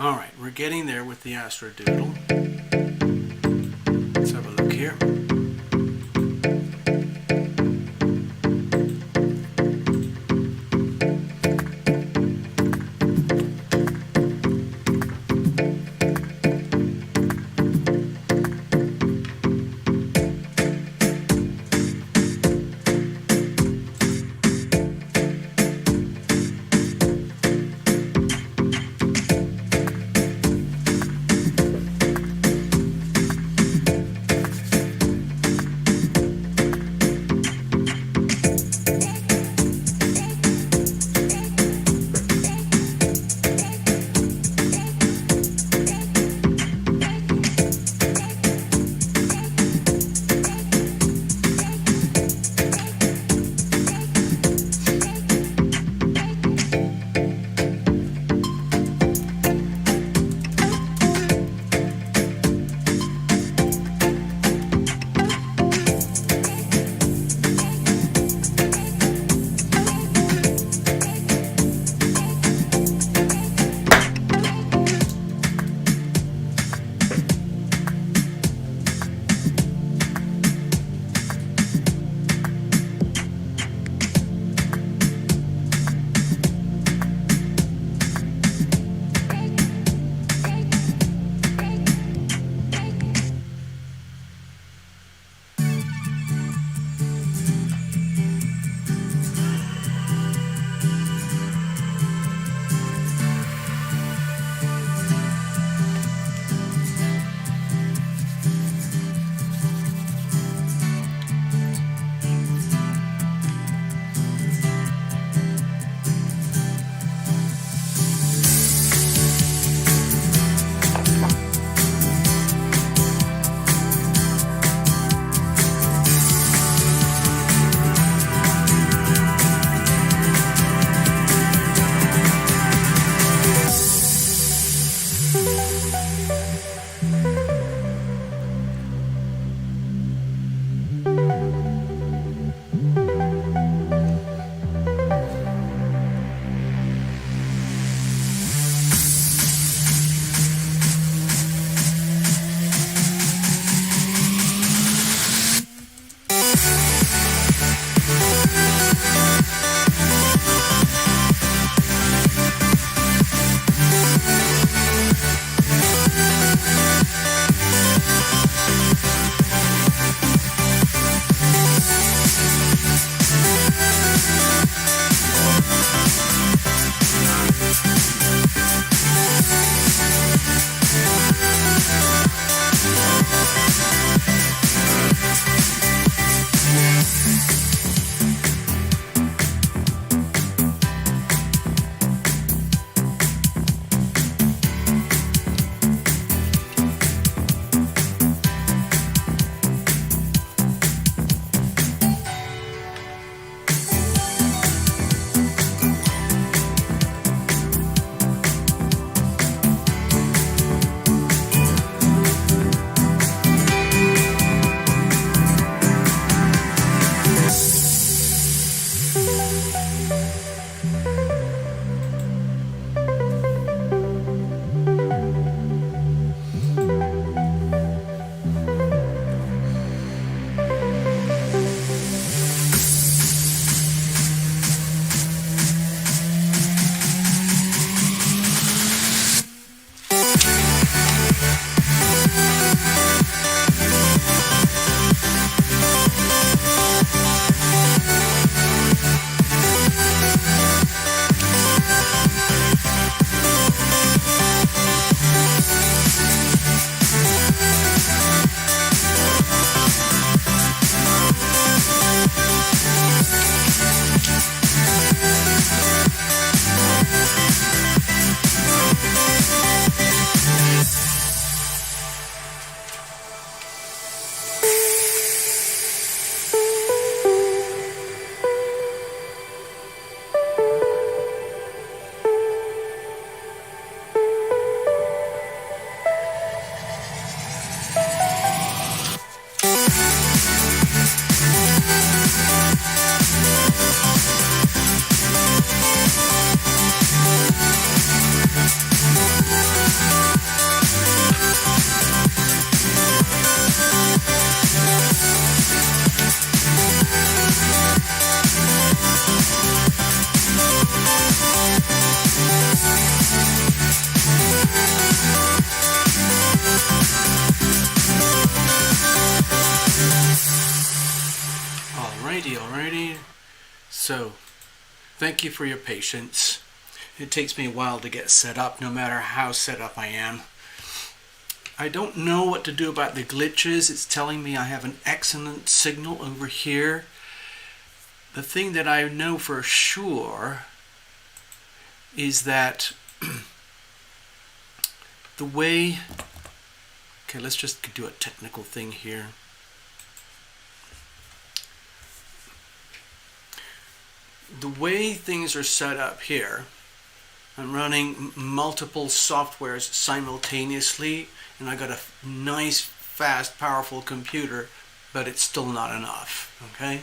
Alright, we're getting there with the astrodoodle. Let's have a look here. So, thank you for your patience. It takes me a while to get set up, no matter how set up I am. I don't know what to do about the glitches. It's telling me I have an excellent signal over here. The thing that I know for sure is that the way... Okay, let's just do a technical thing here. The way things are set up here, I'm running multiple softwares simultaneously, and I got a nice, fast, powerful computer, but it's still not enough, okay?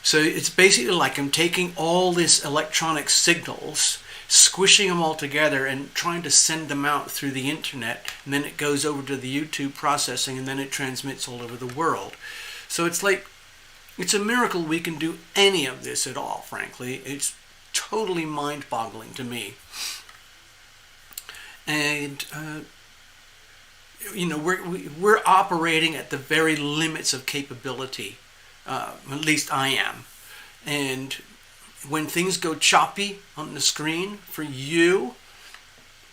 So it's basically like I'm taking all these electronic signals, squishing them all together and trying to send them out through the internet, and then it goes over to the YouTube processing, and then it transmits all over the world. So it's like, it's a miracle we can do any of this at all, frankly. It's totally mind-boggling to me. And, you know, we're operating at the very limits of capability. At least I am. And when things go choppy on the screen for you,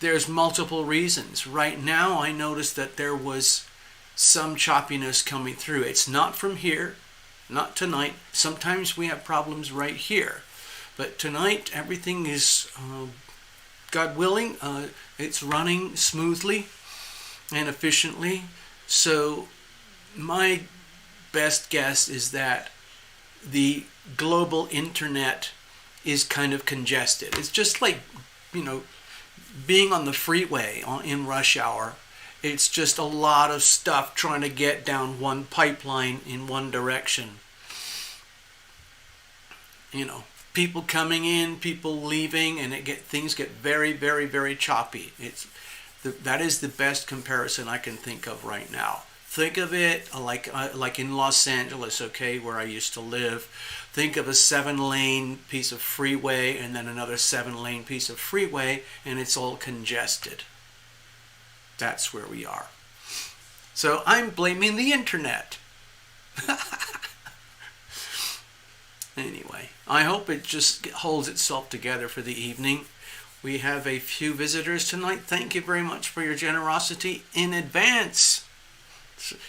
there's multiple reasons. Right now, I noticed that there was some choppiness coming through. It's not from here, not tonight. Sometimes we have problems right here. But tonight, everything is, God willing, it's running smoothly and efficiently. So my best guess is that the global internet is kind of congested. It's just like, you know, being on the freeway in rush hour. It's just a lot of stuff trying to get down one pipeline in one direction. You know, people coming in, people leaving, and things get very, very, very choppy. That is the best comparison I can think of right now. Think of it like in Los Angeles, okay, where I used to live. Think of a 7-lane piece of freeway and then another 7-lane piece of freeway, and it's all congested. That's where we are. So I'm blaming the internet. Anyway, I hope it just holds itself together for the evening. We have a few visitors tonight. Thank you very much for your generosity in advance.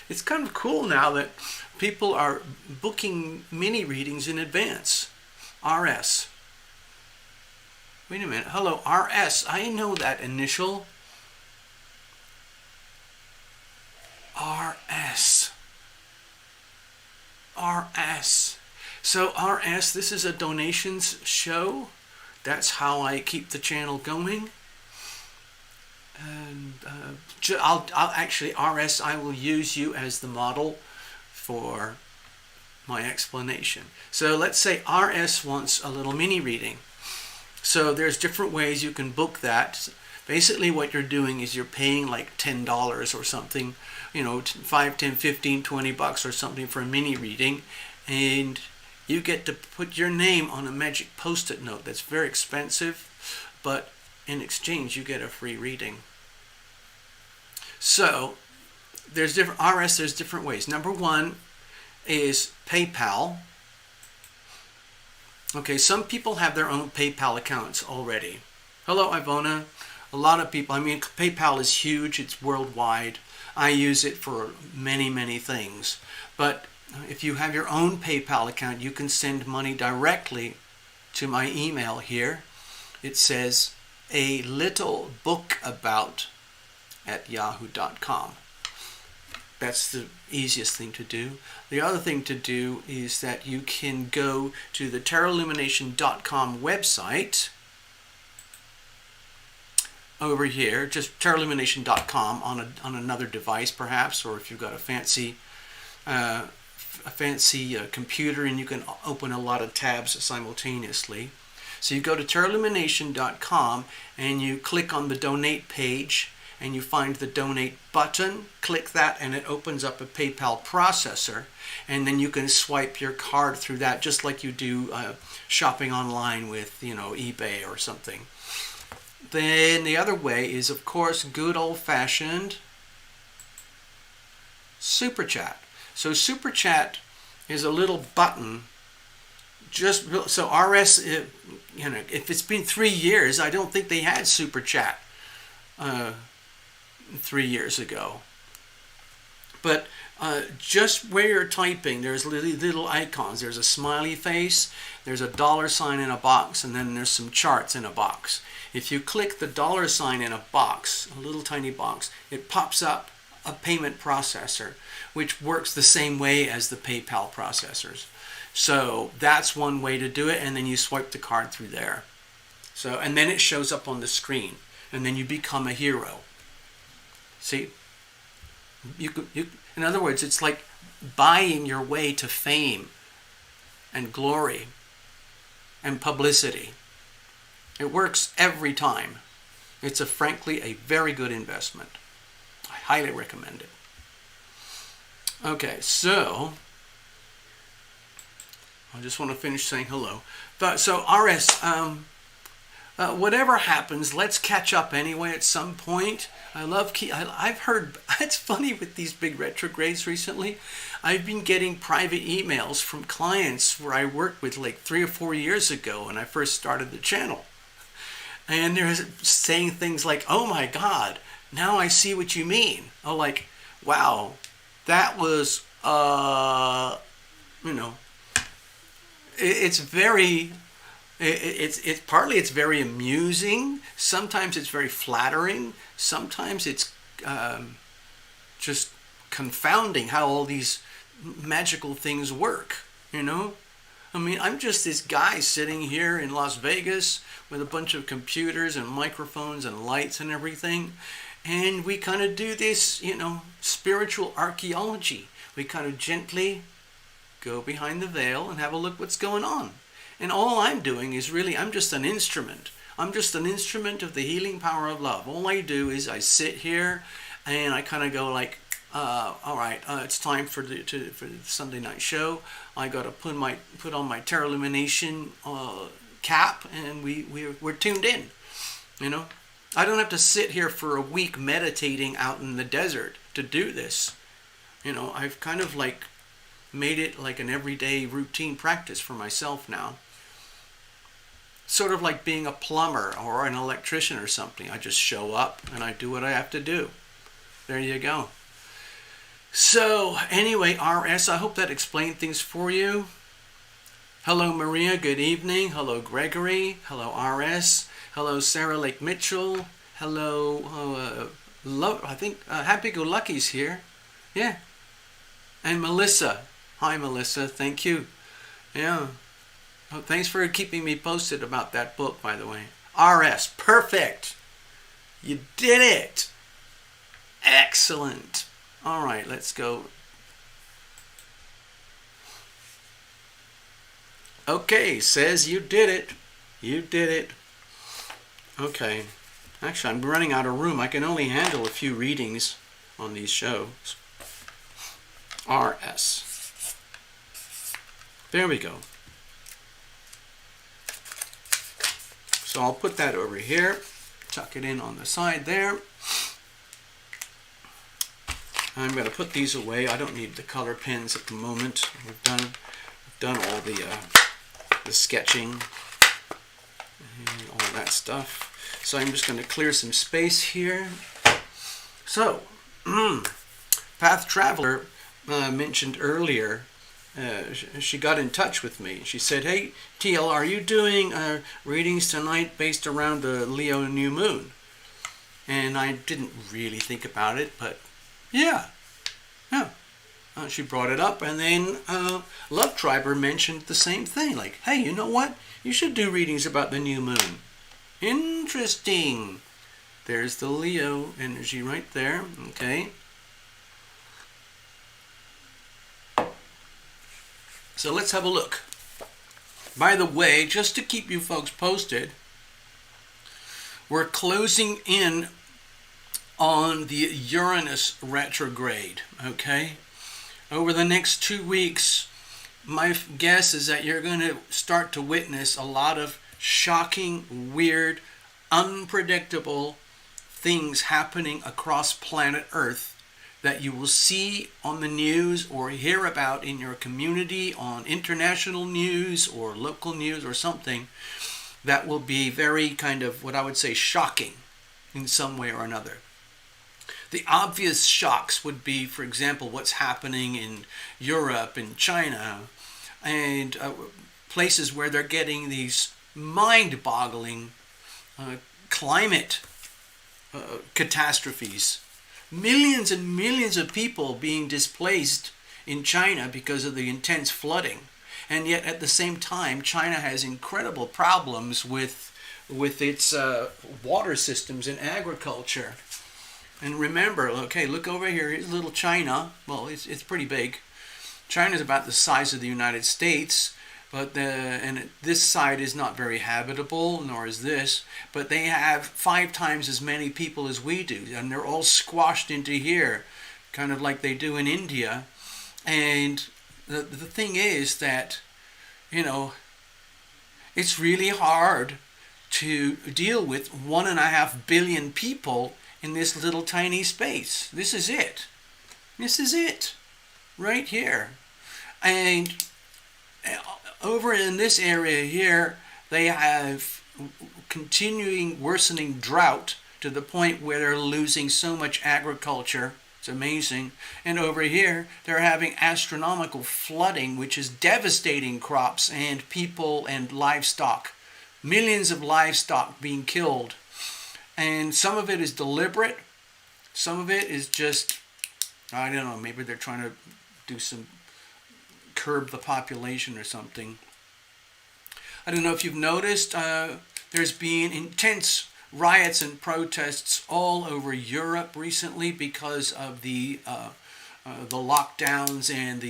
It's kind of cool now that people are booking mini readings in advance. RS. Wait a minute. Hello, RS. I know that initial. RS. RS. So RS, this is a donations show. That's how I keep the channel going. And I'll actually, RS, I will use you as the model for my explanation. So let's say RS wants a little mini reading. So there's different ways you can book that. Basically what you're doing is you're paying like $10 or something, you know, 5, 10, 15, 20 bucks or something for a mini reading, and you get to put your name on a magic post-it note that's very expensive, but in exchange you get a free reading. So there's different ways. Number one is PayPal. Okay, some people have their own PayPal accounts already. Hello, Ivona. A lot of people, I mean, PayPal is huge. It's worldwide. I use it for many, many things. But if you have your own PayPal account, you can send money directly to my email here. It says a little book about at yahoo.com. That's the easiest thing to do. The other thing to do is that you can go to the tarotlumination.com website over here, just tarotlumination.com on another device perhaps, or if you've got a fancy computer and you can open a lot of tabs simultaneously. So you go to tarotlumination.com and you click on the donate page and you find the donate button, click that, and it opens up a PayPal processor, and then you can swipe your card through that just like you do shopping online with, you know, eBay or something. Then the other way is, of course, good old-fashioned Super Chat. So Super Chat is a little button just so RS, if it's been 3 years, I don't think they had Super Chat 3 years ago. But just where you're typing, there's little icons. There's a smiley face, there's a $sign in a box, and then there's some charts in a box. If you click the $sign in a box, a little tiny box, it pops up a payment processor, which works the same way as the PayPal processors. So that's one way to do it, and then you swipe the card through there. So, and then it shows up on the screen, and then you become a hero. See? In other words, it's like buying your way to fame and glory and publicity. It works every time. It's frankly a very good investment. I highly recommend it. Okay, so I just want to finish saying hello. So RS, whatever happens, let's catch up anyway at some point. I've heard, it's funny with these big retrogrades recently, I've been getting private emails from clients where I worked with like 3 or 4 years ago when I first started the channel. And they're saying things like, oh my God, now I see what you mean. Oh, like, wow, that was, it's very... It's partly it's very amusing. Sometimes it's very flattering. Sometimes it's just confounding how all these magical things work. I mean, I'm just this guy sitting here in Las Vegas with a bunch of computers and microphones and lights and everything, and we kind of do this, spiritual archaeology. We kind of gently go behind the veil and have a look what's going on. And all I'm doing is really, I'm just an instrument. I'm just an instrument of the healing power of love. All I do is I sit here and I kind of go like, all right, it's time for the Sunday night show. I got to put on my Terra Lumination cap, and we're tuned in. I don't have to sit here for a week meditating out in the desert to do this. I've kind of like made it like an everyday routine practice for myself now. Sort of like being a plumber or an electrician or something. I just show up and I do what I have to do. There you go. So anyway, RS, I hope that explained things for you. Hello Maria, good evening. Hello Gregory. Hello RS. Hello Sarah Lake Mitchell. Hello, I think Happy Go Lucky's here. Yeah. And Melissa. Hi Melissa, thank you. Yeah. Oh, thanks for keeping me posted about that book, by the way. RS, perfect. You did it. Excellent. All right, let's go. Okay, says you did it. You did it. Okay. Actually, I'm running out of room. I can only handle a few readings on these shows. RS. There we go. So I'll put that over here, tuck it in on the side there. I'm going to put these away. I don't need the color pens at the moment. We've done all the sketching and all that stuff. So I'm just going to clear some space here. So, Path Traveler mentioned earlier, she got in touch with me. She said, hey, TL, are you doing readings tonight based around the Leo new moon? And I didn't really think about it, but yeah. She brought it up, and then Love Triber mentioned the same thing. Like, hey, you know what? You should do readings about the new moon. Interesting. There's the Leo energy right there. Okay. So let's have a look. By the way, just to keep you folks posted, we're closing in on the Uranus retrograde, okay? Over the next 2 weeks, my guess is that you're going to start to witness a lot of shocking, weird, unpredictable things happening across planet Earth that you will see on the news or hear about in your community on international news or local news or something that will be very kind of what I would say shocking in some way or another. The obvious shocks would be, for example, what's happening in Europe and China and places where they're getting these mind-boggling climate catastrophes. Millions and millions of people being displaced in China because of the intense flooding. And yet at the same time, China has incredible problems with its water systems and agriculture. And remember, okay, look over here. Here's little China. Well, it's pretty big. China's about the size of the United States, but this side is not very habitable, nor is this. But they have 5 times as many people as we do, and they're all squashed into here, kind of like they do in India. And the thing is that, it's really hard to deal with 1.5 billion people in this little tiny space. This is it. This is it. Right here. And over in this area here, they have continuing worsening drought to the point where they're losing so much agriculture. It's amazing. And over here, they're having astronomical flooding, which is devastating crops and people and livestock. Millions of livestock being killed. And some of it is deliberate. Some of it is just, I don't know, maybe they're trying to do some curb the population or something. I don't know if you've noticed, there's been intense riots and protests all over Europe recently because of the lockdowns and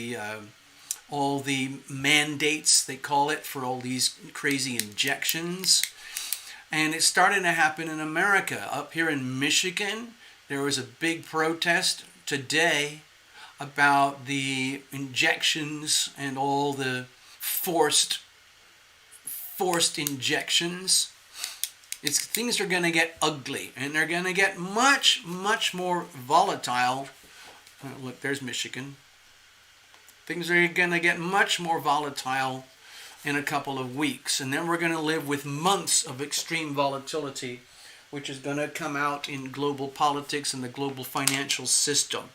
all the mandates, they call it, for all these crazy injections. And it's starting to happen in America. Up here in Michigan, there was a big protest today about the injections and all the forced injections. Things are going to get ugly, and they're going to get much, much more volatile. Look, there's Michigan. Things are going to get much more volatile in a couple of weeks, and then we're going to live with months of extreme volatility, which is going to come out in global politics and the global financial system.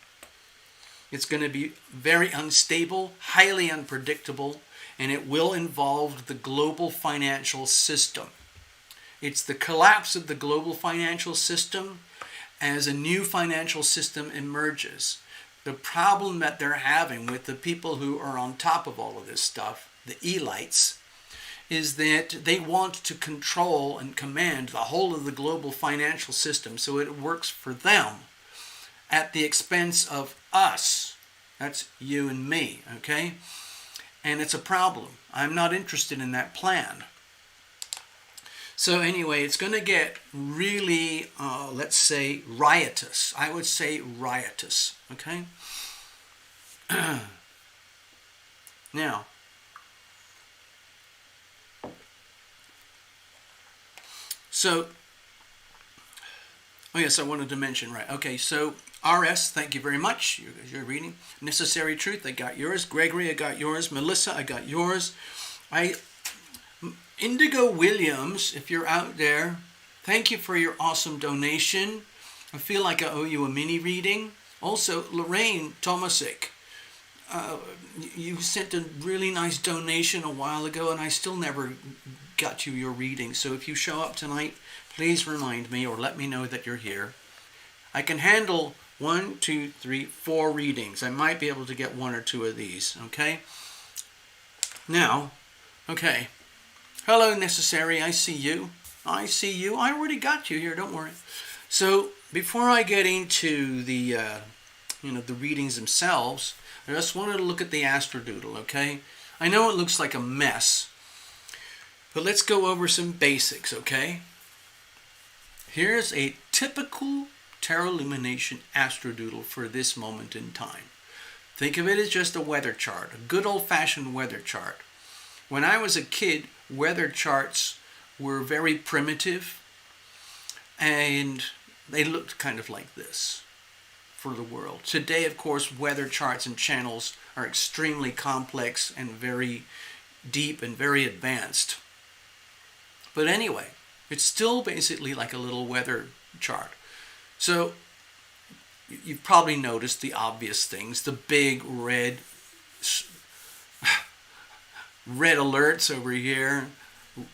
It's going to be very unstable, highly unpredictable, and it will involve the global financial system. It's the collapse of the global financial system as a new financial system emerges. The problem that they're having with the people who are on top of all of this stuff, the elites, is that they want to control and command the whole of the global financial system so it works for them at the expense of us. That's you and me, okay? And it's a problem. I'm not interested in that plan. So anyway, it's going to get really, let's say, riotous. I would say riotous, okay? Now, so, oh yes, I wanted to mention, right, okay, so RS, thank you very much. You're reading. Necessary Truth, I got yours. Gregory, I got yours. Melissa, I got yours. Indigo Williams, if you're out there, thank you for your awesome donation. I feel like I owe you a mini reading. Also, Lorraine Tomasic, you sent a really nice donation a while ago, and I still never got you your reading. So if you show up tonight, please remind me or let me know that you're here. I can handle 1, 2, 3, 4 readings. I might be able to get 1 or 2 of these, okay? Now, okay. Hello, Necessary. I see you. I see you. I already got you here. Don't worry. So before I get into the, the readings themselves, I just wanted to look at the astrodoodle. Okay. I know it looks like a mess, but let's go over some basics. Okay. Here's a typical tarot illumination astrodoodle for this moment in time. Think of it as just a weather chart, a good old-fashioned weather chart. When I was a kid, weather charts were very primitive, and they looked kind of like this. for the world. Today, of course, weather charts and channels are extremely complex and very deep and very advanced. But anyway, it's still basically like a little weather chart. So you've probably noticed the obvious things, the big red alerts over here,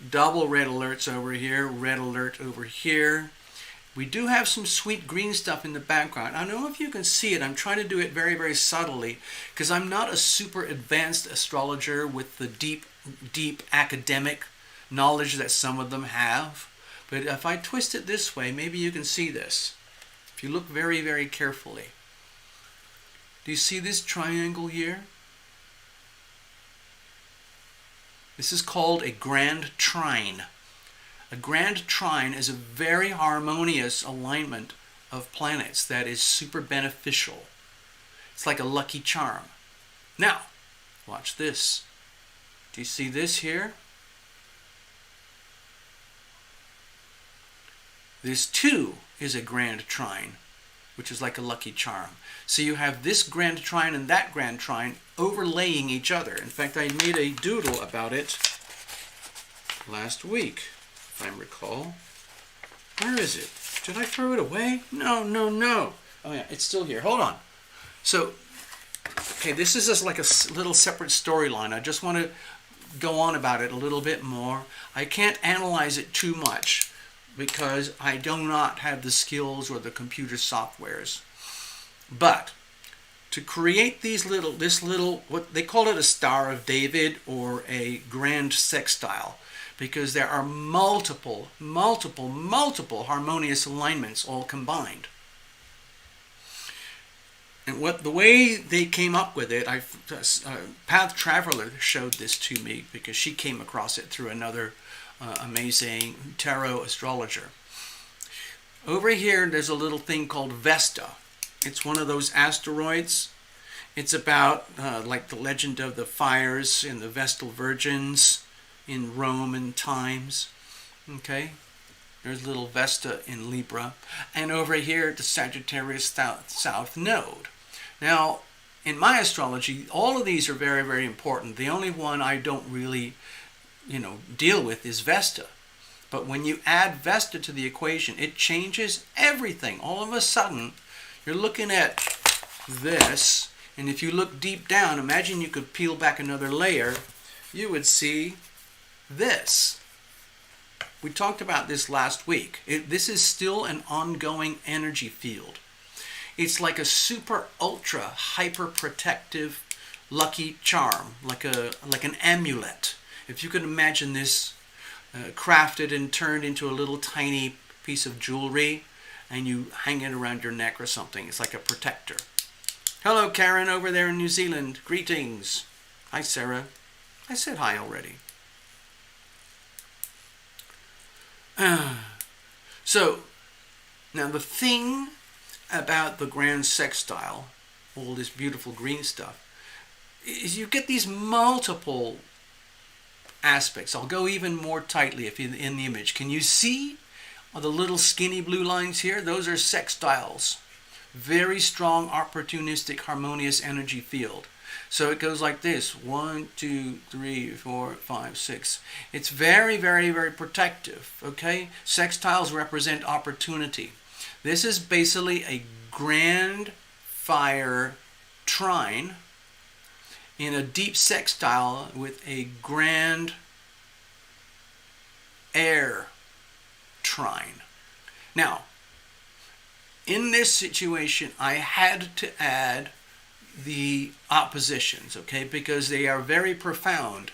double red alerts over here, red alert over here. We do have some sweet green stuff in the background. I don't know if you can see it. I'm trying to do it very, very subtly because I'm not a super advanced astrologer with the deep academic knowledge that some of them have. But if I twist it this way, maybe you can see this. If you look very, very carefully. Do you see this triangle here? This is called a grand trine. A grand trine is a very harmonious alignment of planets that is super beneficial. It's like a lucky charm. Now, watch this. Do you see this here? This too is a grand trine, which is like a lucky charm. So you have this grand trine and that grand trine overlaying each other. In fact, I made a doodle about it last week, if I recall. Where is it? Did I throw it away? No. Oh yeah, it's still here. Hold on. So, okay, this is just like a little separate storyline. I just want to go on about it a little bit more. I can't analyze it too much because I do not have the skills or the computer softwares. But to create this little, what they call it, a Star of David or a grand sextile, because there are multiple harmonious alignments all combined. And the way they came up with it, Path Traveler showed this to me because she came across it through another amazing tarot astrologer. Over here, there's a little thing called Vesta. It's one of those asteroids. It's about like the legend of the fires in the Vestal Virgins in Roman times. Okay, there's little Vesta in Libra. And over here, the Sagittarius South Node. Now, in my astrology, all of these are very, very important. The only one I don't really, deal with is Vesta. But when you add Vesta to the equation, it changes everything. All of a sudden, you're looking at this, and if you look deep down, imagine you could peel back another layer, you would see this. We talked about this last week. This is still an ongoing energy field. It's like a super ultra hyper protective lucky charm, like an amulet. If you could imagine this crafted and turned into a little tiny piece of jewelry, and you hang it around your neck or something. It's like a protector. Hello, Karen, over there in New Zealand. Greetings. Hi, Sarah. I said hi already. So, now the thing about the grand sextile, all this beautiful green stuff, is you get these multiple aspects. I'll go even more tightly if you're in the image. Can you see the little skinny blue lines here? Those are sextiles. Very strong, opportunistic, harmonious energy field. So it goes like this. 1, 2, 3, 4, 5, 6. It's very, very, very protective. Okay? Sextiles represent opportunity. This is basically a grand fire trine in a deep sextile with a grand air trine. Now, in this situation, I had to add the oppositions, okay, because they are very profound.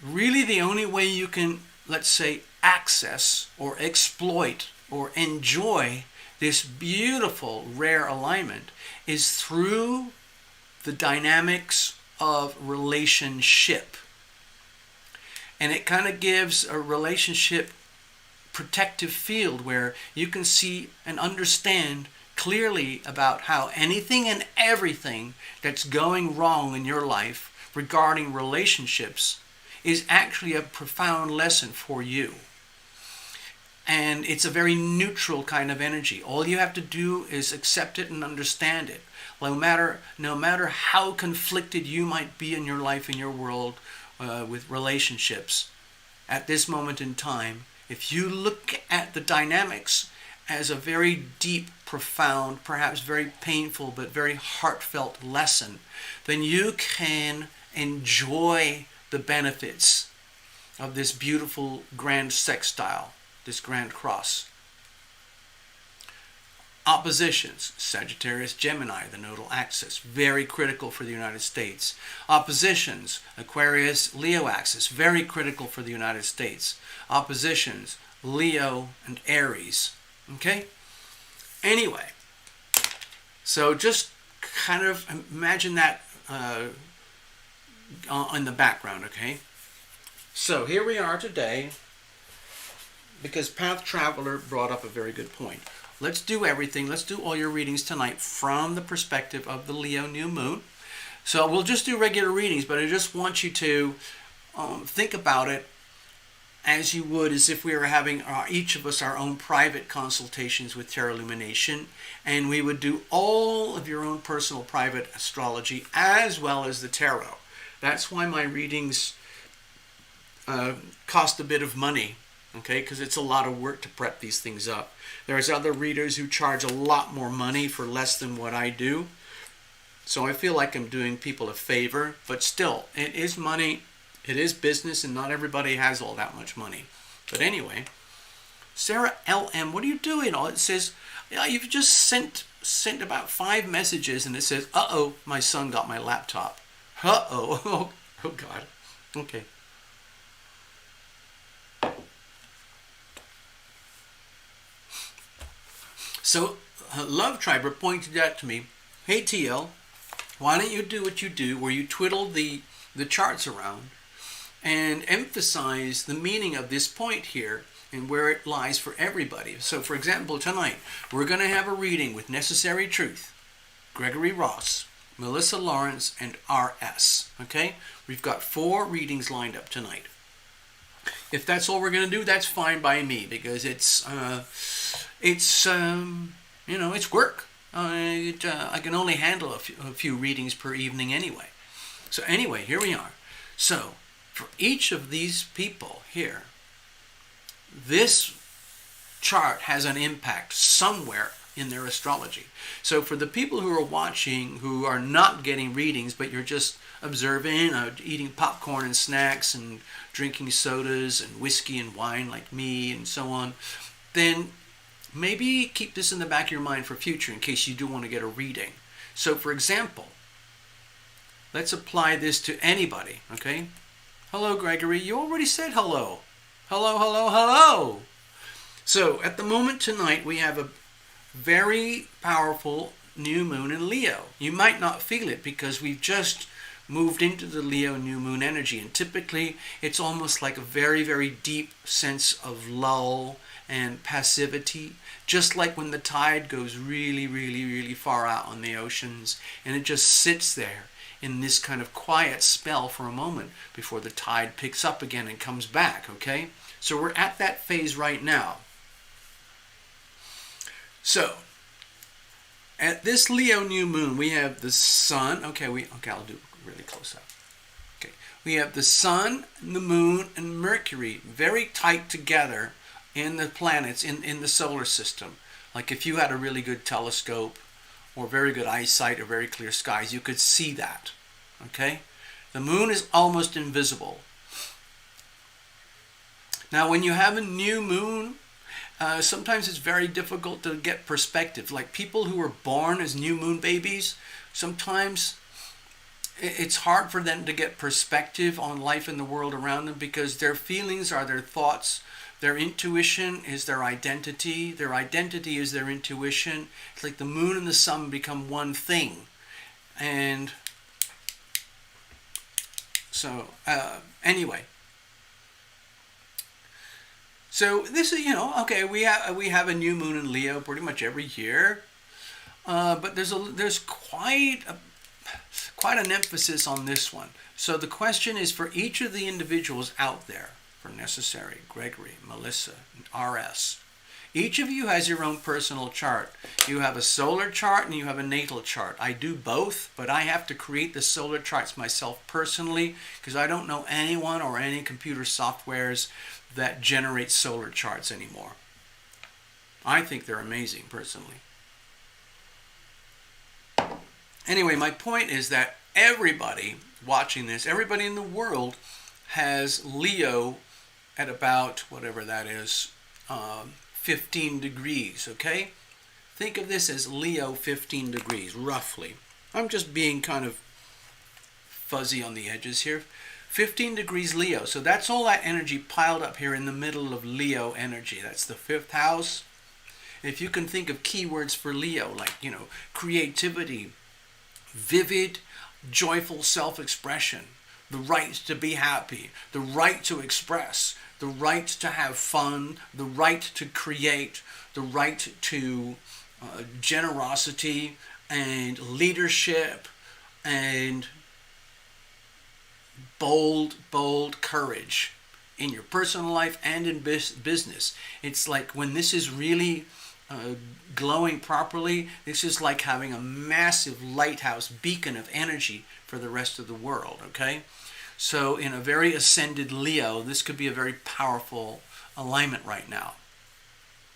Really, the only way you can, let's say, access or exploit or enjoy this beautiful rare alignment is through the dynamics of relationship. And it kind of gives a relationship protective field where you can see and understand clearly about how anything and everything that's going wrong in your life regarding relationships is actually a profound lesson for you. And it's a very neutral kind of energy. All you have to do is accept it and understand it. No matter how conflicted you might be in your life, in your world, with relationships, at this moment in time, if you look at the dynamics as a very deep, profound, perhaps very painful, but very heartfelt lesson, then you can enjoy the benefits of this beautiful grand sextile, this grand cross. Oppositions, Sagittarius, Gemini, the nodal axis, very critical for the United States. Oppositions, Aquarius, Leo axis, very critical for the United States. Oppositions, Leo and Aries. Okay? Anyway, so just kind of imagine that in the background, okay? So here we are today, because Path Traveler brought up a very good point. Let's do everything. Let's do all your readings tonight from the perspective of the Leo new moon. So we'll just do regular readings, but I just want you to think about it as you would as if we were having each of us our own private consultations with Tarot Lumination, and we would do all of your own personal private astrology as well as the tarot. That's why my readings cost a bit of money, okay, because it's a lot of work to prep these things up. There's other readers who charge a lot more money for less than what I do. So I feel like I'm doing people a favor, but still, it is money, it is business, and not everybody has all that much money. But anyway, Sarah LM, what are you doing? Oh, it says, yeah, you've just sent about 5 messages, and it says, uh-oh, my son got my laptop. Uh-oh, oh God, okay. So, Love Triber pointed out to me, hey TL, why don't you do what you do, where you twiddle the charts around and emphasize the meaning of this point here and where it lies for everybody. So, for example, tonight, we're going to have a reading with Necessary Truth, Gregory Ross, Melissa Lawrence, and RS. Okay? We've got 4 readings lined up tonight. If that's all we're going to do, that's fine by me, because it's work. I can only handle a few readings per evening anyway. So anyway, here we are. So for each of these people here, this chart has an impact somewhere in their astrology. So for the people who are watching, who are not getting readings, but you're just observing, eating popcorn and snacks and drinking sodas and whiskey and wine like me and so on, then maybe keep this in the back of your mind for future in case you do want to get a reading. So for example, let's apply this to anybody, okay? Hello, Gregory. You already said hello. Hello, hello, hello. So at the moment tonight, we have a very powerful new moon in Leo. You might not feel it because we've just moved into the Leo new moon energy, and typically it's almost like a very, very deep sense of lull and passivity, just like when the tide goes really, really, really far out on the oceans, and it just sits there in this kind of quiet spell for a moment before the tide picks up again and comes back, okay? So we're at that phase right now. So, at this Leo new moon, we have the sun. Okay, I'll do really close up. Okay, we have the sun, the moon, and Mercury very tight together in the planets in the solar system. Like if you had a really good telescope or very good eyesight or very clear skies, you could see that. Okay, the moon is almost invisible. Now, when you have a new moon, sometimes it's very difficult to get perspective. Like people who were born as new moon babies, sometimes it's hard for them to get perspective on life in the world around them because their feelings are their thoughts. Their intuition is their identity. Their identity is their intuition. It's like the moon and the sun become one thing. And so, anyway. So this is, okay, we have a new moon in Leo pretty much every year, but there's quite an emphasis on this one. So the question is for each of the individuals out there, for necessary, Gregory, Melissa, and RS. Each of you has your own personal chart. You have a solar chart and you have a natal chart. I do both, but I have to create the solar charts myself personally because I don't know anyone or any computer softwares that generate solar charts anymore. I think they're amazing personally. Anyway, my point is that everybody watching this, everybody in the world has Leo at about whatever that is, 15 degrees, okay? Think of this as Leo 15 degrees, roughly. I'm just being kind of fuzzy on the edges here. 15 degrees Leo. So that's all that energy piled up here in the middle of Leo energy. That's the 5th house. If you can think of keywords for Leo, like, creativity, vivid, joyful self-expression, the right to be happy, the right to express, the right to have fun, the right to create, the right to generosity and leadership and bold courage in your personal life and in business. It's like when this is really glowing properly, this is like having a massive lighthouse beacon of energy for the rest of the world, okay? So in a very ascended Leo, this could be a very powerful alignment right now.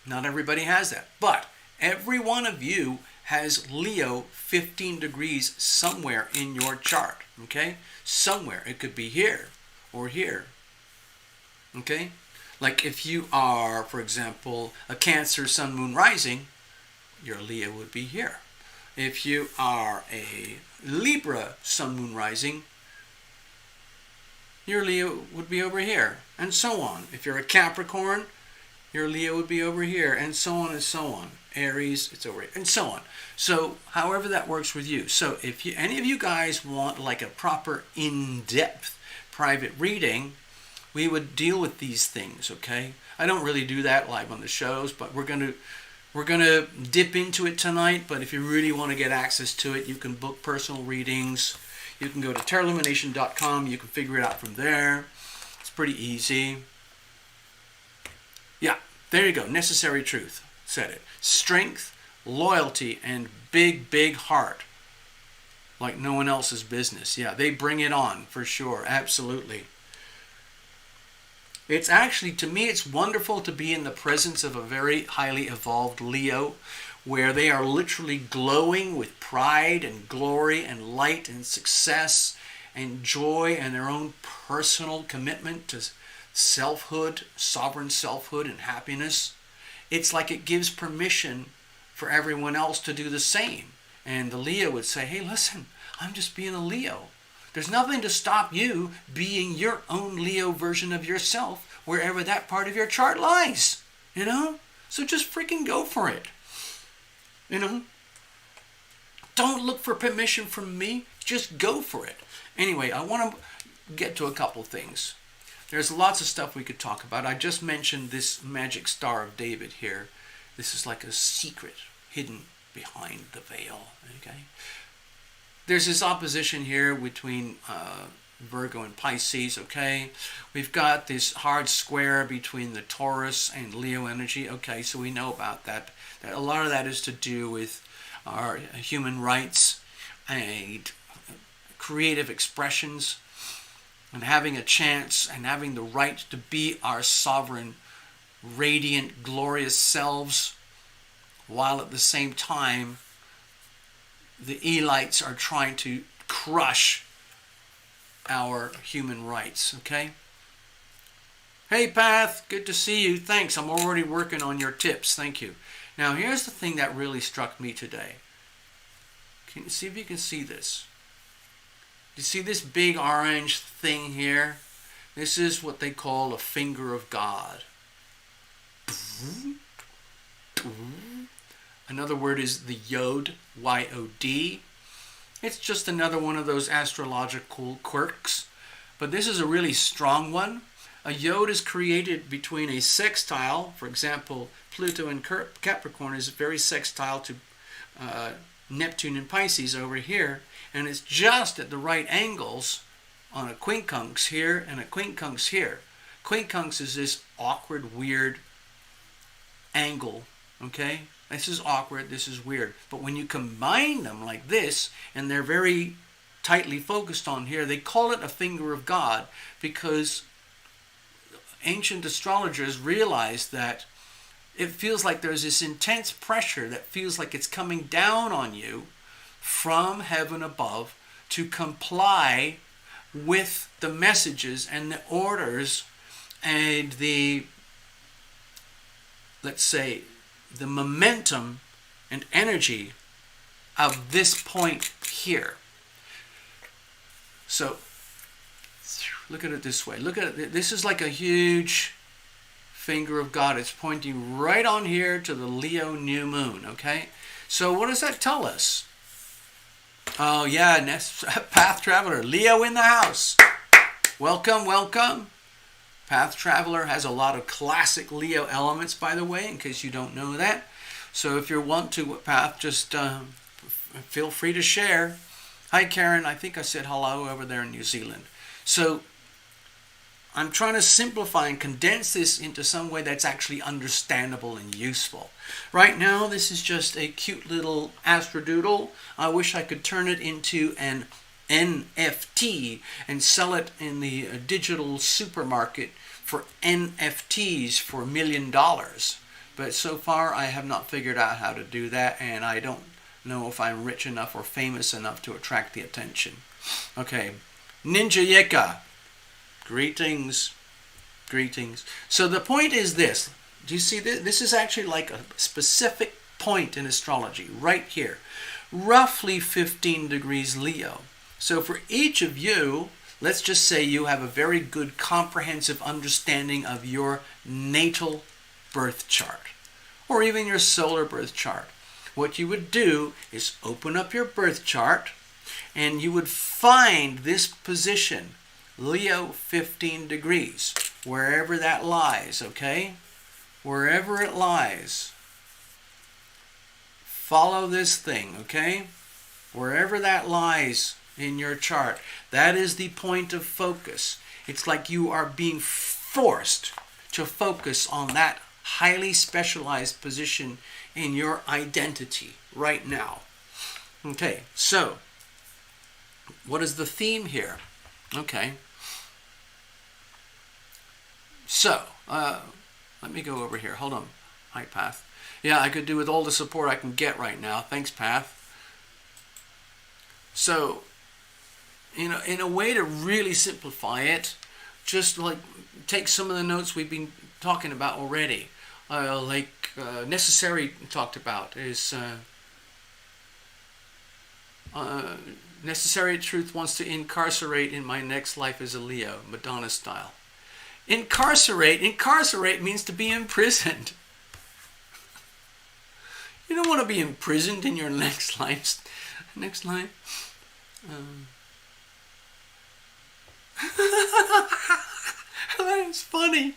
Not everybody has that, but every one of you has Leo 15 degrees somewhere in your chart, okay? Somewhere. It could be here or here, okay? Like if you are, for example, a Cancer Sun Moon Rising, your Leo would be here. If you are a Libra Sun Moon Rising, your Leo would be over here, and so on. If you're a Capricorn, your Leo would be over here, and so on and so on. Aries, it's over here, and so on. So however that works with you. So if any of you guys want like a proper in-depth private reading, we would deal with these things, okay? I don't really do that live on the shows, but we're gonna dip into it tonight. But if you really want to get access to it, you can book personal readings. You can go to terralumination.com. You can figure it out from there. It's pretty easy. Yeah, there you go. Necessary truth. Said it. Strength, loyalty, and big heart. Like no one else's business. Yeah, they bring it on for sure. Absolutely. It's actually, to me, it's wonderful to be in the presence of a very highly evolved Leo, where they are literally glowing with pride and glory and light and success and joy and their own personal commitment to selfhood, sovereign selfhood and happiness. It's like it gives permission for everyone else to do the same. And the Leo would say, hey, listen, I'm just being a Leo. There's nothing to stop you being your own Leo version of yourself wherever that part of your chart lies, So just freaking go for it. Don't look for permission from me. Just go for it. Anyway, I want to get to a couple things. There's lots of stuff we could talk about. I just mentioned this magic Star of David here. This is like a secret hidden behind the veil. Okay. There's this opposition here between Virgo and Pisces, okay? We've got this hard square between the Taurus and Leo energy, okay, so we know about that. A lot of that is to do with our human rights and creative expressions and having a chance and having the right to be our sovereign, radiant, glorious selves, while at the same time the elites are trying to crush our human rights, okay? Hey, Path, good to see you. Thanks. I'm already working on your tips. Thank you. Now, here's the thing that really struck me today. Can you see if you can see this? You see this big orange thing here? This is what they call a finger of God. Another word is the Yod, Y-O-D. It's just another one of those astrological quirks. But this is a really strong one. A Yod is created between a sextile. For example, Pluto in Capricorn is very sextile to Neptune in Pisces over here. And it's just at the right angles on a quincunx here and a quincunx here. Quincunx is this awkward, weird angle, okay? This is awkward, this is weird. But when you combine them like this, and they're very tightly focused on here, they call it a finger of God because ancient astrologers realized that it feels like there's this intense pressure that feels like it's coming down on you from heaven above to comply with the messages and the orders and the, let's say, the momentum and energy of this point here. So look at it this way. Look at it. This is like a huge finger of God. It's pointing right on here to the Leo new moon, okay? So what does that tell us? Oh yeah, Path Traveler, Leo in the house. Welcome, welcome. Path Traveler has a lot of classic Leo elements, by the way, in case you don't know that. So if you want to, Path, just feel free to share. Hi Karen, I think I said hello over there in New Zealand. So I'm trying to simplify and condense this into some way that's actually understandable and useful. Right now, this is just a cute little astrodoodle. I wish I could turn it into an NFT and sell it in the digital supermarket for NFTs for $1 million. But so far, I have not figured out how to do that, and I don't know if I'm rich enough or famous enough to attract the attention. Okay, Ninja Yika. Greetings. Greetings. So the point is this. Do you see this? This is actually like a specific point in astrology, right here. Roughly 15 degrees Leo. So for each of you, let's just say you have a very good comprehensive understanding of your natal birth chart, or even your solar birth chart. What you would do is open up your birth chart, and you would find this position, Leo 15 degrees, wherever that lies, okay? Wherever it lies. Follow this thing, okay? Wherever that lies in your chart, that is the point of focus. It's like you are being forced to focus on that highly specialized position in your identity right now. Okay, so what is the theme here? Okay. So, let me go over here. Hold on. Hi, Path. Yeah, I could do with all the support I can get right now. Thanks, Path. So, you know, in a way to really simplify it, just like take some of the notes we've been talking about already. Necessary talked about is Necessary Truth wants to incarcerate in my next life as a Leo, Madonna style. Incarcerate means to be imprisoned. You don't want to be imprisoned in your next life. That is funny.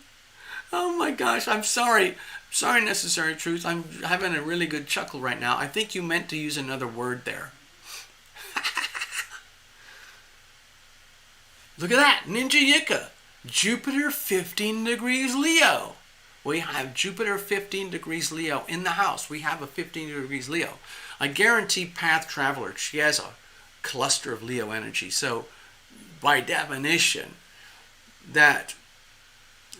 Oh my gosh, I'm sorry. Sorry, Necessary Truth. I'm having a really good chuckle right now. I think you meant to use another word there. Look at that, Ninja Yika. Jupiter 15 degrees Leo. We have Jupiter 15 degrees Leo in the house. We have a 15 degrees Leo. I guarantee Path Traveler, she has a cluster of Leo energy. So by definition, that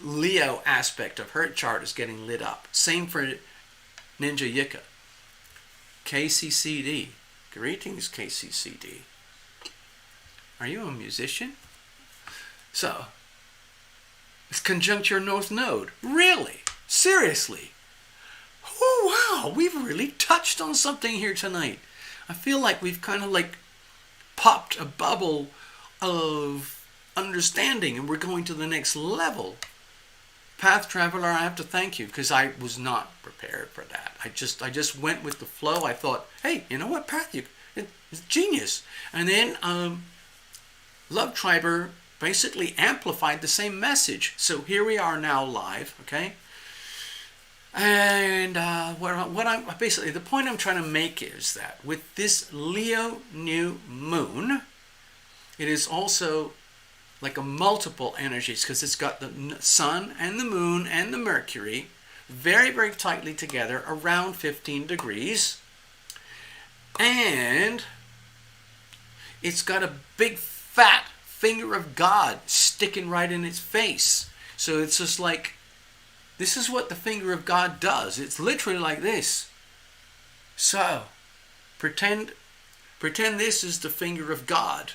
Leo aspect of her chart is getting lit up. Same for Ninja Yika. KCCD. Greetings, KCCD. Are you a musician? So, it's conjuncture North Node. Really? Seriously? Oh, wow. We've really touched on something here tonight. I feel like we've kind of like popped a bubble of understanding and we're going to the next level. Path Traveler, I have to thank you because I was not prepared for that. I just went with the flow. I thought, hey, you know what, Path, it's genius. And then Love Triber basically amplified the same message. So here we are now live, okay? And the point I'm trying to make is that with this Leo new moon, it is also like a multiple energies, because it's got the sun and the moon and the Mercury very, very tightly together around 15 degrees. And it's got a big fat finger of God sticking right in its face. So it's just like, this is what the finger of God does. It's literally like this. So, pretend this is the finger of God.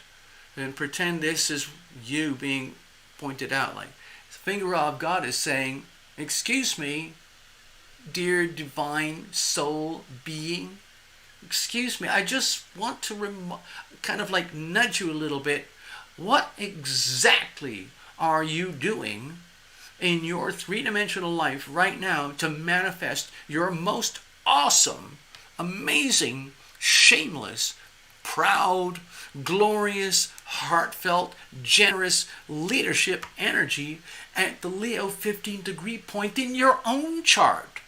And pretend this is you being pointed out. Like, the finger of God is saying, excuse me, dear divine soul being. Excuse me, I just want to kind of like nudge you a little bit. What exactly are you doing in your three-dimensional life right now to manifest your most awesome, amazing, shameless, proud, glorious, heartfelt, generous leadership energy at the Leo 15 degree point in your own chart?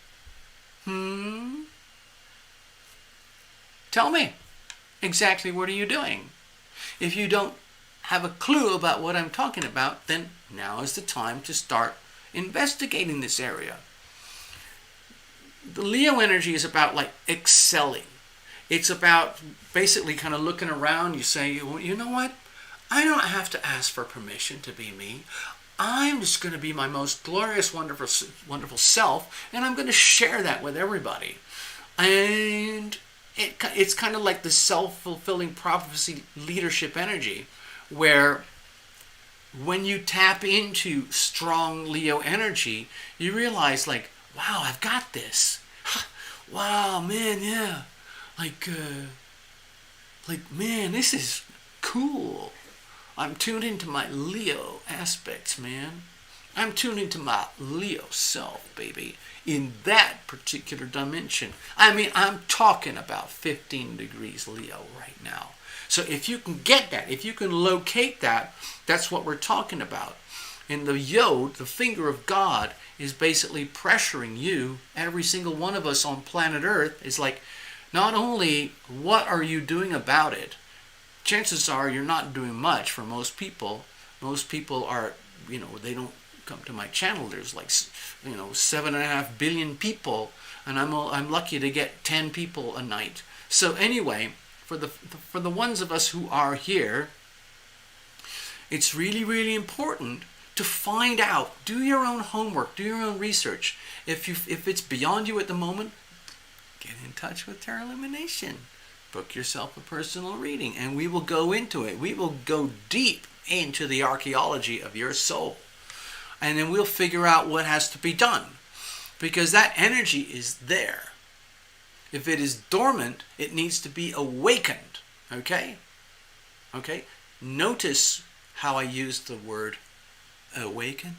Tell me, exactly what are you doing? If you don't have a clue about what I'm talking about, then now is the time to start investigating this area. The Leo energy is about like excelling. It's about basically kind of looking around. You say, well, you know what? I don't have to ask for permission to be me. I'm just going to be my most glorious, wonderful, wonderful self, and I'm going to share that with everybody. And it's kind of like the self-fulfilling prophecy leadership energy, where when you tap into strong Leo energy, you realize like, wow, I've got this. Wow, man, yeah. Like, man, this is cool. I'm tuned into my Leo aspects, man. I'm tuned into my Leo self, baby, in that particular dimension. I mean, I'm talking about 15 degrees Leo right now. So if you can get that, if you can locate that, that's what we're talking about. And the Yod, the finger of God, is basically pressuring you, every single one of us on planet Earth, is like, not only what are you doing about it, chances are you're not doing much for most people. Most people are, they don't come to my channel. There's like, 7.5 billion people, and I'm lucky to get 10 people a night. So anyway, for the ones of us who are here, it's really, really important to find out. Do your own homework. Do your own research. If it's beyond you at the moment, get in touch with Tarot Lumination. Book yourself a personal reading, and we will go into it. We will go deep into the archaeology of your soul, and then we'll figure out what has to be done, because that energy is there. If it is dormant, it needs to be awakened. Okay? Notice how I used the word awakened.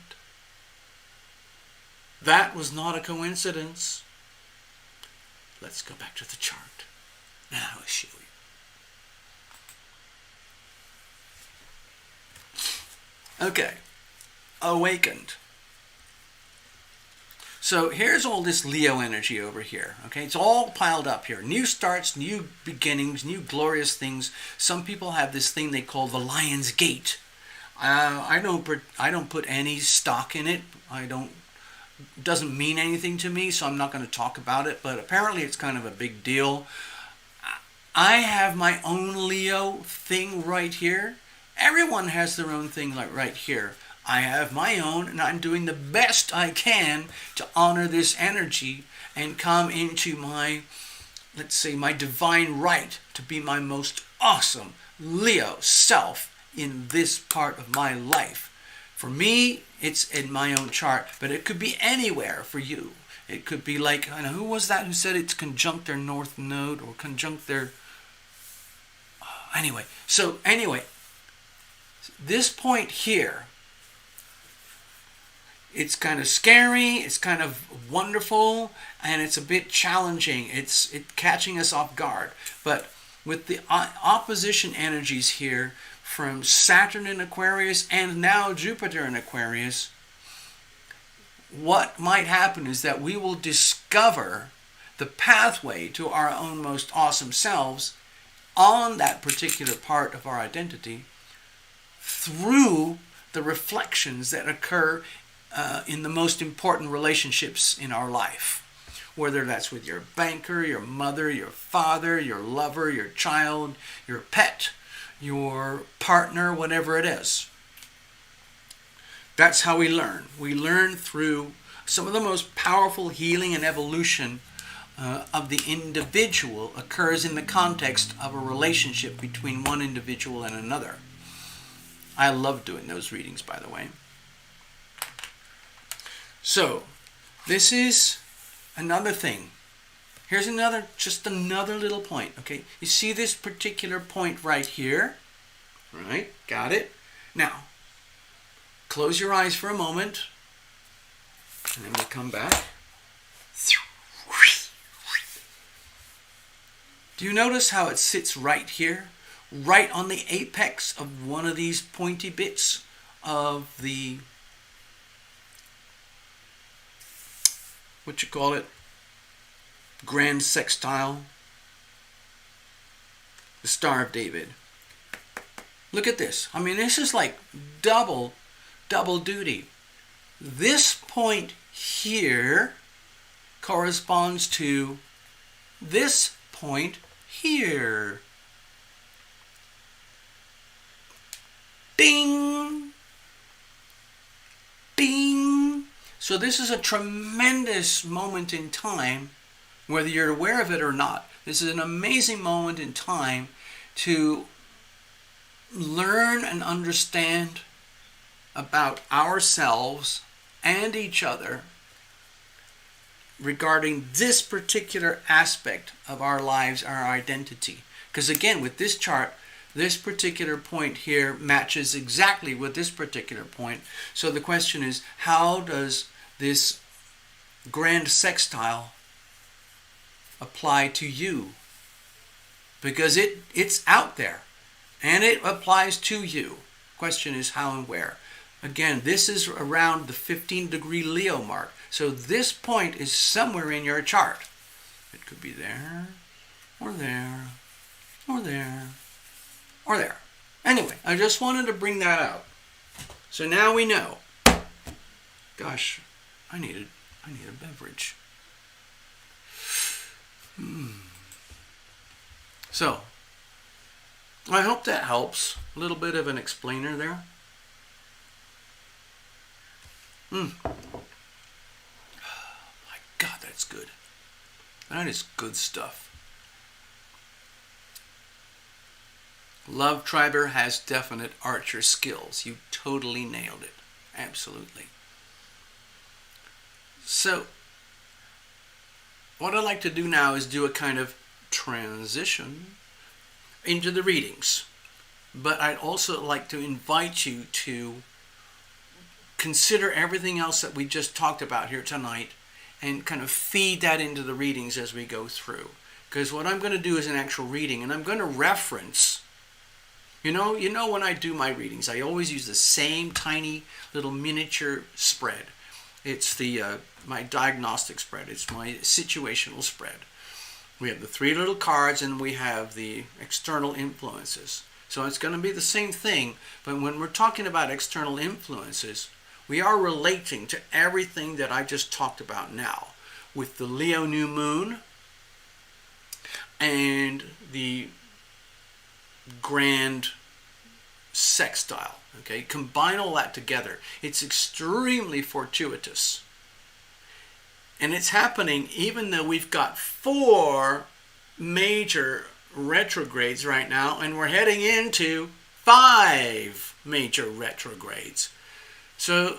That was not a coincidence. Let's go back to the chart. Now I'll show you. Okay. Awakened. So here's all this Leo energy over here. Okay, it's all piled up here. New starts, new beginnings, new glorious things. Some people have this thing they call the Lion's Gate. I don't put any stock in it. It doesn't mean anything to me, so I'm not going to talk about it. But apparently, it's kind of a big deal. I have my own Leo thing right here. Everyone has their own thing like right here. I have my own, and I'm doing the best I can to honor this energy and come into my, let's say, my divine right to be my most awesome Leo self in this part of my life. For me, it's in my own chart, but it could be anywhere for you. It could be like, who was that who said it's conjunct their north node or conjunct their... Anyway, this point here, it's kind of scary, it's kind of wonderful, and it's a bit challenging. It's catching us off guard. But with the opposition energies here from Saturn in Aquarius and now Jupiter in Aquarius, what might happen is that we will discover the pathway to our own most awesome selves on that particular part of our identity through the reflections that occur in the most important relationships in our life. Whether that's with your banker, your mother, your father, your lover, your child, your pet, your partner, whatever it is. That's how we learn. We learn through some of the most powerful healing and evolution of the individual occurs in the context of a relationship between one individual and another. I love doing those readings, by the way. So, this is another thing. Here's just another little point, okay? You see this particular point right here? Right, got it? Now, close your eyes for a moment, and then we'll come back. Do you notice how it sits right here? Right on the apex of one of these pointy bits of the, grand sextile, the Star of David. Look at this. I mean, this is like double duty. This point here corresponds to this point here. Bing! Bing! So this is a tremendous moment in time, whether you're aware of it or not. This is an amazing moment in time to learn and understand about ourselves and each other regarding this particular aspect of our lives, our identity. Because again, with this chart, this particular point here matches exactly with this particular point. So the question is, how does this grand sextile apply to you? Because it's out there and it applies to you. Question is how and where. Again, this is around the 15-degree Leo mark. So this point is somewhere in your chart. It could be there, or there, or there, or there. Anyway, I just wanted to bring that out. So now we know. Gosh, I need a beverage. So, I hope that helps. A little bit of an explainer there. My God, that's good. That is good stuff. Love Triber has definite archer skills. You totally nailed it. Absolutely. So, what I'd like to do now is do a kind of transition into the readings. But I'd also like to invite you to consider everything else that we just talked about here tonight and kind of feed that into the readings as we go through. Because what I'm going to do is an actual reading, and I'm going to reference, you know when I do my readings, I always use the same tiny little miniature spread. It's my diagnostic spread. It's my situational spread. We have the 3 little cards and we have the external influences. So it's going to be the same thing, but when we're talking about external influences, we are relating to everything that I just talked about now, with the Leo new moon and the grand sextile. Okay, combine all that together. It's extremely fortuitous. And it's happening even though we've got 4 major retrogrades right now, and we're heading into 5 major retrogrades. So,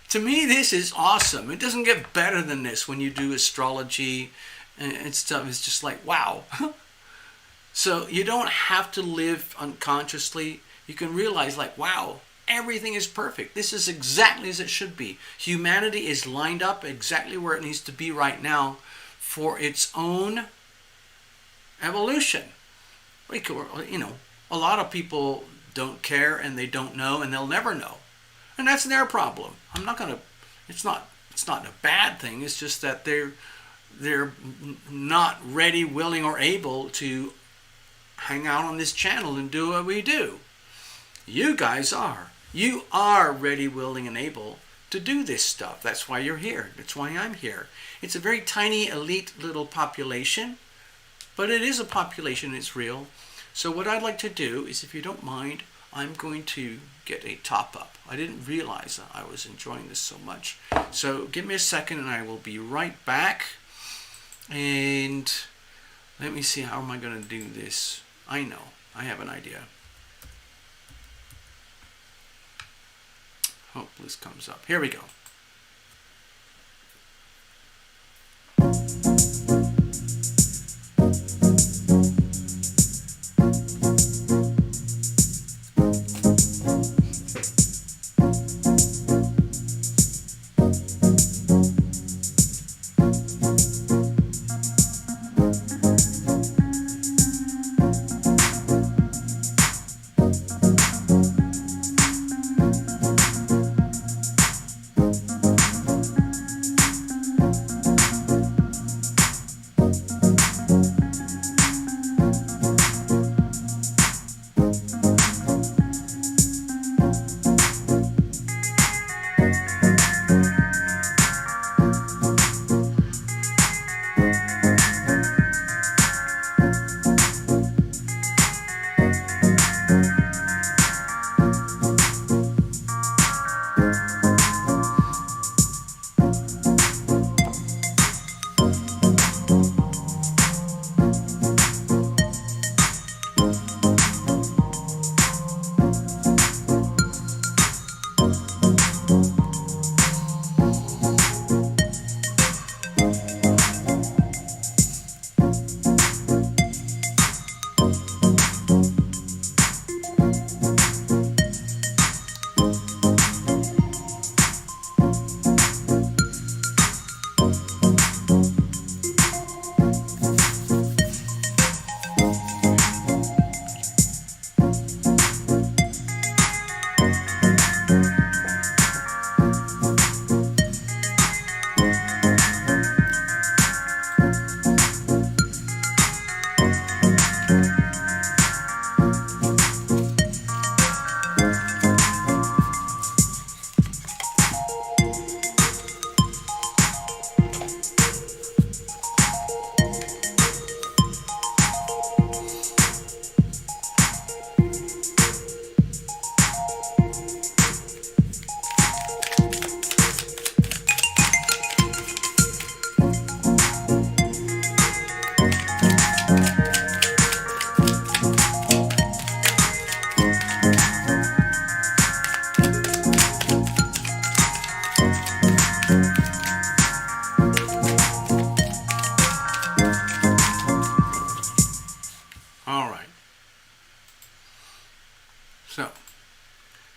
to me, this is awesome. It doesn't get better than this when you do astrology and stuff. It's just like, wow. So, you don't have to live unconsciously. You can realize, like, wow, everything is perfect. This is exactly as it should be. Humanity is lined up exactly where it needs to be right now for its own evolution. A lot of people don't care and they don't know and they'll never know. And that's their problem. It's not a bad thing. It's just that they're not ready, willing, or able to hang out on this channel and do what we do. You guys are. You are ready, willing, and able to do this stuff. That's why you're here. That's why I'm here. It's a very tiny, elite little population, but it is a population. It's real. So what I'd like to do is, if you don't mind, I'm going to get a top-up. I didn't realize I was enjoying this so much. So give me a second and I will be right back. And let me see, how am I going to do this? I know. I have an idea. Hope this comes up. Here we go.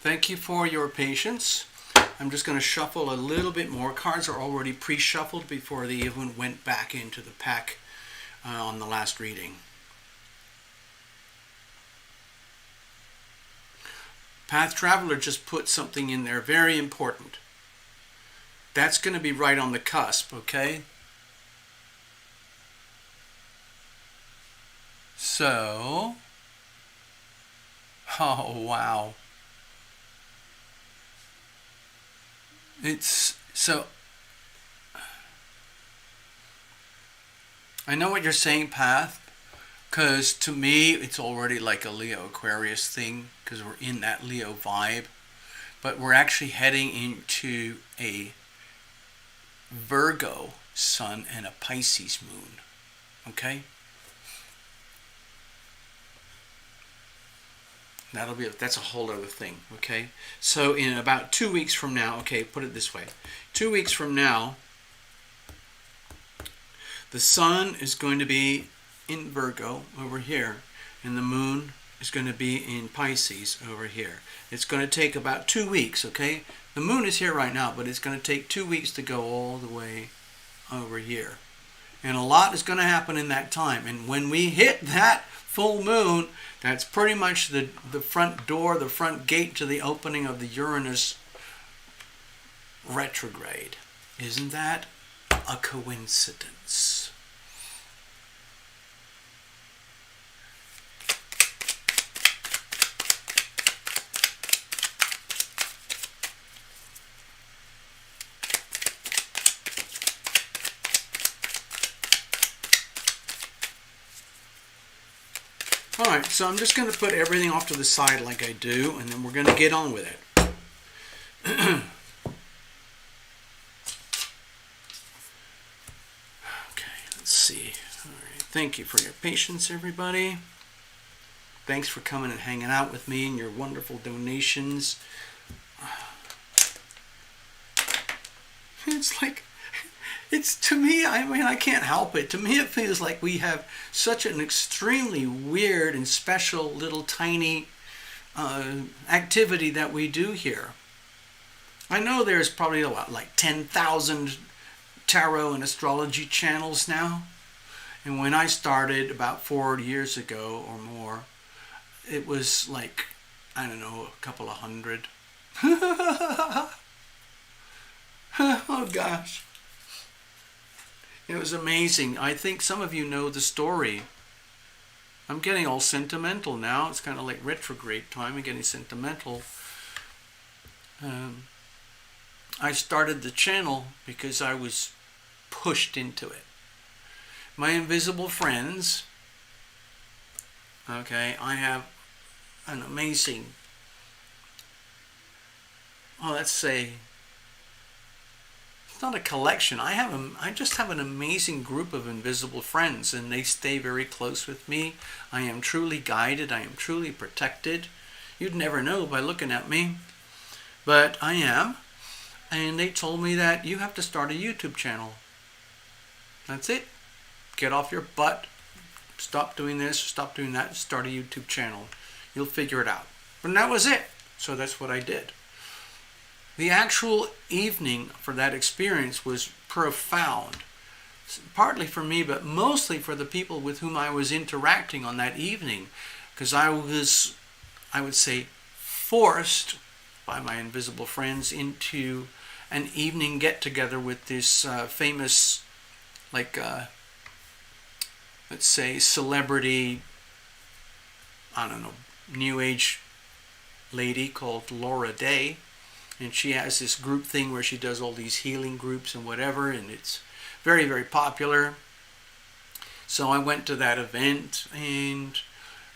Thank you for your patience. I'm just going to shuffle a little bit more. Cards are already pre-shuffled before they even went back into the pack on the last reading. Path Traveler just put something in there very important. That's going to be right on the cusp, okay? So, oh wow. It's so, I know what you're saying, Path, because to me it's already like a Leo Aquarius thing, because we're in that Leo vibe, but we're actually heading into a Virgo sun and a Pisces moon, okay? That's a whole other thing, okay? So in about 2 weeks from now, okay, put it this way. 2 weeks from now, the sun is going to be in Virgo over here, and the moon is going to be in Pisces over here. It's going to take about 2 weeks, okay? The moon is here right now, but it's going to take 2 weeks to go all the way over here. And a lot is going to happen in that time. And when we hit that full moon, that's pretty much the front door, the front gate to the opening of the Uranus retrograde. Isn't that a coincidence? All right, so I'm just going to put everything off to the side like I do, and then we're going to get on with it. Okay, let's see. All right, thank you for your patience, everybody. Thanks for coming and hanging out with me and your wonderful donations. It's like, it's to me, I mean, I can't help it. To me, it feels like we have such an extremely weird and special little tiny activity that we do here. I know there's probably like 10,000 tarot and astrology channels now. And when I started about 4 years ago or more, it was like, I don't know, a couple of hundred. Oh gosh. It was amazing. I think some of you know the story. I'm getting all sentimental now. It's kind of like retrograde time. I'm getting sentimental. I started the channel because I was pushed into it. My invisible friends, okay, I have an amazing, let's say, it's not a collection. I just have an amazing group of invisible friends, and they stay very close with me. I am truly guided. I am truly protected. You'd never know by looking at me, but I am. And they told me that you have to start a YouTube channel. That's it. Get off your butt. Stop doing this, stop doing that, start a YouTube channel. You'll figure it out. And that was it. So that's what I did. The actual evening for that experience was profound. Partly for me, but mostly for the people with whom I was interacting on that evening. Because I was, I would say, forced by my invisible friends into an evening get-together with this famous, like, let's say, celebrity, I don't know, New Age lady called Laura Day. And she has this group thing where she does all these healing groups and whatever, and it's very, very popular. So I went to that event, and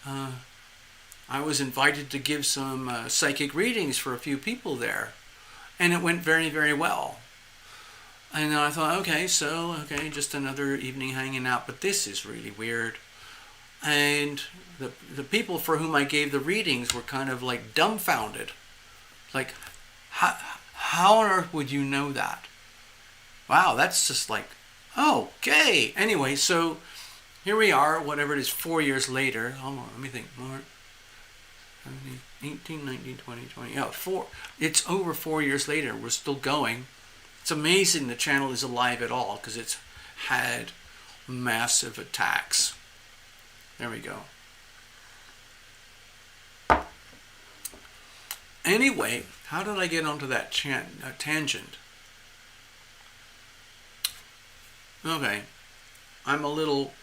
I was invited to give some psychic readings for a few people there. And it went very, very well. And I thought, okay, just another evening hanging out, but this is really weird. And the people for whom I gave the readings were kind of like dumbfounded. Like, how on earth would you know that? Wow, that's just like, okay. Anyway, so here we are, whatever it is, 4 years later. Hold on, let me think. 18, 19, 20, 20. Yeah, it's over 4 years later. We're still going. It's amazing the channel is alive at all because it's had massive attacks. There we go. Anyway, how did I get onto that tangent? Okay, I'm a little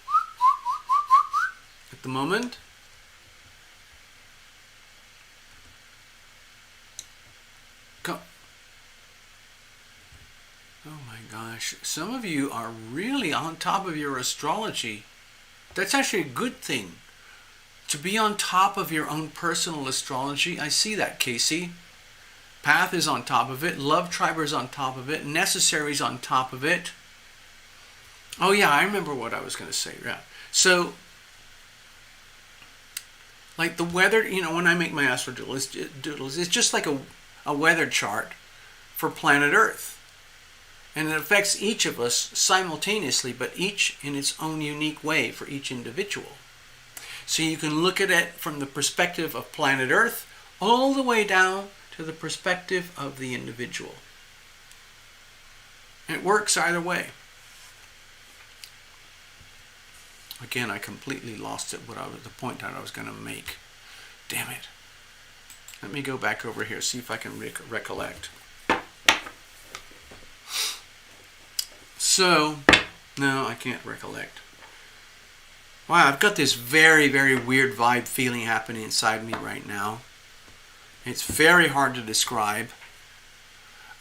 at the moment. Oh my gosh, some of you are really on top of your astrology. That's actually a good thing. To be on top of your own personal astrology. I see that, Casey. Path is on top of it. Love Tribe is on top of it. Necessary is on top of it. Oh yeah, I remember what I was going to say. Yeah. So, like the weather, when I make my astro doodles, it's just like a weather chart for planet Earth. And it affects each of us simultaneously, but each in its own unique way for each individual. So you can look at it from the perspective of planet Earth all the way down to the perspective of the individual. It works either way. Again, I completely lost it, the point that I was going to make. Damn it. Let me go back over here, see if I can recollect. So, no, I can't recollect. Wow, I've got this very, very weird vibe feeling happening inside me right now. It's very hard to describe.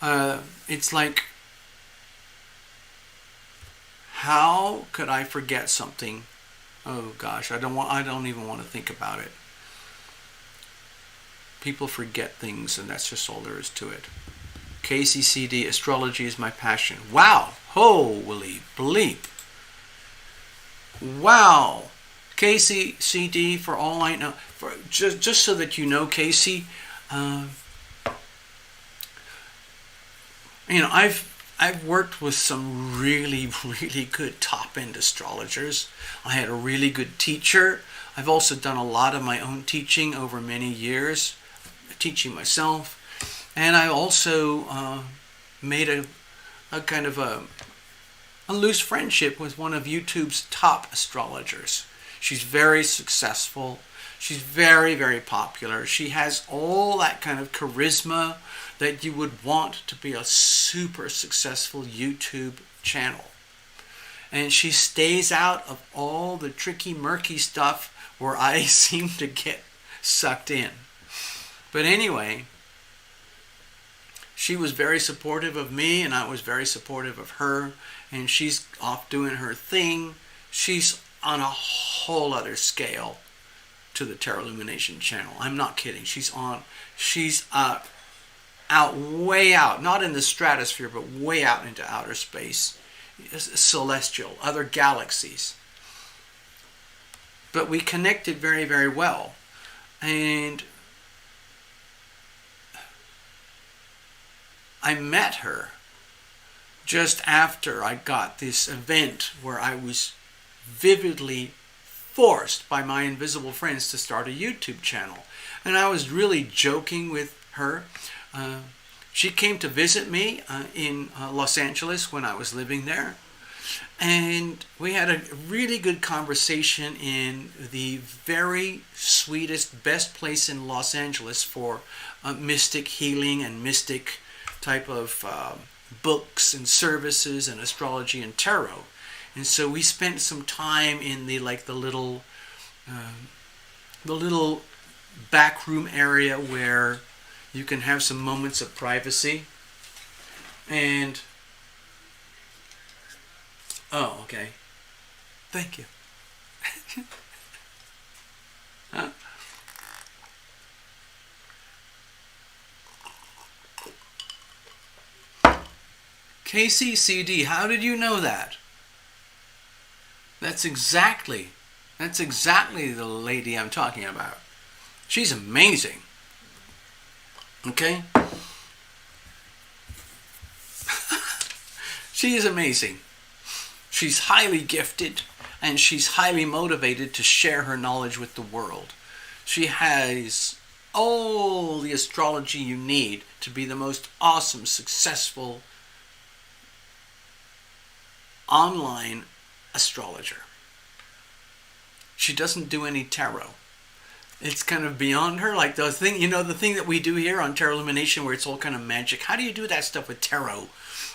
It's like, how could I forget something Oh gosh, I don't even want to think about it. People forget things, and that's just all there is to it. KCCD, astrology is my passion. Wow. Holy bleep. Wow. KCCD, for all I know, just so that you know, Casey, I've worked with some really, really good top-end astrologers. I had a really good teacher. I've also done a lot of my own teaching over many years, teaching myself. And I also made a kind of a loose friendship with one of YouTube's top astrologers. She's very successful. She's very, very popular. She has all that kind of charisma that you would want to be a super successful YouTube channel. And she stays out of all the tricky, murky stuff where I seem to get sucked in. But anyway, she was very supportive of me, and I was very supportive of her. And she's off doing her thing. She's on a whole other scale to the Tarot Lumination channel. I'm not kidding. She's out, way out, not in the stratosphere, but way out into outer space, celestial, other galaxies. But we connected very, very well. And I met her just after I got this event where I was vividly forced by my invisible friends to start a YouTube channel. And I was really joking with her. She came to visit me in Los Angeles when I was living there. And we had a really good conversation in the very sweetest, best place in Los Angeles for mystic healing and mystic type of books and services and astrology and tarot. And so we spent some time in the little back room area where you can have some moments of privacy. And oh, okay. Thank you. Huh? KCCD, how did you know that? That's exactly the lady I'm talking about. She's amazing. Okay? She is amazing. She's highly gifted, and she's highly motivated to share her knowledge with the world. She has all the astrology you need to be the most awesome, successful online astrologer. She doesn't do any tarot. It's kind of beyond her. Like the thing that we do here on Tarot Illumination where it's all kind of magic. How do you do that stuff with tarot?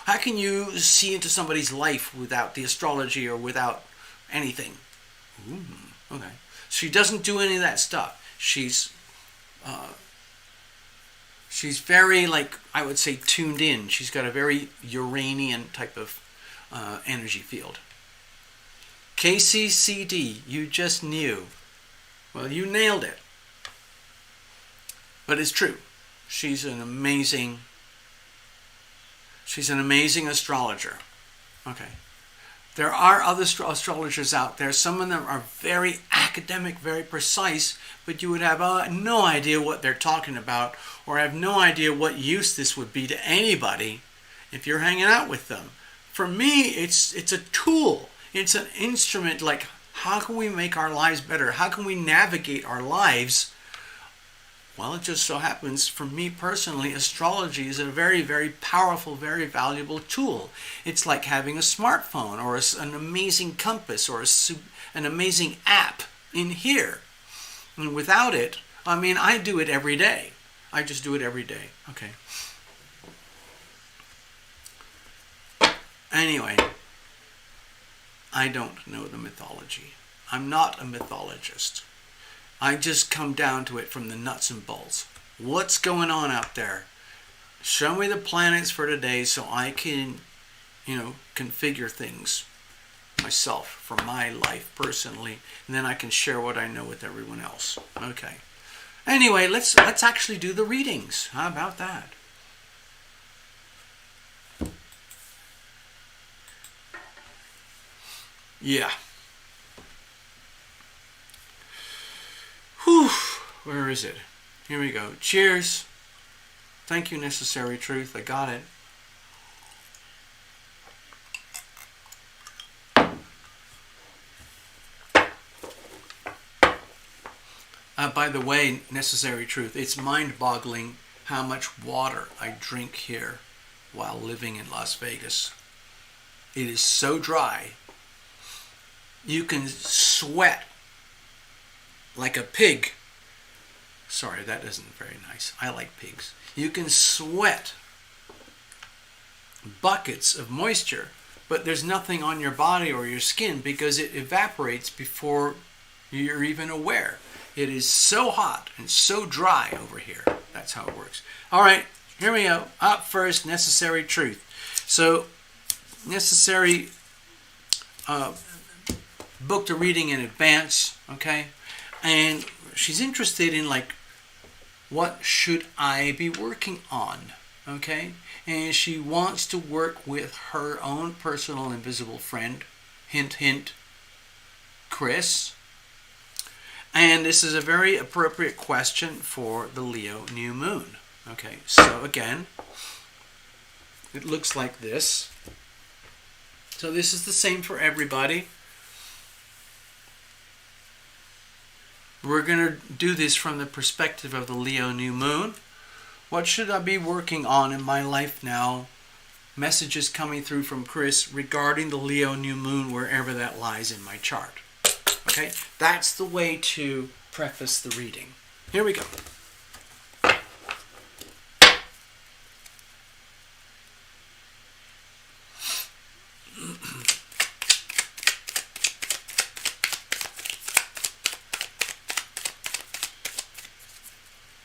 How can you see into somebody's life without the astrology or without anything? Ooh, okay. She doesn't do any of that stuff. She's very, I would say, tuned in. She's got a very Uranian type of energy field. KCCD, you just knew. Well, you nailed it. But it's true. She's an amazing astrologer. Okay. There are other astrologers out there. Some of them are very academic, very precise, but you would have no idea what they're talking about, or have no idea what use this would be to anybody if you're hanging out with them. For me, it's a tool. It's an instrument. Like, how can we make our lives better? How can we navigate our lives? Well, it just so happens, for me personally, astrology is a very, very powerful, very valuable tool. It's like having a smartphone or an amazing compass or an amazing app in here. And without it, I do it every day. I just do it every day. Okay. Anyway, I don't know the mythology. I'm not a mythologist. I just come down to it from the nuts and bolts. What's going on out there? Show me the planets for today so I can, configure things myself, for my life personally, and then I can share what I know with everyone else. Okay. Anyway, let's actually do the readings. How about that? Yeah. Whew. Where is it? Here we go. Cheers. Thank you, Necessary Truth. I got it. By the way, Necessary Truth, it's mind-boggling how much water I drink here while living in Las Vegas. It is so dry. You can sweat like a pig. Sorry, that isn't very nice. I like pigs. You can sweat buckets of moisture, but there's nothing on your body or your skin because it evaporates before you're even aware. It is so hot and so dry over here. That's how it works. All right, here we go. Up first, Necessary Truth. So, Necessary booked a reading in advance, okay? And she's interested in, like, what should I be working on, okay? And she wants to work with her own personal invisible friend, hint, hint, Chris. And this is a very appropriate question for the Leo new moon. Okay, so again, it looks like this. So this is the same for everybody. We're going to do this from the perspective of the Leo new moon. What should I be working on in my life now? Messages coming through from Chris regarding the Leo new moon, wherever that lies in my chart. Okay, that's the way to preface the reading. Here we go.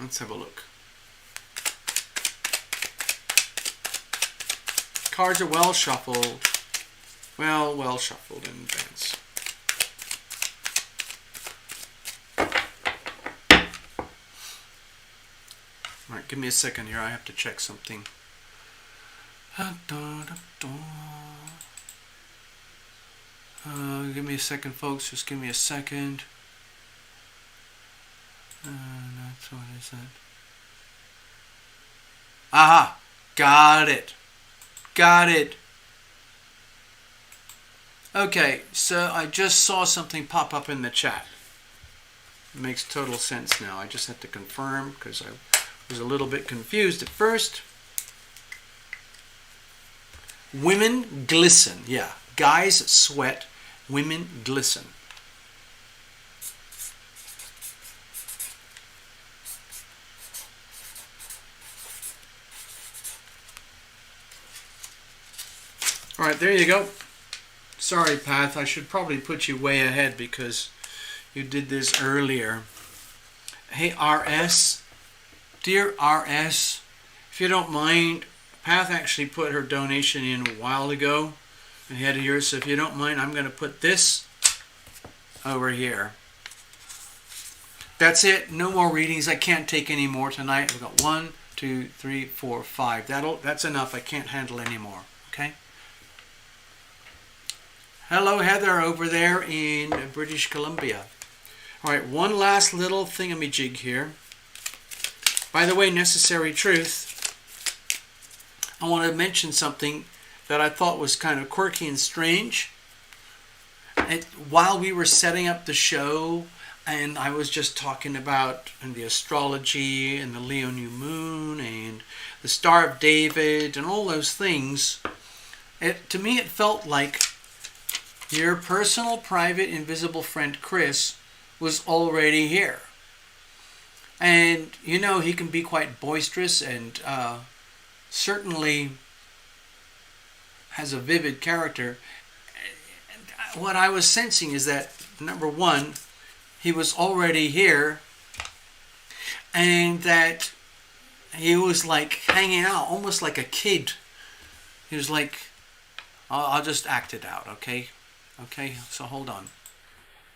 Let's have a look. Cards are well shuffled. Well shuffled in advance. Alright, give me a second here. I have to check something. Give me a second, folks. Just give me a second. That's what is that? Aha! Got it. Got it. Okay, so I just saw something pop up in the chat. It makes total sense now. I just had to confirm because I was a little bit confused at first. Women glisten. Yeah, guys sweat. Women glisten. All right, there you go. Sorry, Path. I should probably put you way ahead because you did this earlier. Hey, RS. Dear RS, if you don't mind, Path actually put her donation in a while ago ahead of yours, so if you don't mind, I'm going to put this over here. That's it. No more readings. I can't take any more tonight. We've got 1, 2, 3, 4, 5. That's enough. I can't handle any more. Okay? Hello, Heather, over there in British Columbia. All right, one last little thingamajig here. By the way, Necessary Truth, I want to mention something that I thought was kind of quirky and strange. While we were setting up the show, and I was just talking about the astrology and the Leo new moon and the Star of David and all those things, to me it felt like your personal, private, invisible friend Chris was already here. And, you know, he can be quite boisterous and certainly has a vivid character. What I was sensing is that, number one, he was already here and that he was like hanging out, almost like a kid. He was like, I'll just act it out, okay? Okay, so hold on.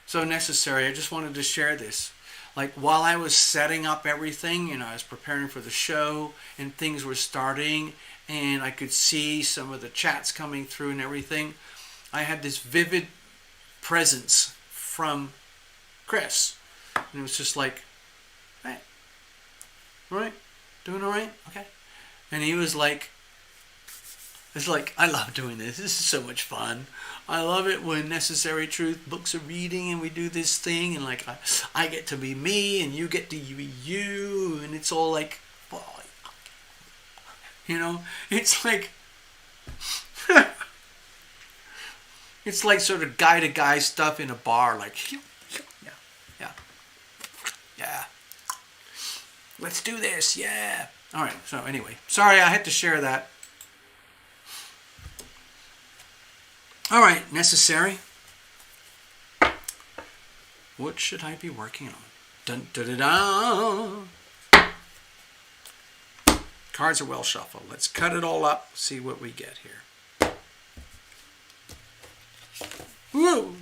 So necessary, I just wanted to share this. Like while I was setting up everything, I was preparing for the show and things were starting and I could see some of the chats coming through and everything, I had this vivid presence from Chris. And it was just like, hey, all right? Doing all right? Okay. And he was like, it's like, I love doing this. This is so much fun. I love it when Necessary Truth books are reading and we do this thing and like I get to be me and you get to be you and it's all like, it's like, it's like sort of guy to guy stuff in a bar, like, yeah. Let's do this, yeah. All right, so anyway, sorry I had to share that. All right, Necessary. What should I be working on? Dun dun dun dun. Cards are well shuffled. Let's cut it all up, see what we get here. Woo!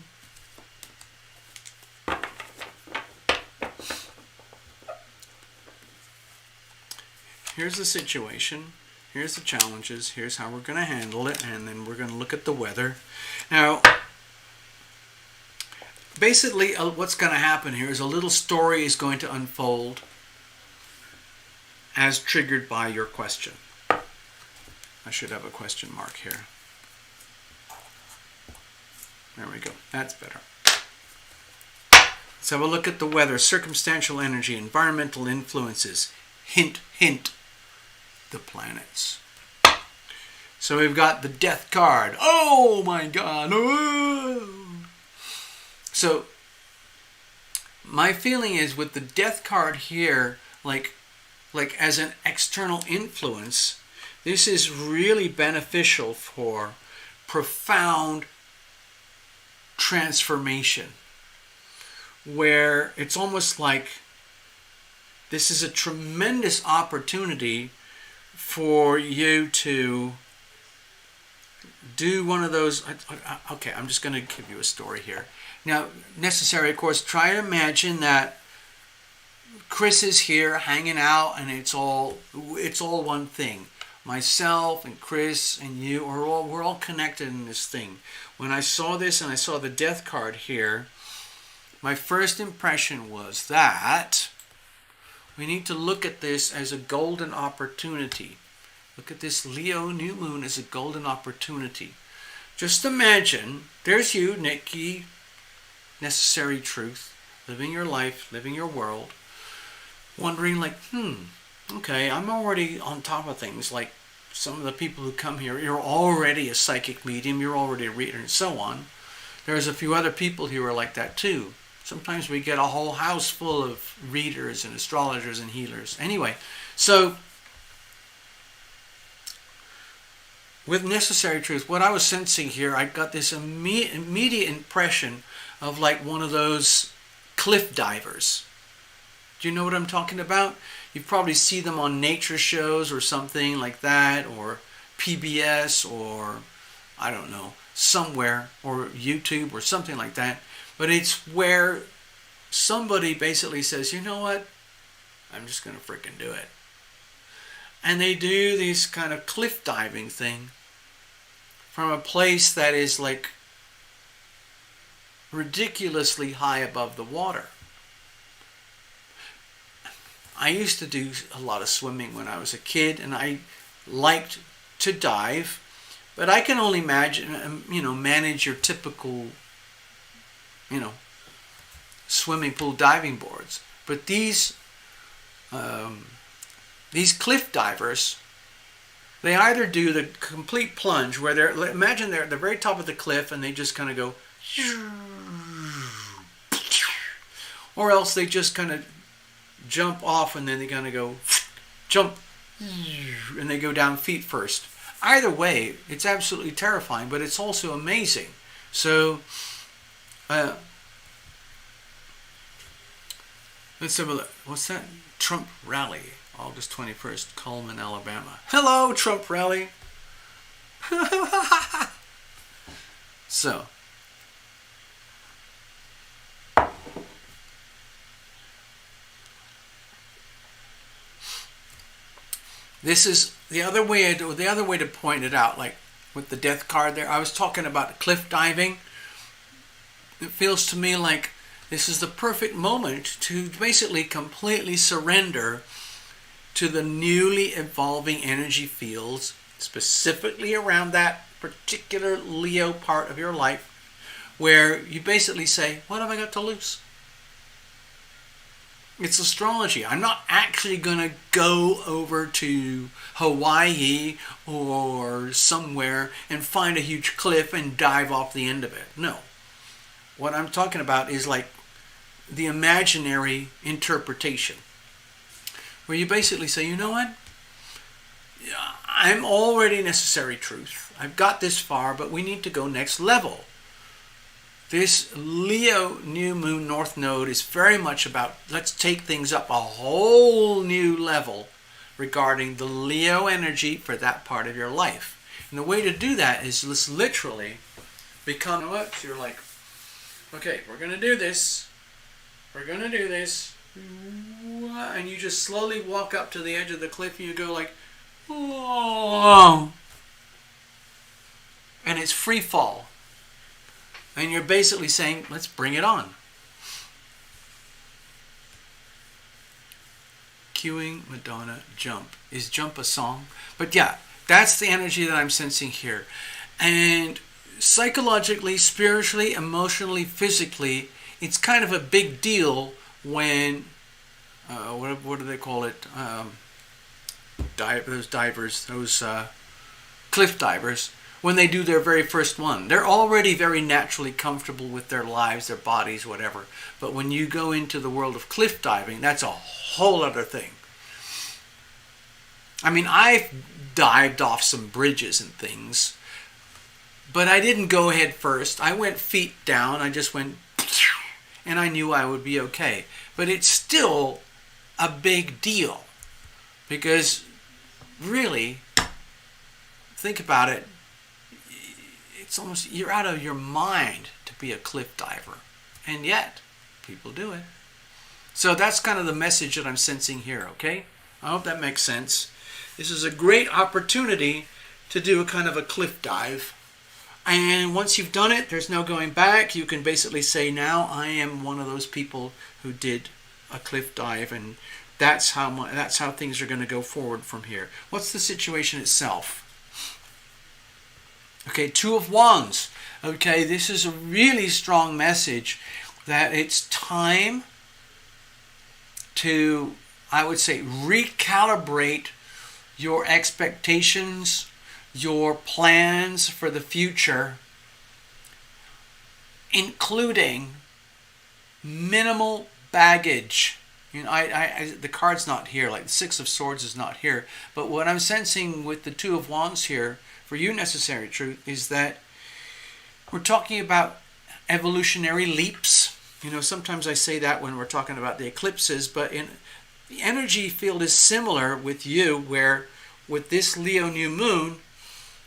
Here's the situation. Here's the challenges. Here's how we're going to handle it. And then we're going to look at the weather. Now, basically what's going to happen here is a little story is going to unfold as triggered by your question. I should have a question mark here. There we go. That's better. Let's have a look at the weather. Circumstantial energy, environmental influences. Hint, hint. The planets. So we've got the death card. Oh my God. Oh. So my feeling is with the death card here, like as an external influence, this is really beneficial for profound transformation, where it's almost like this is a tremendous opportunity for you to do one of those. Okay, I'm just going to give you a story here. Now, Necessary, of course, try to imagine that Chris is here hanging out and it's all one thing. Myself and Chris and you we're all connected in this thing. When I saw this and I saw the death card here, my first impression was that we need to look at this as a golden opportunity. Look at this Leo new moon as a golden opportunity. Just imagine, there's you, Nikki, Necessary Truth, living your life, living your world, wondering like, okay, I'm already on top of things. Like some of the people who come here, you're already a psychic medium, you're already a reader, and so on. There's a few other people who are like that too. Sometimes we get a whole house full of readers and astrologers and healers. Anyway, so with Necessary Truth, what I was sensing here, I got this immediate impression of like one of those cliff divers. Do you know what I'm talking about? You probably see them on nature shows or something like that, or PBS, or I don't know, somewhere, or YouTube or something like that. But it's where somebody basically says, you know what? I'm just going to freaking do it. And they do this kind of cliff diving thing from a place that is like ridiculously high above the water. I used to do a lot of swimming when I was a kid, and I liked to dive, but I can only imagine, manage your typical, swimming pool diving boards. But these cliff divers, they either do the complete plunge where they're at the very top of the cliff and they just kind of go, or else they just kind of jump off and then they're going to go jump and they go down feet first. Either way, it's absolutely terrifying, but it's also amazing. So let's have a look. What's that? Trump rally, August 21st, Cullman, Alabama. Hello, Trump rally. So, This is the other way. The other way to point it out, like with the death card there. I was talking about cliff diving. It feels to me like this is the perfect moment to basically completely surrender to the newly evolving energy fields, specifically around that particular Leo part of your life, where you basically say, what have I got to lose? It's astrology. I'm not actually going to go over to Hawaii or somewhere and find a huge cliff and dive off the end of it. No. What I'm talking about is like the imaginary interpretation, where you basically say, you know what? I'm already necessary truth. I've got this far, but we need to go next level. This Leo new moon north node is very much about let's take things up a whole new level regarding the Leo energy for that part of your life. And the way to do that is let's literally become, you know what? You're like, okay, we're going to do this. We're going to do this. And you just slowly walk up to the edge of the cliff and you go like, oh. And it's free fall. And you're basically saying, let's bring it on. Cueing Madonna Jump. Is Jump a song? But yeah, that's the energy that I'm sensing here. And psychologically, spiritually, emotionally, physically, it's kind of a big deal when, what do they call it? Those divers, those cliff divers, when they do their very first one. They're already very naturally comfortable with their lives, their bodies, whatever. But when you go into the world of cliff diving, that's a whole other thing. I mean, I've dived off some bridges and things, but I didn't go head first. I went feet down. I just went, and I knew I would be okay. But it's still a big deal, because really, think about it. It's almost, you're out of your mind to be a cliff diver. And yet, people do it. So that's kind of the message that I'm sensing here, okay? I hope that makes sense. This is a great opportunity to do a kind of a cliff dive. And once you've done it, there's no going back. You can basically say, now I am one of those people who did a cliff dive, and that's how things are going to go forward from here. What's the situation itself? Okay, Two of Wands. Okay, this is a really strong message that it's time to, I would say, recalibrate your expectations, your plans for the future, including minimal baggage. You know, the card's not here, like the Six of Swords is not here, but what I'm sensing with the Two of Wands here, for you, necessary truth, is that we're talking about evolutionary leaps. You know, sometimes I say that when we're talking about the eclipses, but in the energy field is similar with you, where with this Leo new moon,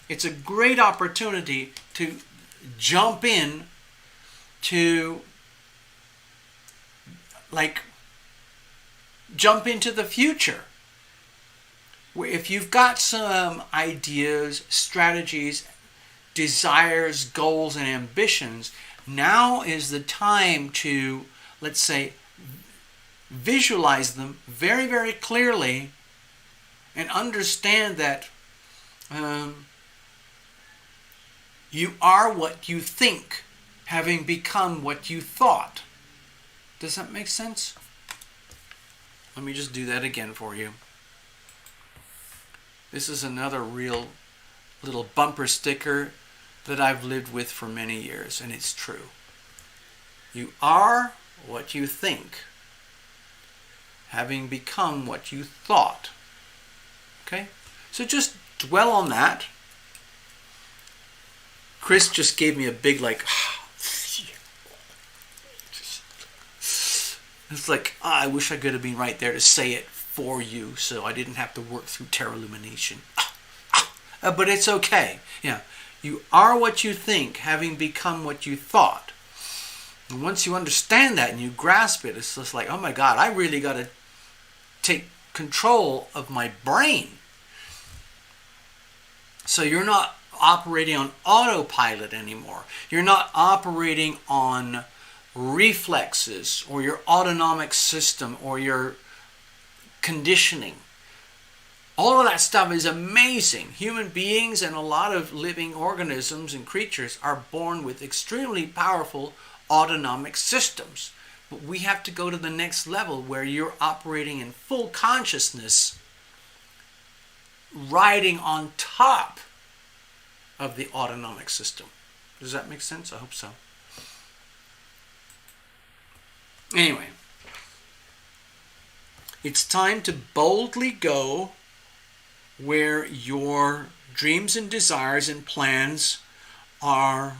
it's a great opportunity to jump in to, like, jump into the future. If you've got some ideas, strategies, desires, goals, and ambitions, now is the time to, let's say, visualize them very, very clearly and understand that you are what you think, having become what you thought. Does that make sense? Let me just do that again for you. This is another real little bumper sticker that I've lived with for many years, and it's true. You are what you think, having become what you thought. Okay? So just dwell on that. Chris just gave me a big, like, it's like, I wish I could have been right there to say it for you, so I didn't have to work through tarot Lumination. But it's okay. Yeah, you are what you think, having become what you thought. And once you understand that and you grasp it, it's just like, oh my God, I really got to take control of my brain So you're not operating on autopilot anymore. You're not operating on reflexes or your autonomic system or your conditioning. All of that stuff is amazing. Human beings and a lot of living organisms and creatures are born with extremely powerful autonomic systems. But we have to go to the next level where you're operating in full consciousness, riding on top of the autonomic system. Does that make sense? I hope so. Anyway, it's time to boldly go where your dreams and desires and plans are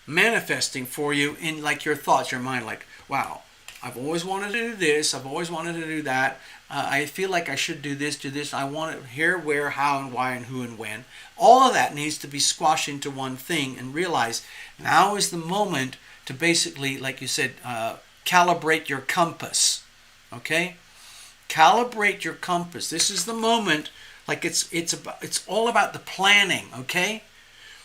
manifesting for you in like your thoughts, your mind, like, wow, I've always wanted to do this, I've always wanted to do that, I feel like I should do this, I want it here, where, how, and why, and who, and when. All of that needs to be squashed into one thing and realize now is the moment to basically, like you said, calibrate your compass, okay? Calibrate your compass. This is the moment, like it's all about the planning, okay?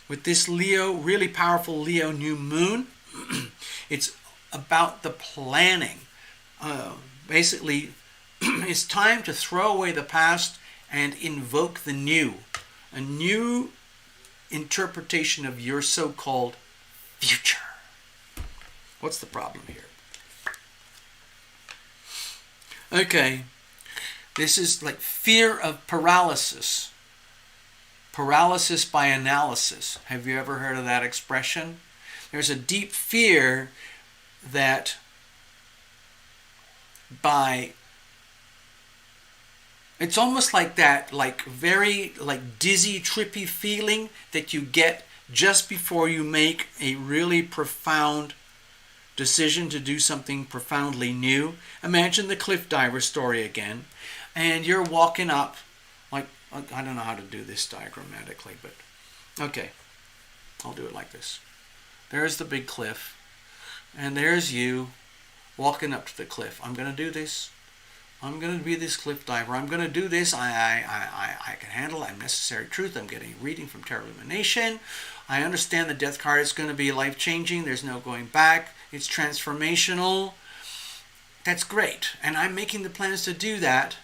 With this Leo, really powerful Leo new moon, it's about the planning. Basically, it's time to throw away the past and invoke the new. A new interpretation of your so-called future. What's the problem here? Okay, this is like fear of paralysis. Paralysis by analysis. Have you ever heard of that expression? There's a deep fear that it's almost like that, like very like dizzy, trippy feeling that you get just before you make a really profound decision to do something profoundly new. Imagine the cliff diver story again, and you're walking up, like, I don't know how to do this diagrammatically, but okay, I'll do it like this. There's the big cliff, and there's you walking up to the cliff. I'm going to do this. I'm going to be this cliff diver. I'm going to do this. I can handle it. I'm necessary truth. I'm getting a reading from Tarot Lumination. I understand the death card is going to be life-changing. There's no going back. It's transformational. That's great. And I'm making the plans to do that.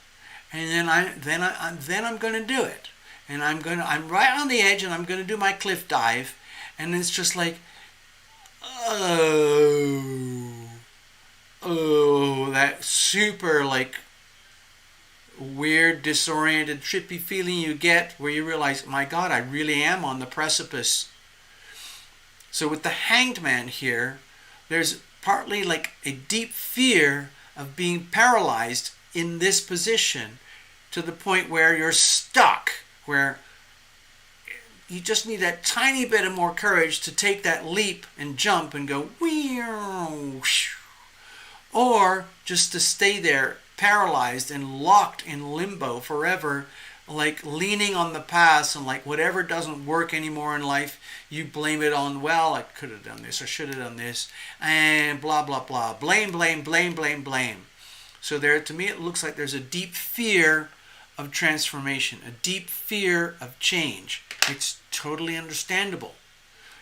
And then I'm going to do it. And I'm right on the edge, and I'm going to do my cliff dive. And it's just like, oh, that super like weird, disoriented, trippy feeling you get where you realize, my God, I really am on the precipice. So with the Hanged Man here, there's partly like a deep fear of being paralyzed in this position to the point where you're stuck, where you just need that tiny bit of more courage to take that leap and jump and go, or just to stay there paralyzed and locked in limbo forever, like leaning on the past, and like whatever doesn't work anymore in life, you blame it on, well, I could have done this or should have done this, and blah, blah, blah. Blame, blame, blame, blame, blame. So there, to me, it looks like there's a deep fear of transformation, a deep fear of change. It's totally understandable.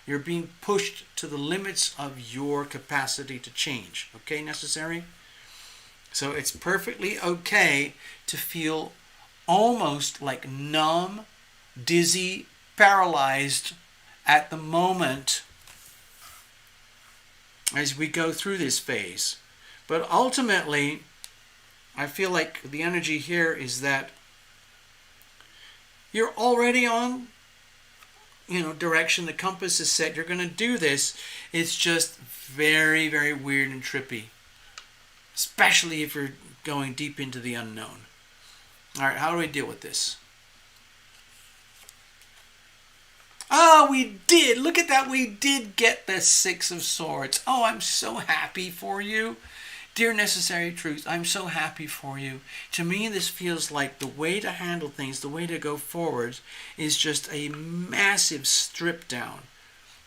You're being pushed to the limits of your capacity to change. Okay, necessary? So it's perfectly okay to feel almost like numb, dizzy, paralyzed at the moment as we go through this phase. But ultimately, I feel like the energy here is that you're already on, direction. The compass is set. You're going to do this. It's just very, very weird and trippy, especially if you're going deep into the unknown. All right, how do we deal with this? Oh, we did. Look at that. We did get the Six of Swords. Oh, I'm so happy for you. Dear Necessary Truth, I'm so happy for you. To me, this feels like the way to handle things, the way to go forward, is just a massive strip down.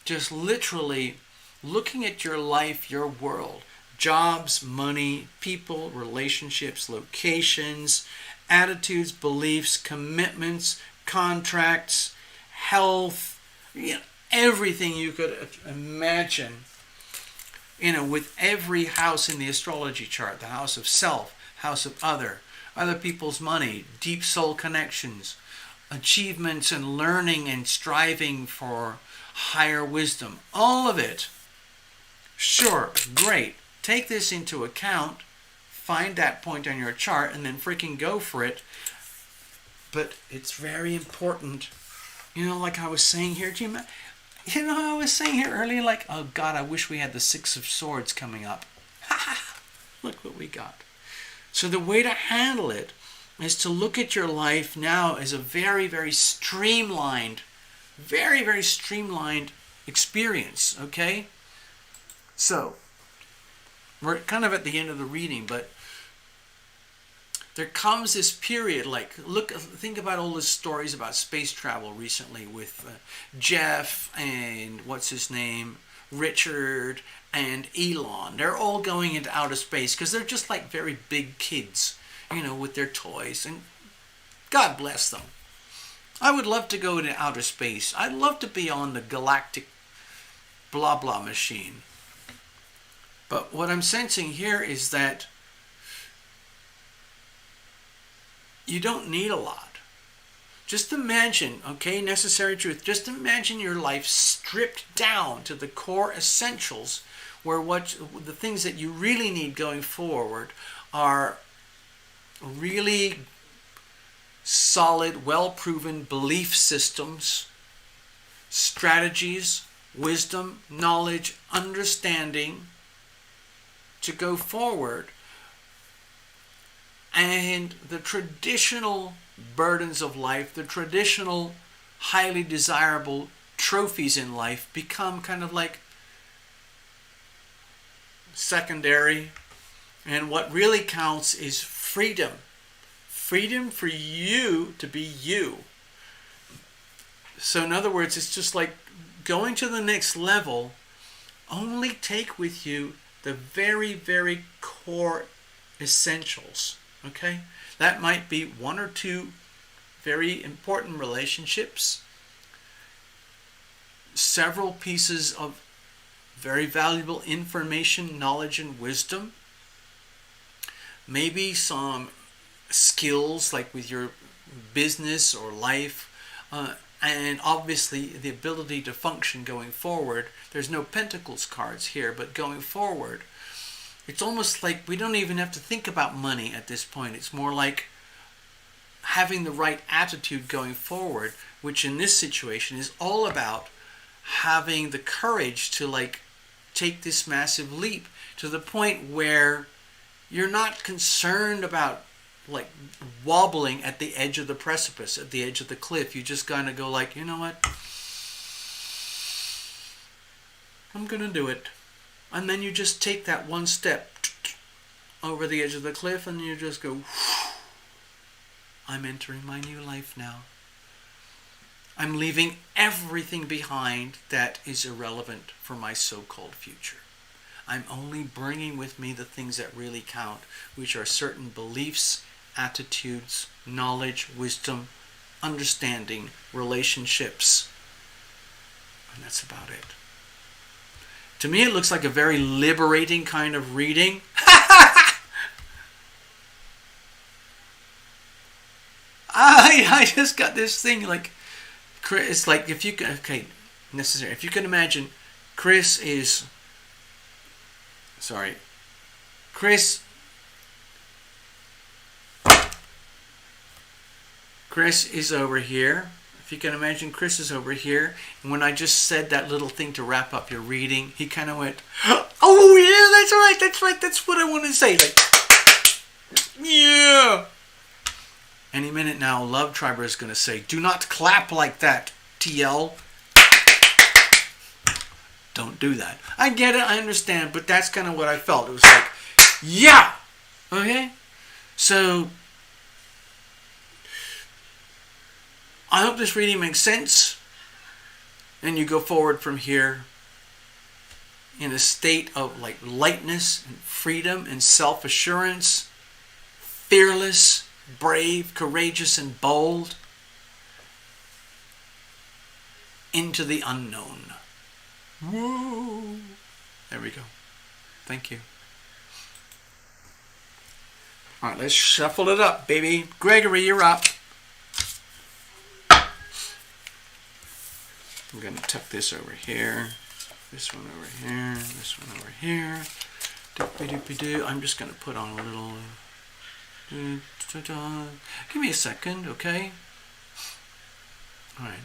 Just literally looking at your life, your world, jobs, money, people, relationships, locations, attitudes, beliefs, commitments, contracts, health, everything you could imagine. With every house in the astrology chart, the house of self, house of other people's money, deep soul connections, achievements and learning and striving for higher wisdom, all of it. Sure, great. Take this into account, find that point on your chart, and then freaking go for it. But it's very important, like I was saying here, I was saying here earlier, like, oh God, I wish we had the Six of Swords coming up. Look what we got. So the way to handle it is to look at your life now as a very, very streamlined experience, okay? So, we're kind of at the end of the reading, but there comes this period, think about all the stories about space travel recently with Jeff and what's his name, Richard and Elon. They're all going into outer space because they're just like very big kids, with their toys, and God bless them. I would love to go into outer space. I'd love to be on the galactic blah blah machine. But what I'm sensing here is that you don't need a lot. Just imagine, okay, necessary truth, just imagine your life stripped down to the core essentials, where the things that you really need going forward are really solid, well-proven belief systems, strategies, wisdom, knowledge, understanding to go forward. And the traditional burdens of life, the traditional highly desirable trophies in life become kind of like secondary. And what really counts is freedom. Freedom for you to be you. So in other words, it's just like going to the next level. Only take with you the very, very core essentials. Okay? That might be one or two very important relationships, several pieces of very valuable information, knowledge, and wisdom, maybe some skills like with your business or life, and obviously the ability to function going forward. There's no Pentacles cards here, but going forward, it's almost like we don't even have to think about money at this point. It's more like having the right attitude going forward, which in this situation is all about having the courage to take this massive leap to the point where you're not concerned about wobbling at the edge of the precipice, at the edge of the cliff. You just kind of go you know what? I'm going to do it. And then you just take that one step over the edge of the cliff and you just go, I'm entering my new life now. I'm leaving everything behind that is irrelevant for my so-called future. I'm only bringing with me the things that really count, which are certain beliefs, attitudes, knowledge, wisdom, understanding, relationships. And that's about it. To me, it looks like a very liberating kind of reading. I just got this thing it's like if you can, okay, necessary. If you can imagine, Chris is over here. If you can imagine, Chris is over here. And when I just said that little thing to wrap up your reading, he kind of went, oh yeah, that's right, that's what I want to say. Yeah. Any minute now, Love Triber is going to say, do not clap like that, TL. Don't do that. I get it, I understand, but that's kind of what I felt. It was like, yeah! Okay? So, I hope this reading makes sense, and you go forward from here in a state of lightness and freedom and self-assurance, fearless, brave, courageous, and bold. into the unknown. Whoa. There we go. Thank you. All right, let's shuffle it up, baby. Gregory, you're up. I'm going to tuck this over here. This one over here. This one over here. Doopy-doopy-doo. I'm just going to put on a little... Give me a second, okay? All right.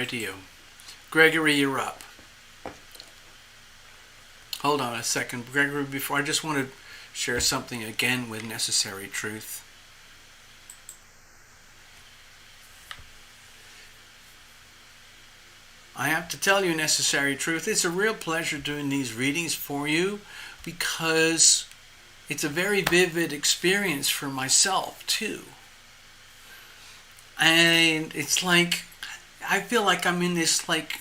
To you. Gregory, you're up. Hold on a second, Gregory, before I just want to share something again with Necessary Truth. I have to tell you, Necessary Truth, it's a real pleasure doing these readings for you because it's a very vivid experience for myself too. And it's like I feel like I'm in this like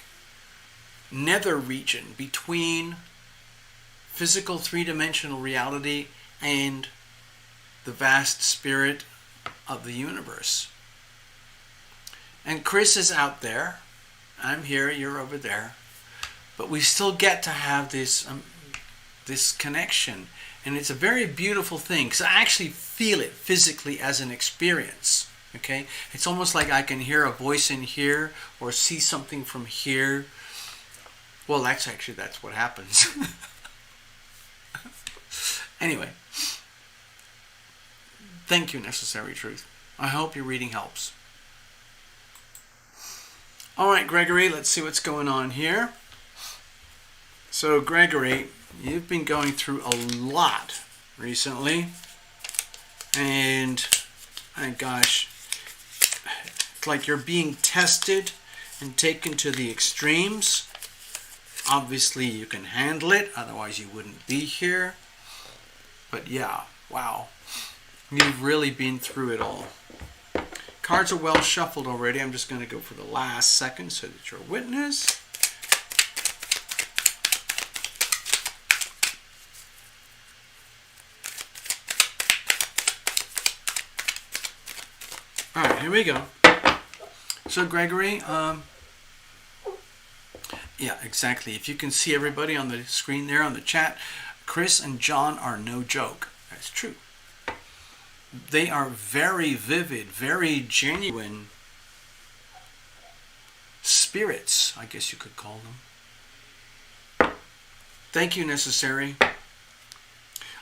nether region between physical three-dimensional reality and the vast spirit of the universe. And Chris is out there. I'm here, you're over there. But we still get to have this connection. And it's a very beautiful thing because I actually feel it physically as an experience. Okay, it's almost like I can hear a voice in here or see something from here. Well, that's what happens. Anyway, thank you, Necessary Truth. I hope your reading helps. All right, Gregory, let's see what's going on here. So, Gregory, you've been going through a lot recently. And gosh, it's like you're being tested and taken to the extremes. Obviously, you can handle it, otherwise you wouldn't be here. But yeah, wow. You've really been through it all. Cards are well shuffled already. I'm just going to go for the last second so that you're a witness. All right, here we go. So, Gregory, yeah, exactly. If you can see everybody on the screen there on the chat, Chris and John are no joke. That's true. They are very vivid, very genuine spirits, I guess you could call them. Thank you, Necessary.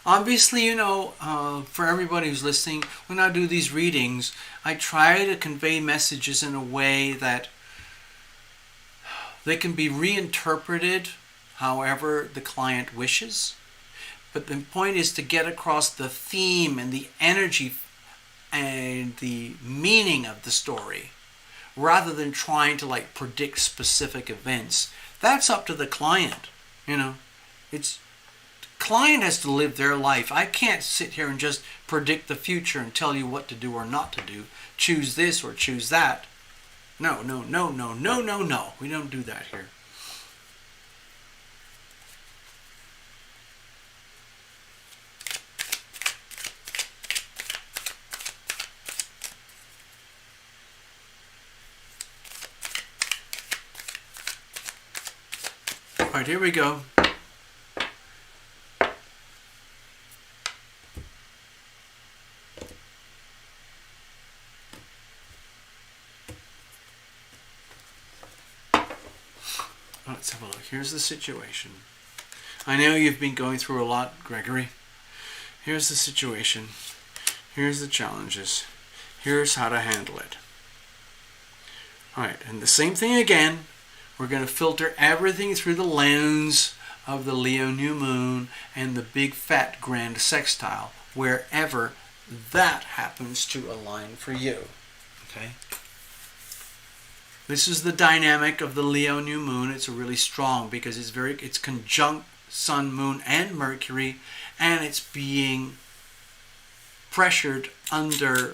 Obviously, for everybody who's listening, when I do these readings, I try to convey messages in a way that they can be reinterpreted however the client wishes. But the point is to get across the theme and the energy and the meaning of the story, rather than trying to predict specific events. That's up to the client. It's client has to live their life. I can't sit here and just predict the future and tell you what to do or not to do. Choose this or choose that. No, no, no, no, no, no, no. We don't do that here. All right, here we go. Let's have a look. Here's the situation. I know you've been going through a lot, Gregory. Here's the situation. Here's the challenges. Here's how to handle it. All right, and the same thing again. We're going to filter everything through the lens of the Leo new moon and the big fat grand sextile, wherever that happens to align for you. Okay? This is the dynamic of the Leo new moon. It's really strong because it's conjunct Sun, Moon, and Mercury, and it's being pressured under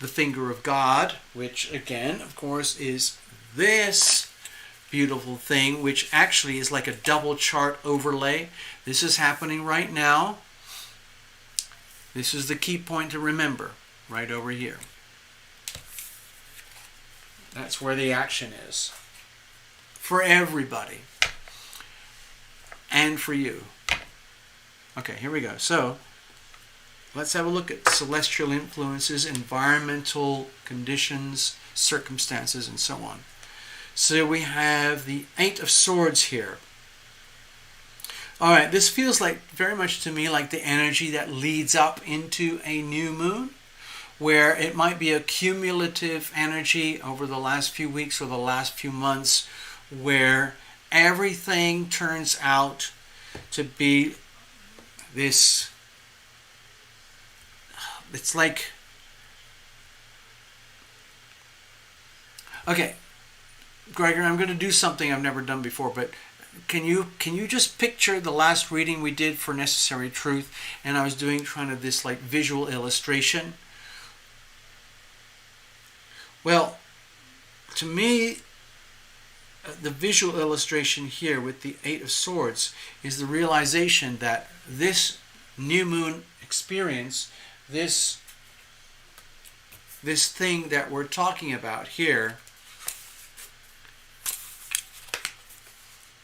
the finger of God, which again, of course, is this beautiful thing, which actually is like a double chart overlay. This is happening right now. This is the key point to remember, right over here. That's where the action is. For everybody. And for you. Okay, here we go. So, let's have a look at celestial influences, environmental conditions, circumstances, and so on. So we have the Eight of Swords here. All right, this feels like very much to me like the energy that leads up into a new moon, where it might be a cumulative energy over the last few weeks or the last few months, where everything turns out to be this, it's like, okay, Gregor, I'm going to do something I've never done before, but can you just picture the last reading we did for Necessary Truth, and I was trying to this like visual illustration? Well, to me, the visual illustration here with the Eight of Swords is the realization that this new moon experience, this thing that we're talking about here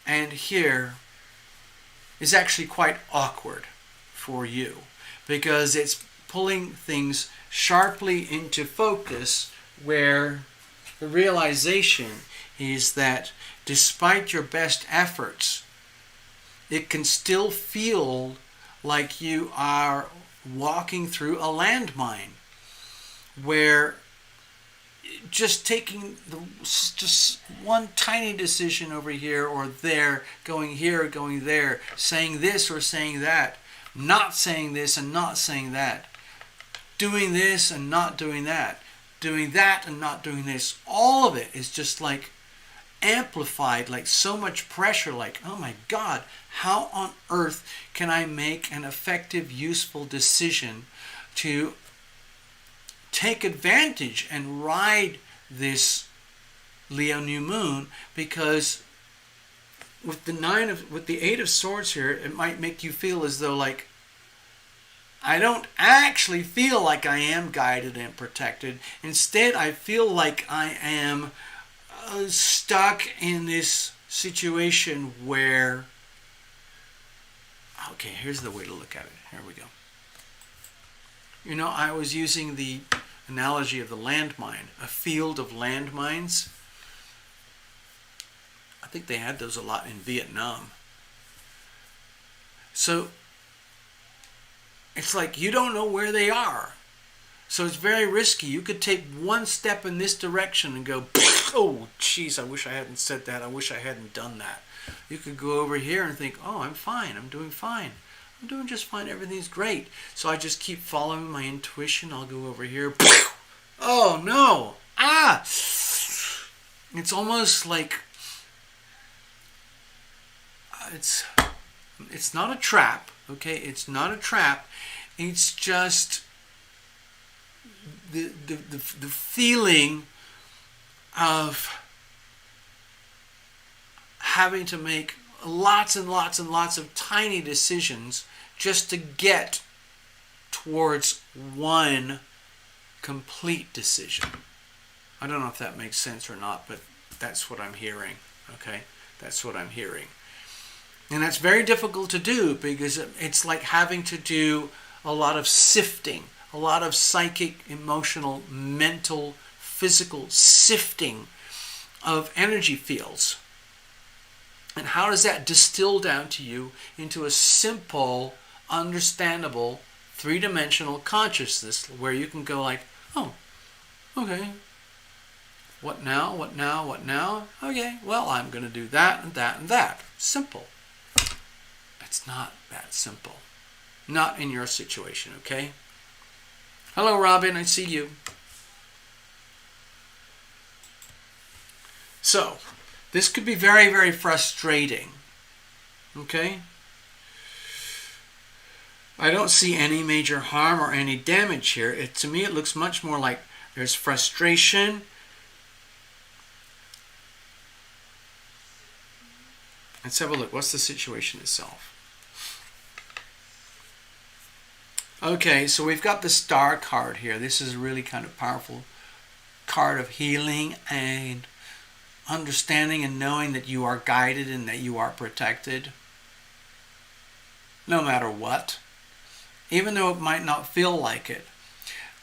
and here is actually quite awkward for you, because it's pulling things sharply into focus, where the realization is that despite your best efforts, it can still feel like you are walking through a landmine, where just taking just one tiny decision over here or there, going here or going there, saying this or saying that, not saying this and not saying that, doing this and not doing that, doing that and not doing this, all of it is just like amplified, like so much pressure, like, oh my God, how on earth can I make an effective, useful decision to take advantage and ride this Leo new moon? Because with the Eight of Swords here, it might make you feel as though like, I don't actually feel like I am guided and protected. Instead, I feel like I am stuck in this situation where, okay, here's the way to look at it. Here we go. You know, I was using the analogy of the landmine, a field of landmines. I think they had those a lot in Vietnam. So it's like you don't know where they are. So it's very risky. You could take one step in this direction and go, oh, geez, I wish I hadn't said that. I wish I hadn't done that. You could go over here and think, oh, I'm fine. I'm doing fine. I'm doing just fine. Everything's great. So I just keep following my intuition. I'll go over here. Oh, no. Ah! It's almost like it's It's not a trap, okay? It's not a trap. It's just the feeling of having to make lots and lots and lots of tiny decisions just to get towards one complete decision. I don't know if that makes sense or not, but that's what I'm hearing, okay? That's what I'm hearing. And that's very difficult to do because it's like having to do a lot of sifting, a lot of psychic, emotional, mental, physical sifting of energy fields. And how does that distill down to you into a simple, understandable, three-dimensional consciousness where you can go like, oh, okay, what now, what now, what now? Okay, well, I'm going to do that and that and that. Simple. It's not that simple. Not in your situation, okay? Hello, Robin, I see you. So, this could be very, very frustrating, okay? I don't see any major harm or any damage here. To me, it looks much more like there's frustration. Let's have a look. What's the situation itself? Okay, so we've got the Star card here. This is a really kind of powerful card of healing and understanding and knowing that you are guided and that you are protected. No matter what. Even though it might not feel like it.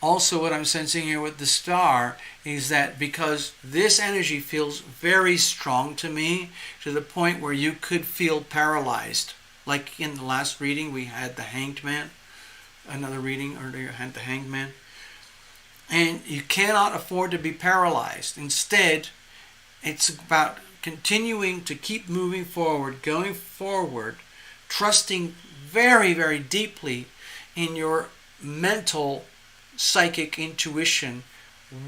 Also, what I'm sensing here with the Star is that because this energy feels very strong to me, to the point where you could feel paralyzed. Like in the last reading, we had the Hanged Man. Another reading earlier had the Hanged Man. And you cannot afford to be paralyzed. Instead, it's about continuing to keep moving forward, going forward, trusting very, very deeply in your mental, psychic intuition,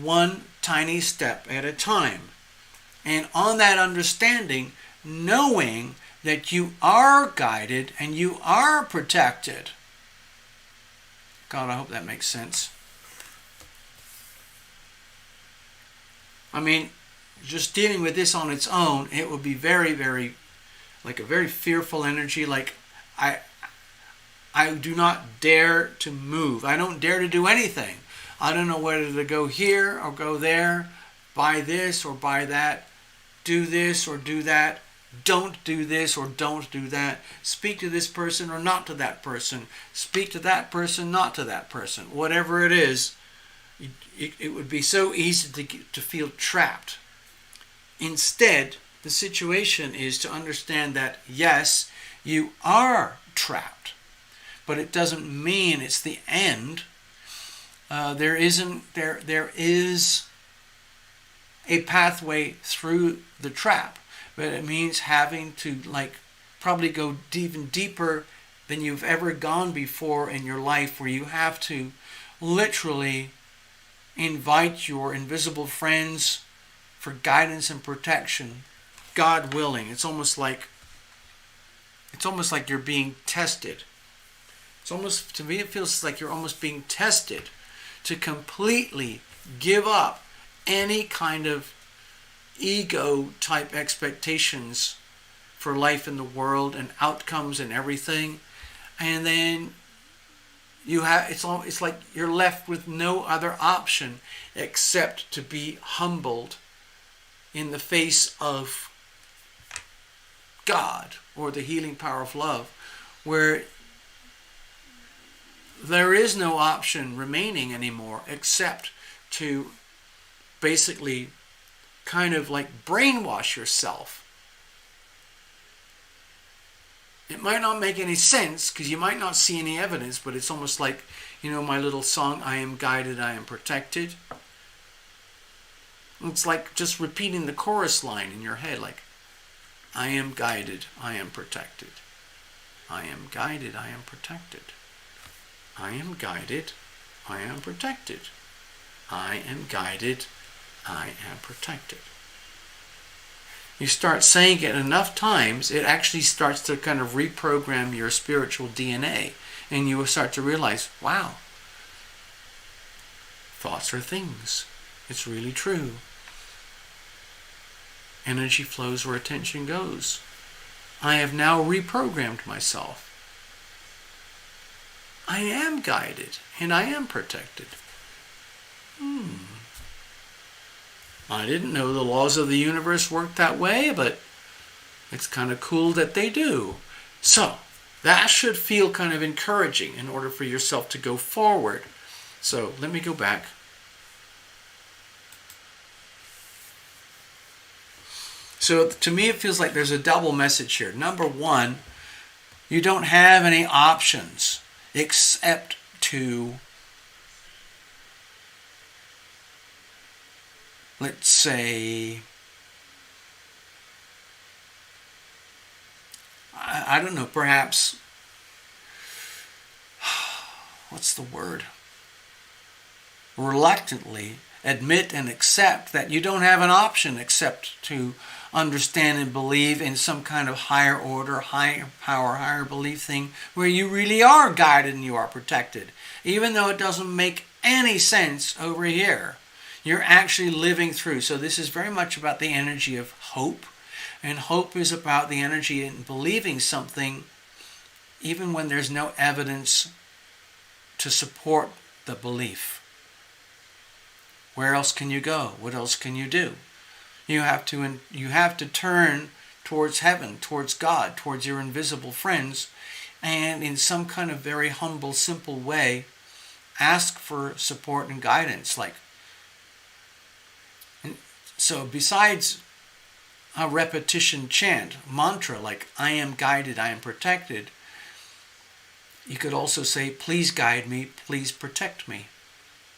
one tiny step at a time. And on that understanding, knowing that you are guided and you are protected. God, I hope that makes sense. I mean, just dealing with this on its own, it would be very, very, like a very fearful energy. Like, I do not dare to move. I don't dare to do anything. I don't know whether to go here or go there, buy this or buy that, do this or do that, don't do this or don't do that, speak to this person or not to that person, speak to that person, not to that person. Whatever it is, it would be so easy to feel trapped. Instead, the situation is to understand that, yes, you are trapped, but it doesn't mean it's the end. There is a pathway through the trap, but it means having to probably go even deeper than you've ever gone before in your life, where you have to literally invite your invisible friends for guidance and protection, God willing. It's almost like you're being tested. To me, it feels like you're almost being tested to completely give up any kind of ego type expectations for life in the world and outcomes and everything. And then it's like you're left with no other option except to be humbled in the face of God or the healing power of love, where there is no option remaining anymore except to basically kind of like brainwash yourself. It might not make any sense because you might not see any evidence, but it's almost like, my little song, I am guided, I am protected. It's like just repeating the chorus line in your head, like, I am guided, I am protected. I am guided, I am protected. I am guided, I am protected. I am guided, I am protected. You start saying it enough times, it actually starts to kind of reprogram your spiritual DNA. And you will start to realize, wow, thoughts are things. It's really true. Energy flows where attention goes. I have now reprogrammed myself. I am guided and I am protected. I didn't know the laws of the universe worked that way, but it's kind of cool that they do. So, that should feel kind of encouraging in order for yourself to go forward. So, let me go back. So, to me, it feels like there's a double message here. Number one, you don't have any options except to, let's say, I don't know, perhaps, what's the word? Reluctantly admit and accept that you don't have an option except to understand and believe in some kind of higher order, higher power, higher belief thing where you really are guided and you are protected. Even though it doesn't make any sense over here, you're actually living through. So this is very much about the energy of hope. And hope is about the energy in believing something even when there's no evidence to support the belief. Where else can you go? What else can you do? You have to turn towards heaven, towards God, towards your invisible friends, and in some kind of very humble, simple way, ask for support and guidance. So besides a repetition chant, mantra like I am guided, I am protected, you could also say, please guide me, please protect me,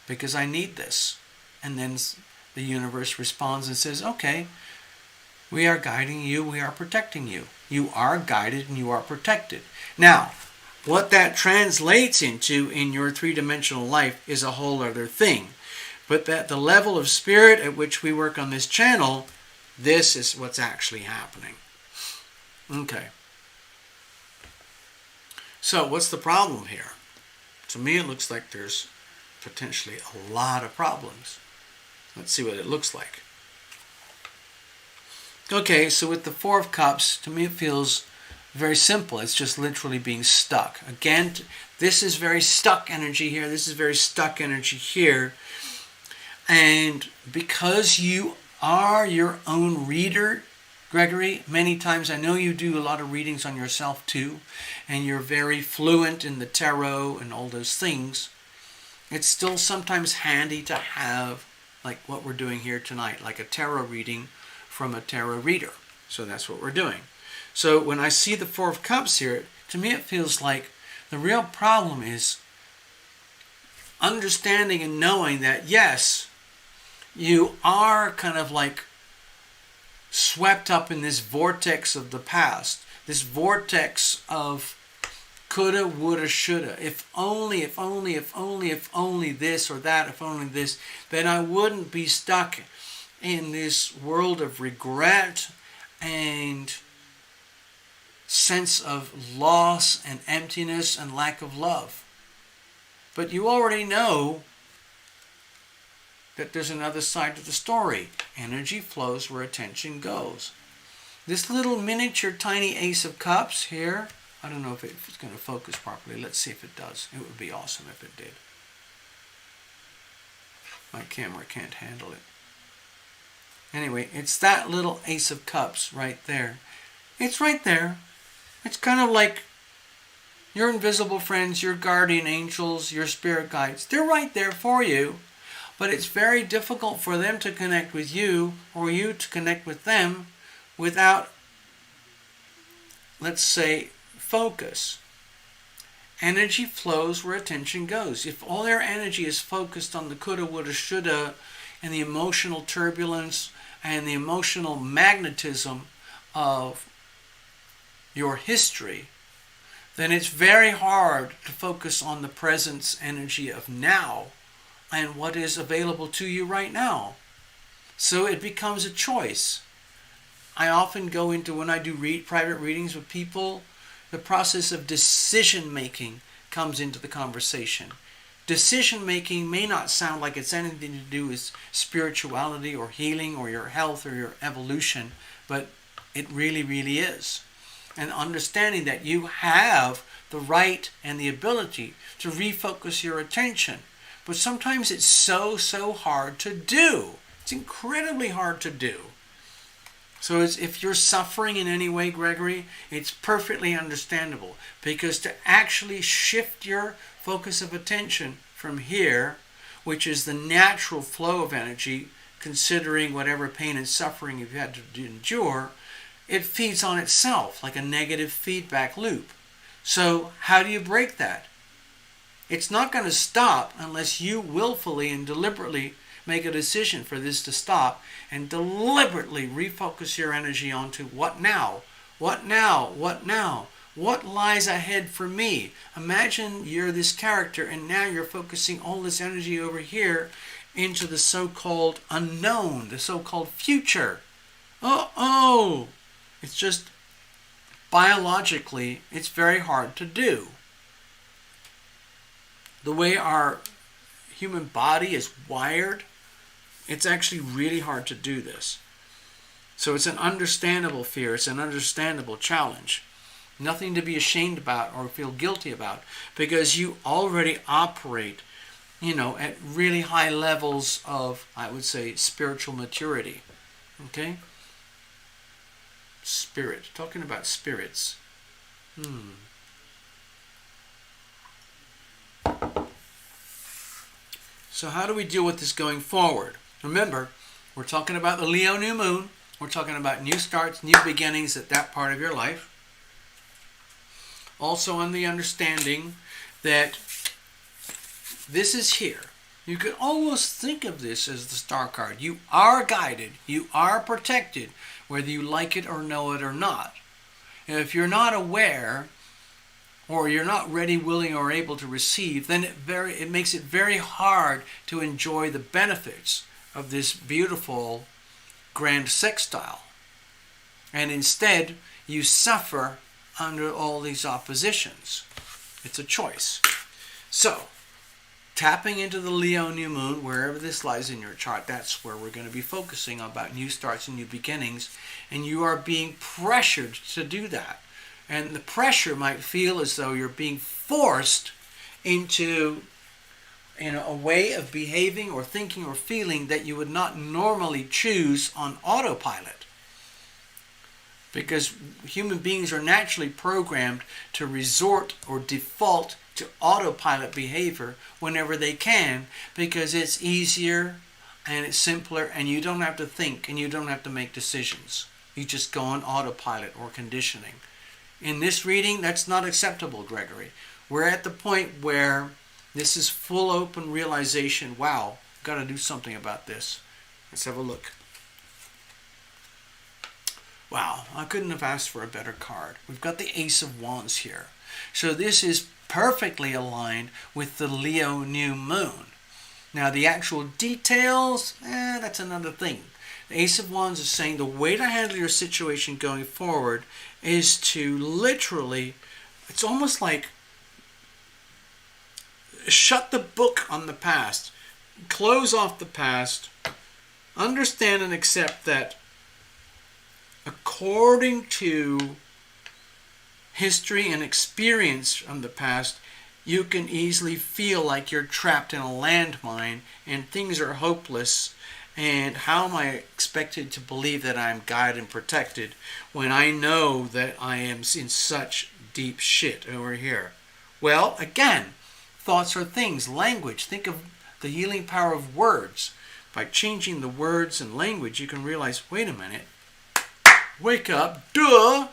because I need this. And then the universe responds and says, okay, we are guiding you, we are protecting you. You are guided and you are protected. Now, what that translates into in your three-dimensional life is a whole other thing. But that the level of spirit at which we work on this channel, this is what's actually happening. Okay. So what's the problem here? To me, it looks like there's potentially a lot of problems. Let's see what it looks like. Okay, so with the Four of Cups, to me it feels very simple. It's just literally being stuck. Again, this is very stuck energy here. This is very stuck energy here. And because you are your own reader, Gregory, many times I know you do a lot of readings on yourself too, and you're very fluent in the tarot and all those things. It's still sometimes handy to have, like what we're doing here tonight, like a tarot reading from a tarot reader. So that's what we're doing. So when I see the Four of Cups here, to me it feels like the real problem is understanding and knowing that, yes, you are kind of like swept up in this vortex of the past, this vortex of coulda, woulda, shoulda. If only, if only, if only, if only this or that, if only this, then I wouldn't be stuck in this world of regret and sense of loss and emptiness and lack of love. But you already know that there's another side to the story. Energy flows where attention goes. This little miniature tiny Ace of Cups here, I don't know if it's going to focus properly. Let's see if it does. It would be awesome if it did. My camera can't handle it. Anyway, it's that little Ace of Cups right there. It's right there. It's kind of like your invisible friends, your guardian angels, your spirit guides. They're right there for you. But it's very difficult for them to connect with you or you to connect with them without, let's say, focus. Energy flows where attention goes. If all their energy is focused on the coulda, woulda, shoulda, and the emotional turbulence and the emotional magnetism of your history, then it's very hard to focus on the presence energy of now and what is available to you right now. So it becomes a choice. I often go into, when I do private readings with people, the process of decision making comes into the conversation. Decision making may not sound like it's anything to do with spirituality or healing or your health or your evolution, but it really, really is. And understanding that you have the right and the ability to refocus your attention. But sometimes it's so hard to do. It's incredibly hard to do. So if you're suffering in any way, Gregory, it's perfectly understandable. Because to actually shift your focus of attention from here, which is the natural flow of energy, considering whatever pain and suffering you've had to endure, it feeds on itself like a negative feedback loop. So how do you break that? It's not going to stop unless you willfully and deliberately make a decision for this to stop and deliberately refocus your energy onto what now? What now? What now? What lies ahead for me? Imagine you're this character and now you're focusing all this energy over here into the so-called unknown, the so-called future. It's just biologically, it's very hard to do. The way our human body is wired, it's actually really hard to do this. So it's an understandable fear. It's an understandable challenge. Nothing to be ashamed about or feel guilty about, because you already operate, at really high levels of, I would say, spiritual maturity. Okay? Spirit. Talking about spirits. So how do we deal with this going forward? Remember, we're talking about the Leo new moon. We're talking about new starts, new beginnings at that part of your life. Also on the understanding that this is here. You could almost think of this as the star card. You are guided. You are protected, whether you like it or know it or not. And if you're not aware, or you're not ready, willing, or able to receive, then it makes it very hard to enjoy the benefits of this beautiful grand sextile. And instead, you suffer under all these oppositions. It's a choice. So, tapping into the Leo new moon, wherever this lies in your chart, that's where we're going to be focusing on about new starts and new beginnings. And you are being pressured to do that. And the pressure might feel as though you're being forced into a way of behaving or thinking or feeling that you would not normally choose on autopilot. Because human beings are naturally programmed to resort or default to autopilot behavior whenever they can, because it's easier and it's simpler and you don't have to think and you don't have to make decisions. You just go on autopilot or conditioning. In this reading, that's not acceptable, Gregory. We're at the point where this is full open realization. Wow, I've got to do something about this. Let's have a look. Wow, I couldn't have asked for a better card. We've got the Ace of Wands here. So this is perfectly aligned with the Leo new moon. Now the actual details, that's another thing. The Ace of Wands is saying the way to handle your situation going forward is to literally, it's almost like shut the book on the past, close off the past, understand and accept that according to history and experience from the past, you can easily feel like you're trapped in a landmine and things are hopeless. And how am I expected to believe that I'm guided and protected when I know that I am in such deep shit over here? Well, again, thoughts are things. Language. Think of the healing power of words. By changing the words and language, you can realize, wait a minute. Wake up. Duh!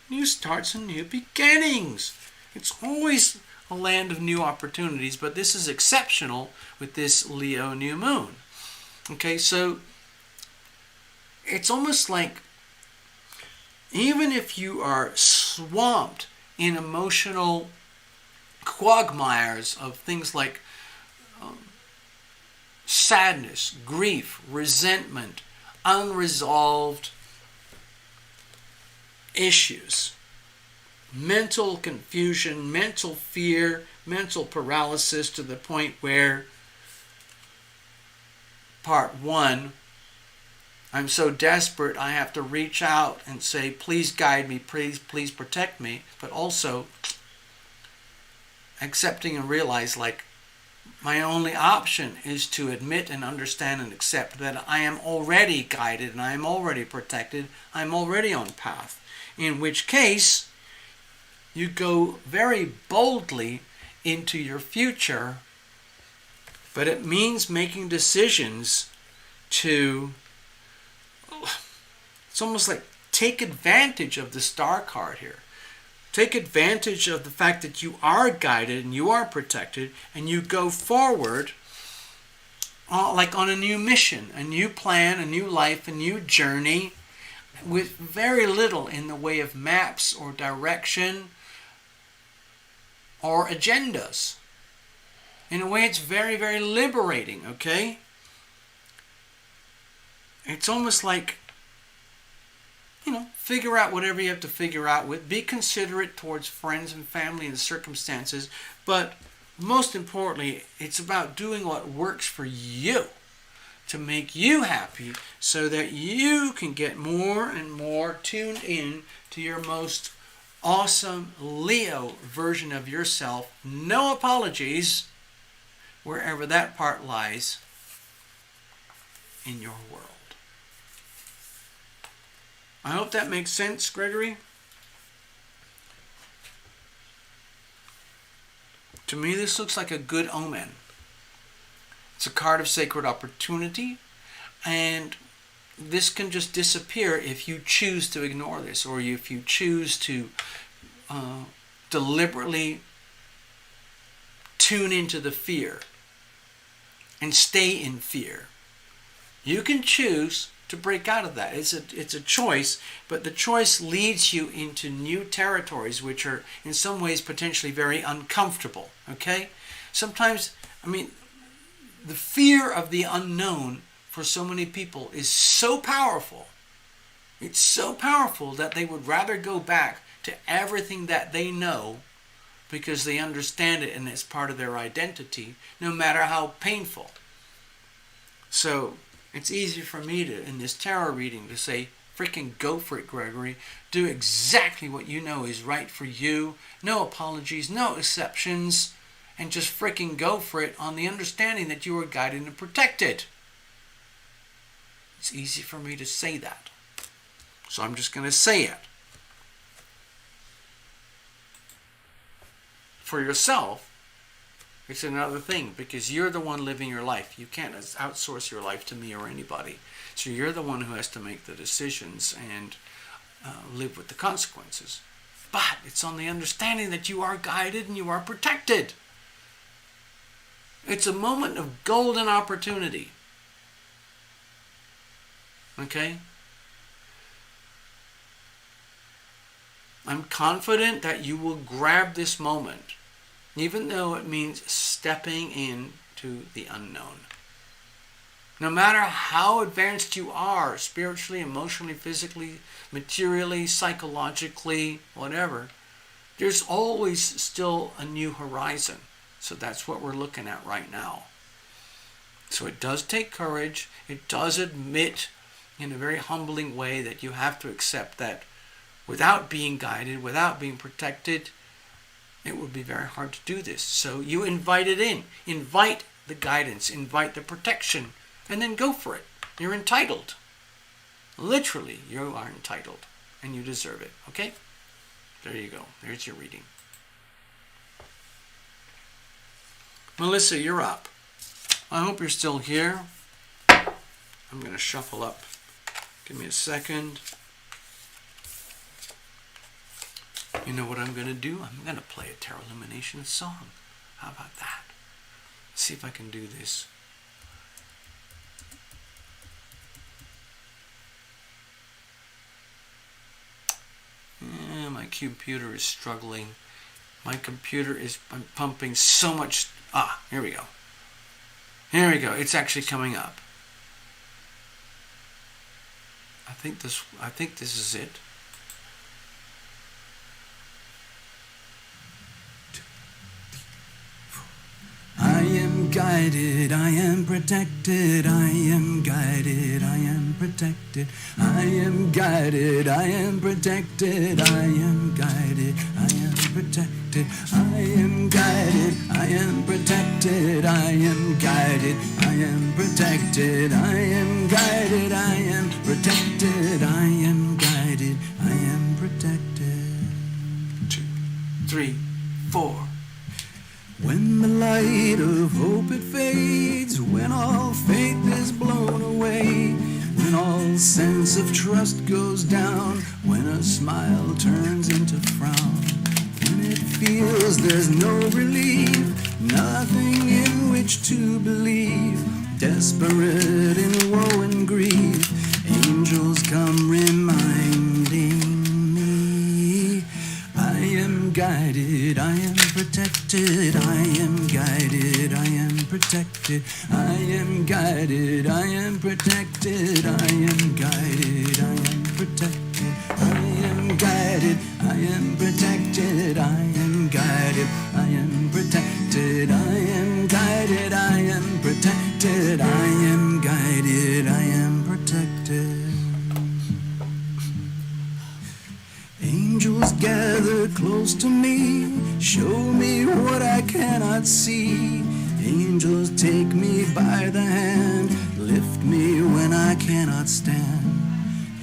New starts and new beginnings. It's always a land of new opportunities, but this is exceptional with this Leo new moon. Okay, so it's almost like even if you are swamped in emotional quagmires of things like sadness, grief, resentment, unresolved issues, mental confusion, mental fear, mental paralysis, to the point where part one, I'm so desperate I have to reach out and say, please guide me, please protect me, but also accepting and realize, like, my only option is to admit and understand and accept that I am already guided and I am already protected, I'm already on path. In which case, you go very boldly into your future, but it means making decisions to, it's almost like take advantage of the star card here. Take advantage of the fact that you are guided and you are protected, and you go forward like on a new mission, a new plan, a new life, a new journey, with very little in the way of maps or direction or agendas. In a way, it's very, very liberating, okay? It's almost like, figure out whatever you have to figure out with. Be considerate towards friends and family and circumstances. But most importantly, it's about doing what works for you to make you happy, so that you can get more and more tuned in to your most awesome Leo version of yourself. No apologies, wherever that part lies in your world. I hope that makes sense, Gregory. To me, this looks like a good omen. It's a card of sacred opportunity, and this can just disappear if you choose to ignore this, or if you choose to deliberately tune into the fear and stay in fear. You can choose to break out of that. It's a choice, but the choice leads you into new territories, which are in some ways potentially very uncomfortable. Okay? Sometimes, the fear of the unknown for so many people is so powerful. It's so powerful that they would rather go back to everything that they know, because they understand it and it's part of their identity, no matter how painful. So it's easy for me to, in this tarot reading, to say, freaking go for it, Gregory. Do exactly what you know is right for you. No apologies, no exceptions, and just freaking go for it, on the understanding that you are guided and protected. It's easy for me to say that, so I'm just going to say it. For yourself, it's another thing, because you're the one living your life. You can't outsource your life to me or anybody. So you're the one who has to make the decisions and live with the consequences. But it's on the understanding that you are guided and you are protected. It's a moment of golden opportunity. Okay? I'm confident that you will grab this moment, even though it means stepping into the unknown. No matter how advanced you are, spiritually, emotionally, physically, materially, psychologically, whatever, there's always still a new horizon. So that's what we're looking at right now. So it does take courage. It does admit in a very humbling way that you have to accept that without being guided, without being protected, it would be very hard to do this. So you invite it in. Invite the guidance. Invite the protection. And then go for it. You're entitled. Literally, you are entitled. And you deserve it. Okay? There you go. There's your reading. Melissa, you're up. I hope you're still here. I'm going to shuffle up. Give me a second. You know what I'm going to do? I'm going to play a Tarot Lumination song. How about that? Let's see if I can do this. My computer is struggling. My computer is pumping so much. Here we go. Here we go. It's actually coming up. I think this is it. guided, I am protected, I am guided, I am protected, I am guided, I am protected, I am guided, I am protected, I am guided, I am protected, I am guided, I am protected, I am guided, I am protected, I am guided, I am protected. 2, 3, 4. When the light of hope it fades, when all faith is blown away, when all sense of trust goes down, when a smile turns into frown, when it feels there's no relief, nothing in which to believe, desperate in woe and grief, angels come reminding me, I am guided, I am protected, I am guided, I am protected, I am guided, I am protected, I am guided, I am protected, I am guided, I am protected, I am guided, I am protected, I am guided, I am protected, I am guided, I am protected. Angels gather close to me, show me what I cannot see. Angels take me by the hand, lift me when I cannot stand.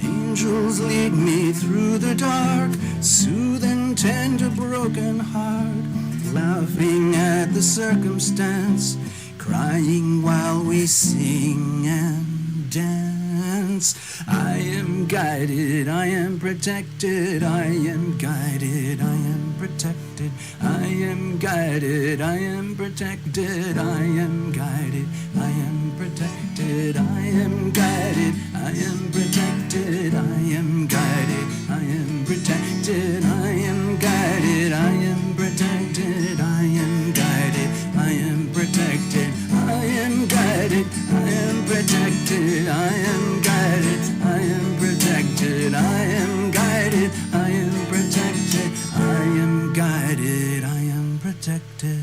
Angels lead me through the dark, soothe and tend a broken heart, laughing at the circumstance, crying while we sing and dance. I am guided, I am protected, I am guided, I am protected, I am guided, I am protected, I am guided, I am protected, I am guided, I am protected, I am guided, I am protected, I am guided, I am protected, I am guided, I am protected, I am guided, I am protected, I am guided, I am protected, I am guided, I am protected, I am guided, I am protected.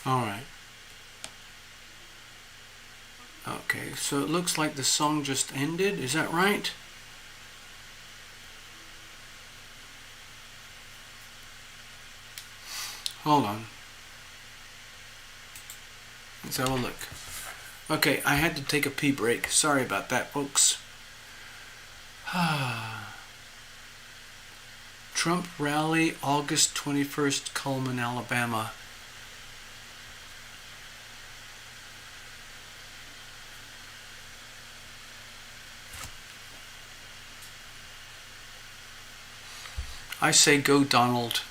All right. Okay, so it looks like the song just ended. Is that right? Hold on. Let's have a look. Okay, I had to take a pee break. Sorry about that, folks. Trump rally, August 21st, Cullman, Alabama. I say go Donald.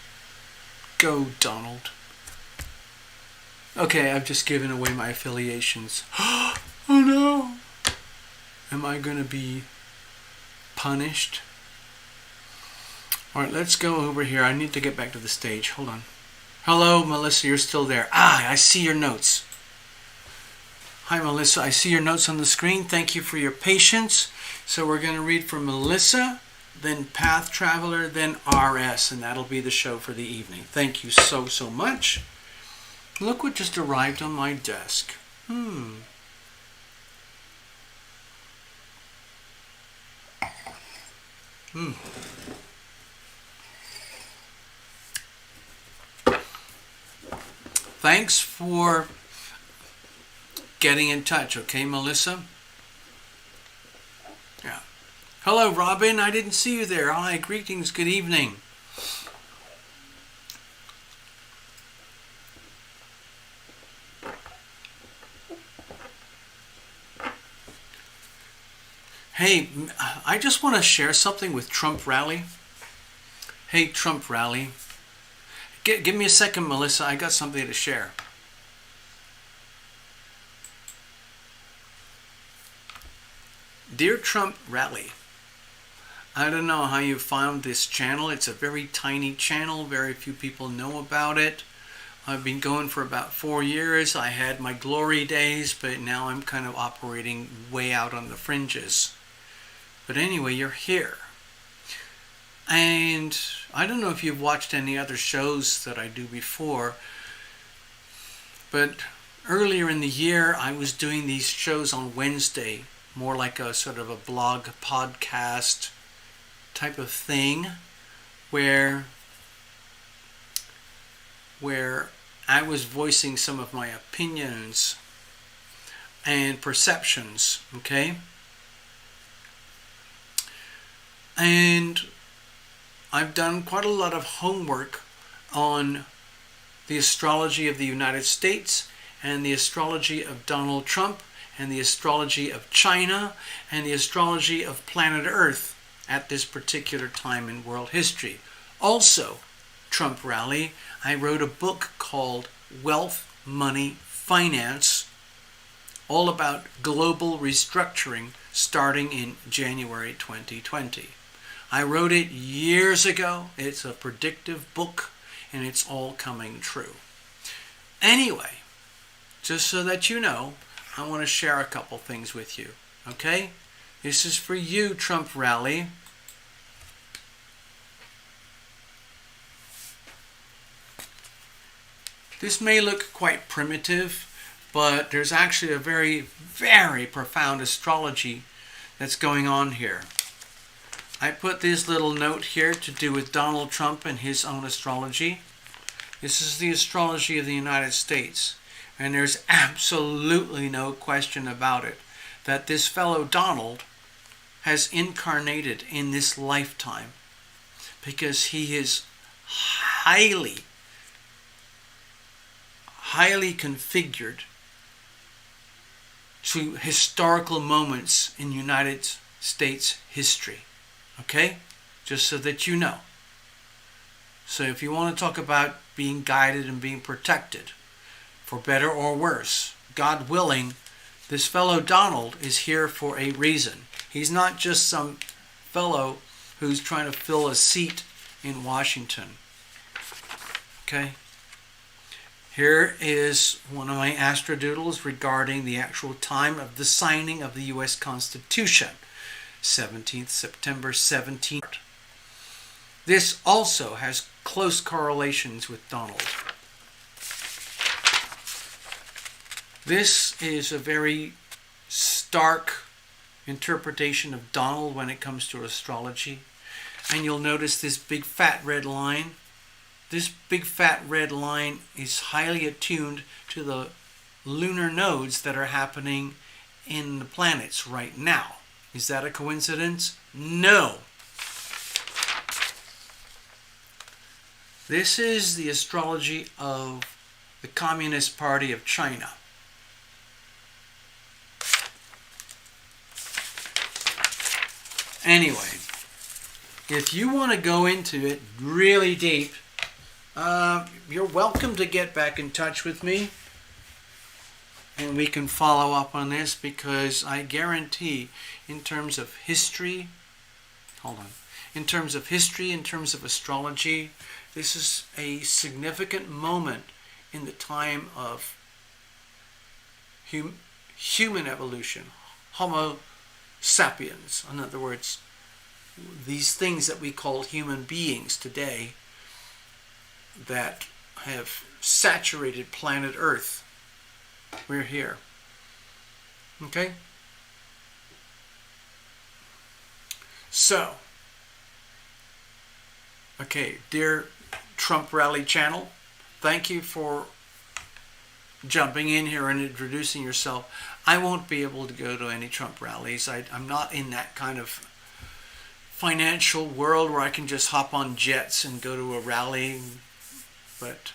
Go Donald. Okay, I've just given away my affiliations. Oh no! Am I going to be punished? Alright, let's go over here. I need to get back to the stage. Hold on. Hello, Melissa, you're still there. I see your notes. Hi, Melissa. I see your notes on the screen. Thank you for your patience. So we're going to read from Melissa, then Path Traveler, then RS, and that'll be the show for the evening. Thank you so much. Look what just arrived on my desk. Thanks for getting in touch, okay, Melissa? Yeah. Hello, Robin. I didn't see you there. Hi, greetings. Good evening. Hey, I just want to share something with Trump Rally. Hey, Trump Rally. Give me a second, Melissa. I got something to share. Dear Trump Rally, I don't know how you found this channel. It's a very tiny channel. Very few people know about it. I've been going for about 4 years. I had my glory days, but now I'm kind of operating way out on the fringes. But anyway, you're here. And I don't know if you've watched any other shows that I do before, but earlier in the year I was doing these shows on Wednesday, more like a sort of a blog podcast type of thing, where I was voicing some of my opinions and perceptions, okay? And I've done quite a lot of homework on the astrology of the United States and the astrology of Donald Trump and the astrology of China and the astrology of planet Earth at this particular time in world history. Also, Trump Rally, I wrote a book called Wealth, Money, Finance, all about global restructuring starting in January 2020. I wrote it years ago. It's a predictive book, and it's all coming true. Anyway, just so that you know, I want to share a couple things with you, okay? This is for you, Trump Rally. This may look quite primitive, but there's actually a very, very profound astrology that's going on here. I put this little note here to do with Donald Trump and his own astrology. This is the astrology of the United States, and there's absolutely no question about it that this fellow Donald has incarnated in this lifetime, because he is highly configured to historical moments in United States history. Okay? Just so that you know. So if you want to talk about being guided and being protected, for better or worse, God willing, this fellow Donald is here for a reason. He's not just some fellow who's trying to fill a seat in Washington. Okay? Here is one of my astrodoodles regarding the actual time of the signing of the U.S. Constitution. 17th September 17th. This also has close correlations with Donald. This is a very stark interpretation of Donald when it comes to astrology. And you'll notice this big fat red line. This big fat red line is highly attuned to the lunar nodes that are happening in the planets right now. Is that a coincidence? No. This is the astrology of the Communist Party of China. Anyway, if you want to go into it really deep, you're welcome to get back in touch with me, and we can follow up on this, because I guarantee, in terms of history, in terms of astrology, this is a significant moment in the time of human evolution, Homo sapiens. In other words, these things that we call human beings today that have saturated planet Earth. We're here. Okay? So, dear Trump Rally channel, thank you for jumping in here and introducing yourself. I won't be able to go to any Trump rallies. I'm not in that kind of financial world where I can just hop on jets and go to a rally. But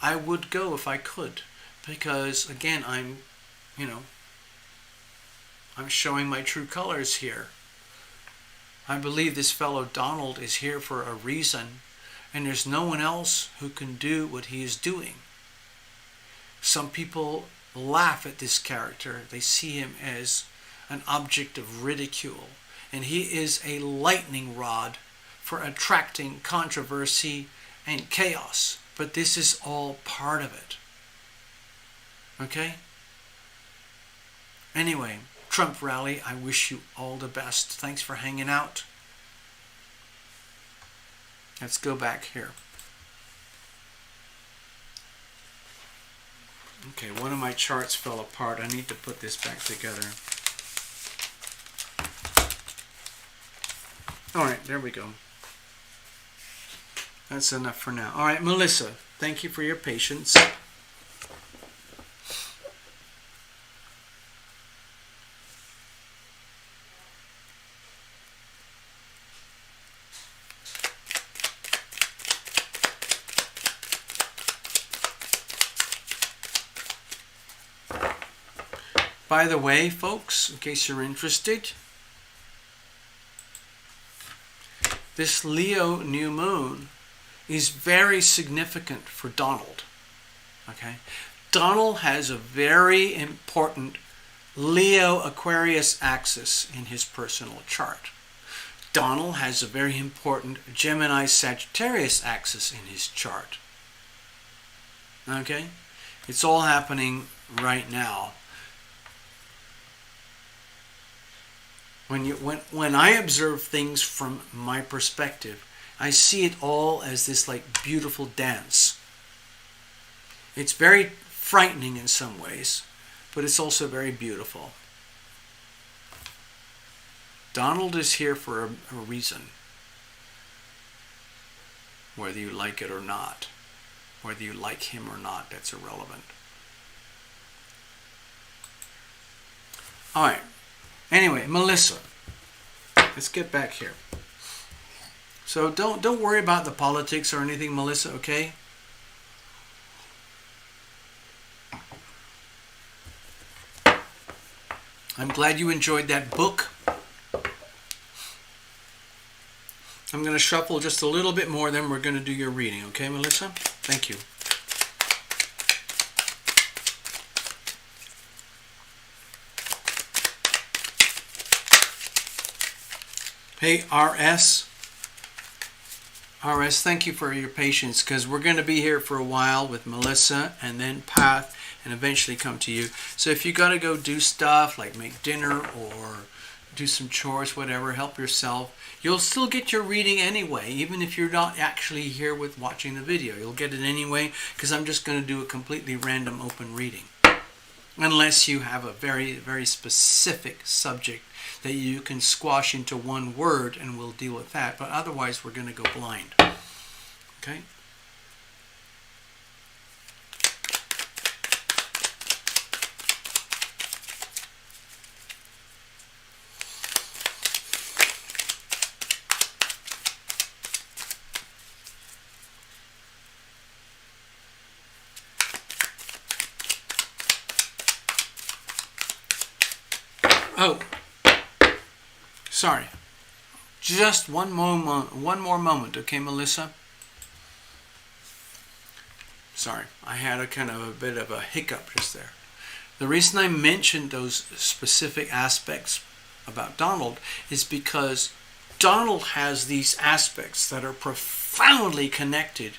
I would go if I could, because again, I'm I'm showing my true colors here. I believe this fellow Donald is here for a reason, and there's no one else who can do what he is doing. Some people laugh at this character. They see him as an object of ridicule, and he is a lightning rod for attracting controversy and chaos. But this is all part of it. Okay? Anyway, Trump rally, I wish you all the best. Thanks for hanging out. Let's go back here. Okay, one of my charts fell apart. I need to put this back together. Alright, there we go. That's enough for now. Alright, Melissa, thank you for your patience. By the way, folks, in case you're interested, this Leo new moon is very significant for Donald. Okay? Donald has a very important Leo Aquarius axis in his personal chart. Donald has a very important Gemini Sagittarius axis in his chart. Okay? It's all happening right now. When I observe things from my perspective, I see it all as this like beautiful dance. It's very frightening in some ways, but it's also very beautiful. Donald is here for a reason. Whether you like it or not, whether you like him or not, that's irrelevant. All right. Anyway, Melissa, let's get back here. So don't worry about the politics or anything, Melissa, okay? I'm glad you enjoyed that book. I'm going to shuffle just a little bit more, then we're going to do your reading, okay, Melissa? Thank you. Hey, RS, thank you for your patience, because we're going to be here for a while with Melissa and then Pat and eventually come to you. So if you got to go do stuff like make dinner or do some chores, whatever, help yourself, you'll still get your reading anyway, even if you're not actually here with watching the video. You'll get it anyway, because I'm just going to do a completely random open reading. Unless you have a very, very specific subject that you can squash into one word, and we'll deal with that. But otherwise, we're going to go blind. Okay? Oh. Sorry. Just one more moment, okay, Melissa? Sorry, I had a bit of a hiccup just there. The reason I mentioned those specific aspects about Donald is because Donald has these aspects that are profoundly connected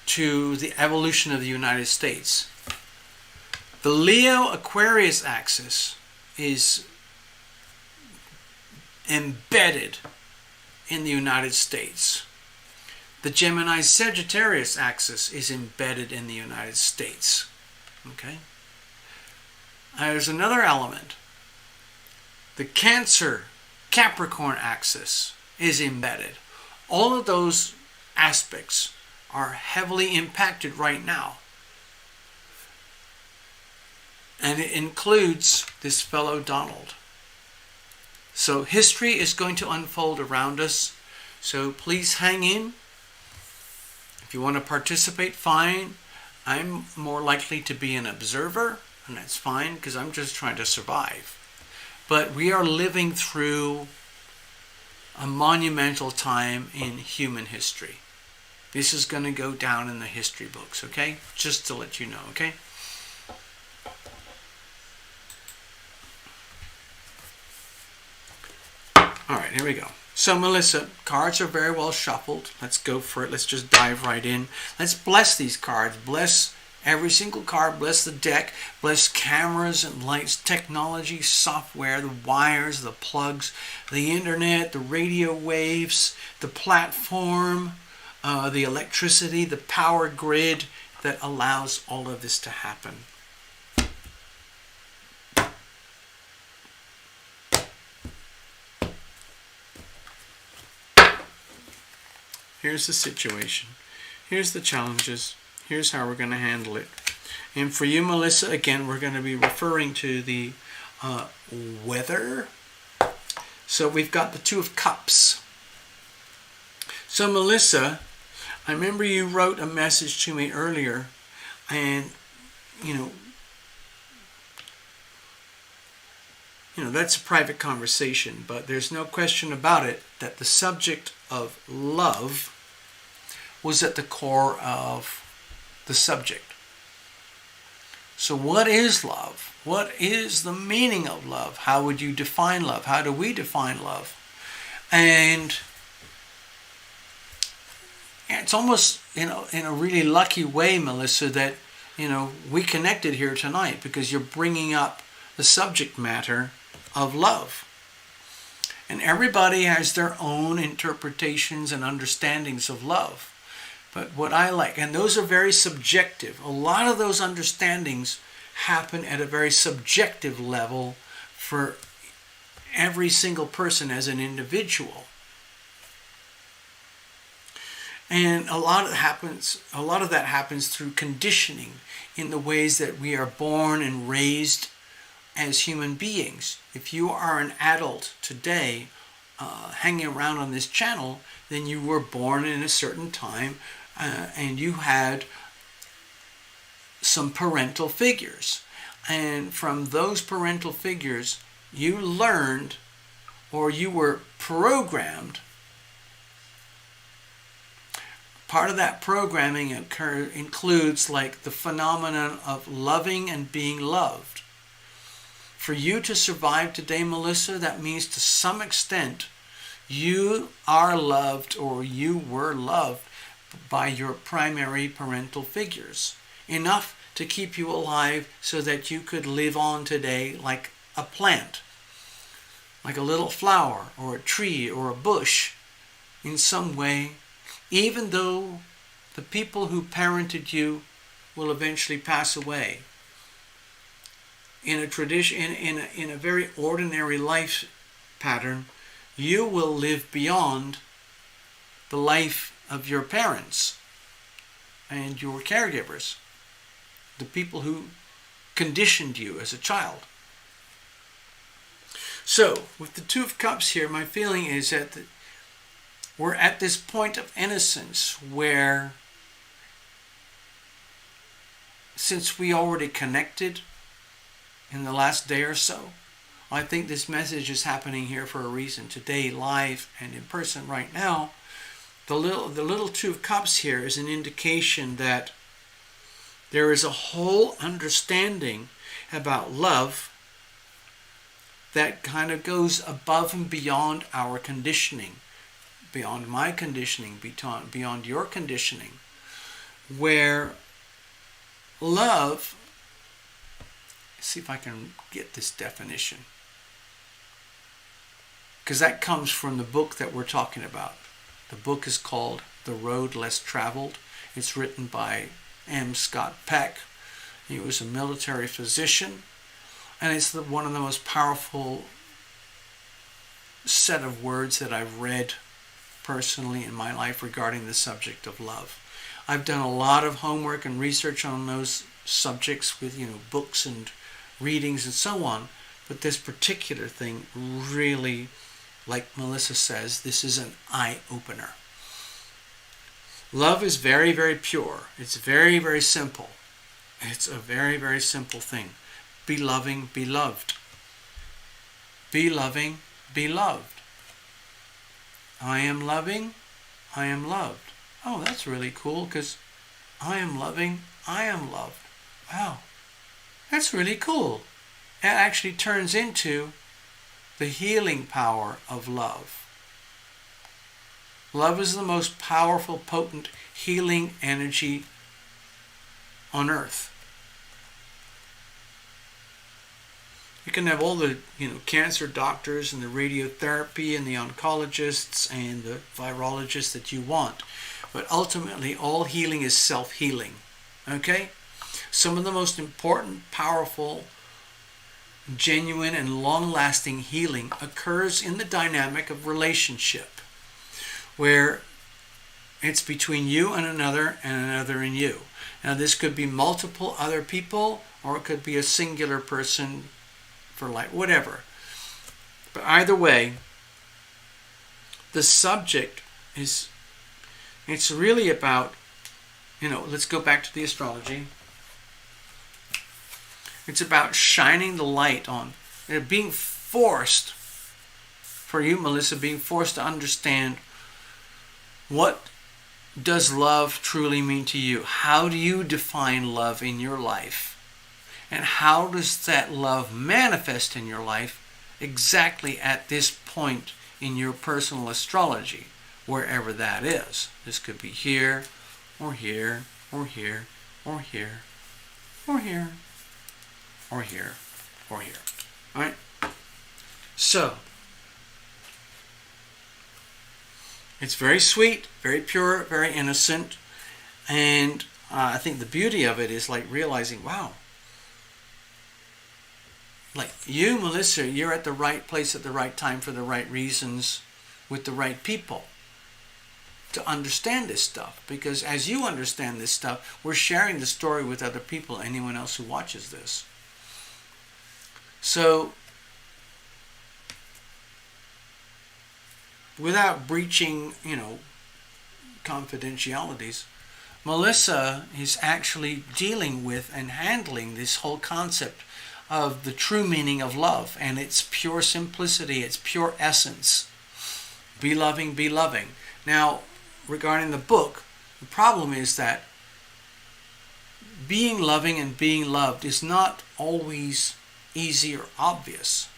to the evolution of the United States. The Leo Aquarius axis is embedded in the United States. The Gemini Sagittarius axis is embedded in the United States. Okay? There's another element. The Cancer Capricorn axis is embedded. All of those aspects are heavily impacted right now. And it includes this fellow Donald. So history is going to unfold around us. So please hang in. If you want to participate, fine. I'm more likely to be an observer, and that's fine because I'm just trying to survive. but we are living through a monumental time in human history. This is going to go down in the history books, okay? Just to let you know, okay? All right, here we go. So, Melissa, cards are very well shuffled. Let's go for it. Let's just dive right in. Let's bless these cards. Bless every single card. Bless the deck. Bless cameras and lights, technology, software, the wires, the plugs, the internet, the radio waves, the platform, the electricity, the power grid that allows all of this to happen. Here's the situation. Here's the challenges. Here's how we're going to handle it. And for you, Melissa, again, we're going to be referring to the weather. So we've got the Two of Cups. So, Melissa, I remember you wrote a message to me earlier, and, you know, that's a private conversation, but there's no question about it that the subject of love was at the core of the subject. So what is love? What is the meaning of love? How would you define love? How do we define love? And it's almost, in a really lucky way, Melissa, that, we connected here tonight because you're bringing up the subject matter of love. And everybody has their own interpretations and understandings of love. But what I like, and those are very subjective. A lot of those understandings happen at a very subjective level for every single person as an individual. And a lot of that happens through conditioning in the ways that we are born and raised as human beings. If you are an adult today hanging around on this channel, then you were born in a certain time and you had some parental figures. And from those parental figures, you learned, or you were programmed. Part of that programming includes like the phenomenon of loving and being loved. For you to survive today, Melissa, that means to some extent you are loved, or you were loved by your primary parental figures. Enough to keep you alive so that you could live on today like a plant, like a little flower or a tree or a bush in some way, even though the people who parented you will eventually pass away. In a tradition, in a very ordinary life pattern, you will live beyond the life of your parents and your caregivers, the people who conditioned you as a child. So, with the Two of Cups here, my feeling is that we're at this point of innocence where, since we already connected in the last day or so, I think this message is happening here for a reason. Today, live and in person right now, the little Two of Cups here is an indication that there is a whole understanding about love that kind of goes above and beyond our conditioning, beyond my conditioning, beyond your conditioning, where love, let's see if I can get this definition, because that comes from the book that we're talking about. The book is called The Road Less Traveled. It's written by M. Scott Peck. He was a military physician, and it's one of the most powerful set of words that I've read personally in my life regarding the subject of love. I've done a lot of homework and research on those subjects with, books and readings and so on, but this particular thing really, like Melissa says, this is an eye-opener. Love is very, very pure. It's very, very simple. It's a very, very simple thing. Be loving, be loved. Be loving, be loved. I am loving, I am loved. Oh, that's really cool, because I am loving, I am loved. Wow, that's really cool. It actually turns into the healing power of love. Love is the most powerful, potent, healing energy on earth. You can have all the cancer doctors and the radiotherapy and the oncologists and the virologists that you want. But ultimately, all healing is self-healing. Okay? Some of the most important, powerful, genuine, and long-lasting healing occurs in the dynamic of relationship, where it's between you and another and you. Now, this could be multiple other people, or it could be a singular person for life, whatever. But either way, the subject is, it's really about, let's go back to the astrology. It's about shining the light on, being forced, for you, Melissa, being forced to understand, what does love truly mean to you? How do you define love in your life? And how does that love manifest in your life exactly at this point in your personal astrology, wherever that is? This could be here, or here, or here, or here, or here, or here, or here. All right? So, it's very sweet, very pure, very innocent. And I think the beauty of it is like realizing, wow, like you, Melissa, you're at the right place at the right time for the right reasons with the right people to understand this stuff. Because as you understand this stuff, we're sharing the story with other people, anyone else who watches this. So, without breaching, confidentialities, Melissa is actually dealing with and handling this whole concept of the true meaning of love and its pure simplicity, its pure essence. Be loving, be loving. Now, regarding the book, the problem is that being loving and being loved is not always easy or obvious.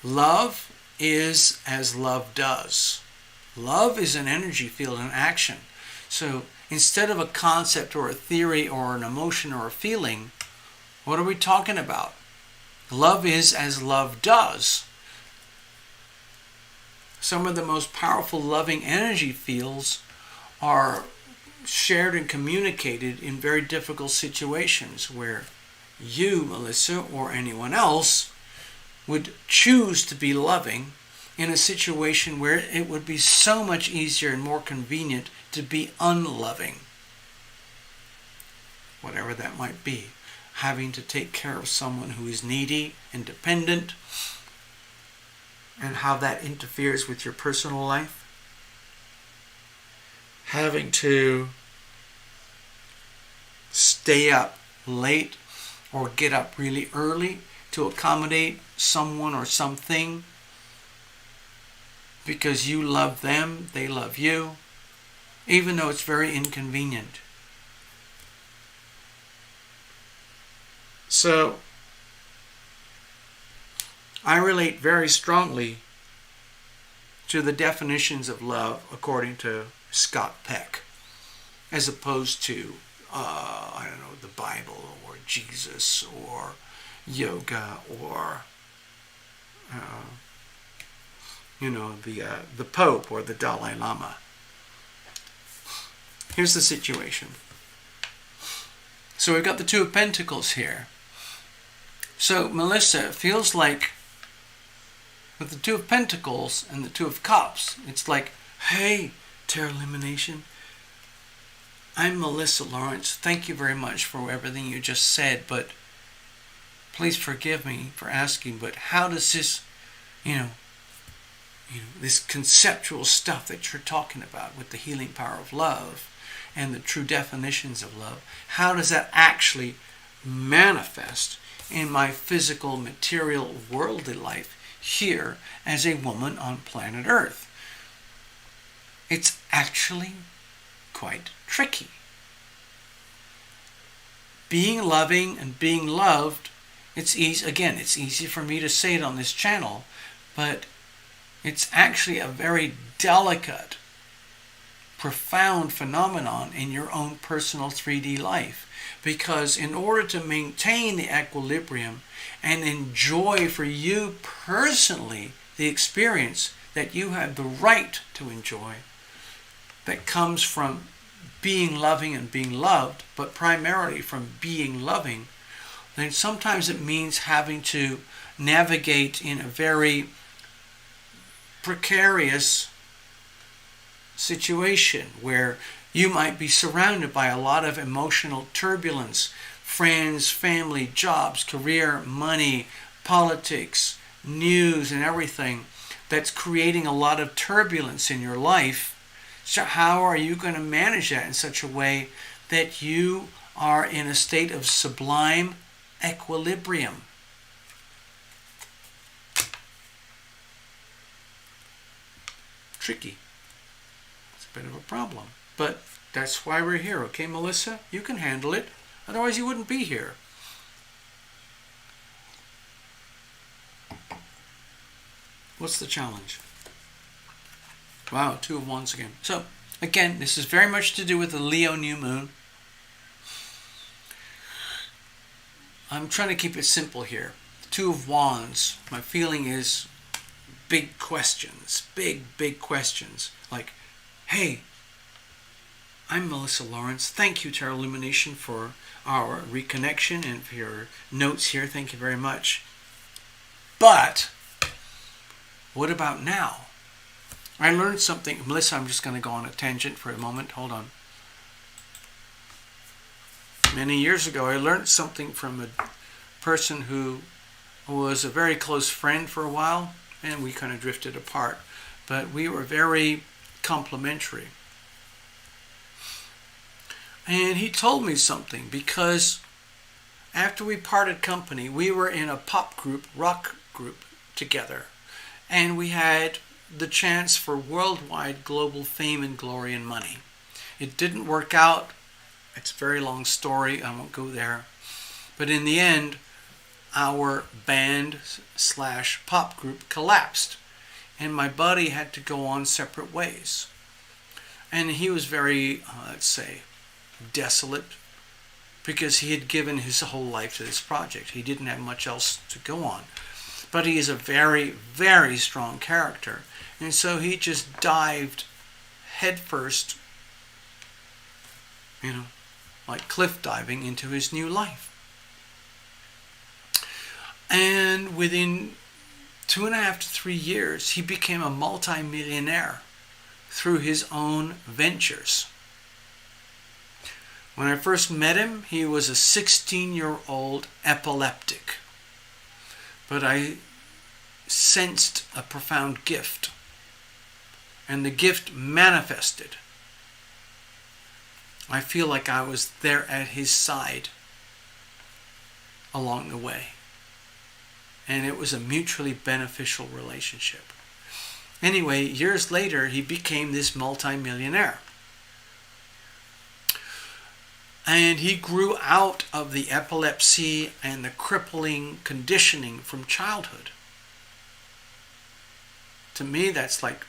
Love is as love does. Love is an energy field in action. So instead of a concept or a theory or an emotion or a feeling, what are we talking about? Love is as love does. Some of the most powerful loving energy fields are shared and communicated in very difficult situations where you, Melissa, or anyone else would choose to be loving in a situation where it would be so much easier and more convenient to be unloving. Whatever that might be. Having to take care of someone who is needy and dependent, and how that interferes with your personal life. Having to stay up late or get up really early to accommodate someone or something because you love them, they love you, even though it's very inconvenient. So, I relate very strongly to the definitions of love according to Scott Peck, as opposed to, the Bible or Jesus or yoga or, the Pope or the Dalai Lama. Here's the situation. So we've got the Two of Pentacles here. So Melissa, it feels like with the Two of Pentacles and the Two of Cups, it's like, hey, Tarot Lumination, I'm Melissa Lawrence. Thank you very much for everything you just said, but please forgive me for asking, but how does this, this conceptual stuff that you're talking about with the healing power of love and the true definitions of love, how does that actually manifest in my physical, material, worldly life here as a woman on planet Earth. It's actually quite tricky. Being loving and being loved, it's easy. Again, it's easy for me to say it on this channel, but it's actually a very delicate, profound phenomenon in your own personal 3D life. Because in order to maintain the equilibrium and enjoy for you personally the experience that you have the right to enjoy, that comes from being loving and being loved, but primarily from being loving, then sometimes it means having to navigate in a very precarious situation where you might be surrounded by a lot of emotional turbulence, friends, family, jobs, career, money, politics, news, and everything that's creating a lot of turbulence in your life. So how are you going to manage that in such a way that you are in a state of sublime equilibrium? Tricky. It's a bit of a problem. But that's why we're here, okay, Melissa? You can handle it. Otherwise you wouldn't be here. What's the challenge? Wow, 2 of Wands again. So, again, this is very much to do with the Leo new moon. I'm trying to keep it simple here. 2 of Wands, my feeling is big questions. Big questions. Like, hey, I'm Melissa Lawrence. Thank you, Tarot Lumination, for our reconnection and for your notes here. Thank you very much. But what about now? I learned something. Melissa, I'm just going to go on a tangent for a moment. Hold on. Many years ago, I learned something from a person who was a very close friend for a while, and we kind of drifted apart. But we were very complimentary. And he told me something, because after we parted company, we were in a pop group, rock group together. And we had the chance for worldwide global fame and glory and money. It didn't work out. It's a very long story. I won't go there. But in the end, our band / pop group collapsed. And my buddy had to go on separate ways. And he was very, let's say, desolate, because he had given his whole life to this project. He didn't have much else to go on. But he is a very, very strong character. And so he just dived headfirst, like cliff diving into his new life. And within 2.5 to 3 years, he became a multi-millionaire through his own ventures. When I first met him, he was a 16-year-old epileptic. But I sensed a profound gift. And the gift manifested. I feel like I was there at his side along the way. And it was a mutually beneficial relationship. Anyway, years later, he became this multimillionaire. And he grew out of the epilepsy and the crippling conditioning from childhood. To me, that's like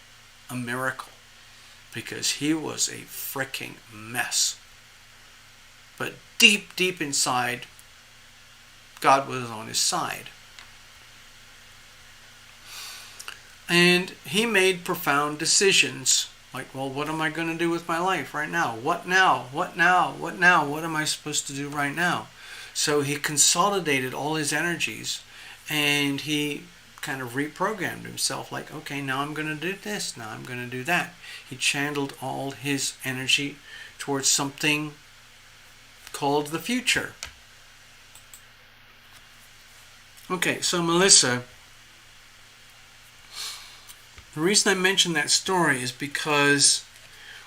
a miracle, because he was a freaking mess. But deep, deep inside, God was on his side. And he made profound decisions. Like, well, what am I going to do with my life right now? What now? What now? What now? What am I supposed to do right now? So he consolidated all his energies, and he kind of reprogrammed himself. Like, okay, now I'm going to do this. Now I'm going to do that. He channeled all his energy towards something called the future. Okay, so Melissa, the reason I mention that story is because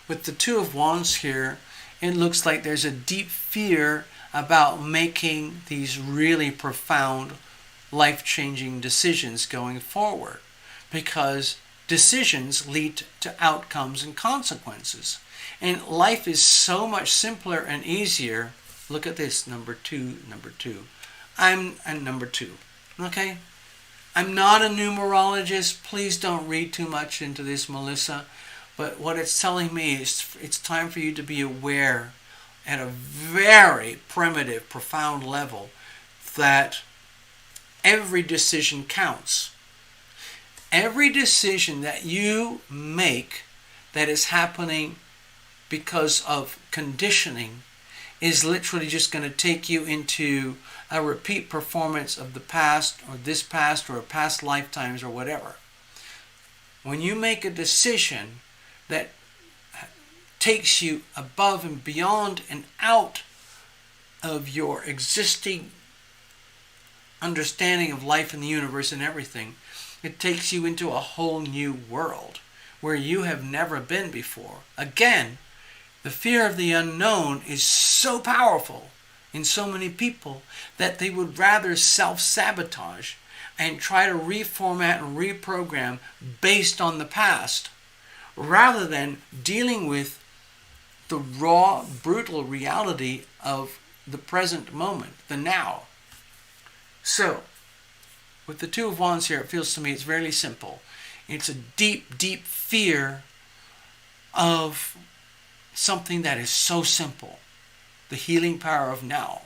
with the 2 of Wands here, it looks like there's a deep fear about making these really profound, life-changing decisions going forward, because decisions lead to outcomes and consequences. And life is so much simpler and easier. Look at this, number two. I'm number two, okay? I'm not a numerologist. Please don't read too much into this, Melissa. But what it's telling me is it's time for you to be aware at a very primitive, profound level that every decision counts. Every decision that you make that is happening because of conditioning is literally just going to take you into a repeat performance of the past, or this past, or past lifetimes, or whatever. When you make a decision that takes you above and beyond and out of your existing understanding of life and the universe and everything, it takes you into a whole new world where you have never been before. Again, the fear of the unknown is so powerful in so many people that they would rather self-sabotage and try to reformat and reprogram based on the past, rather than dealing with the raw, brutal reality of the present moment, the now. So, with the Two of Wands here, it feels to me it's very simple. It's a deep, deep fear of something that is so simple. The healing power of now.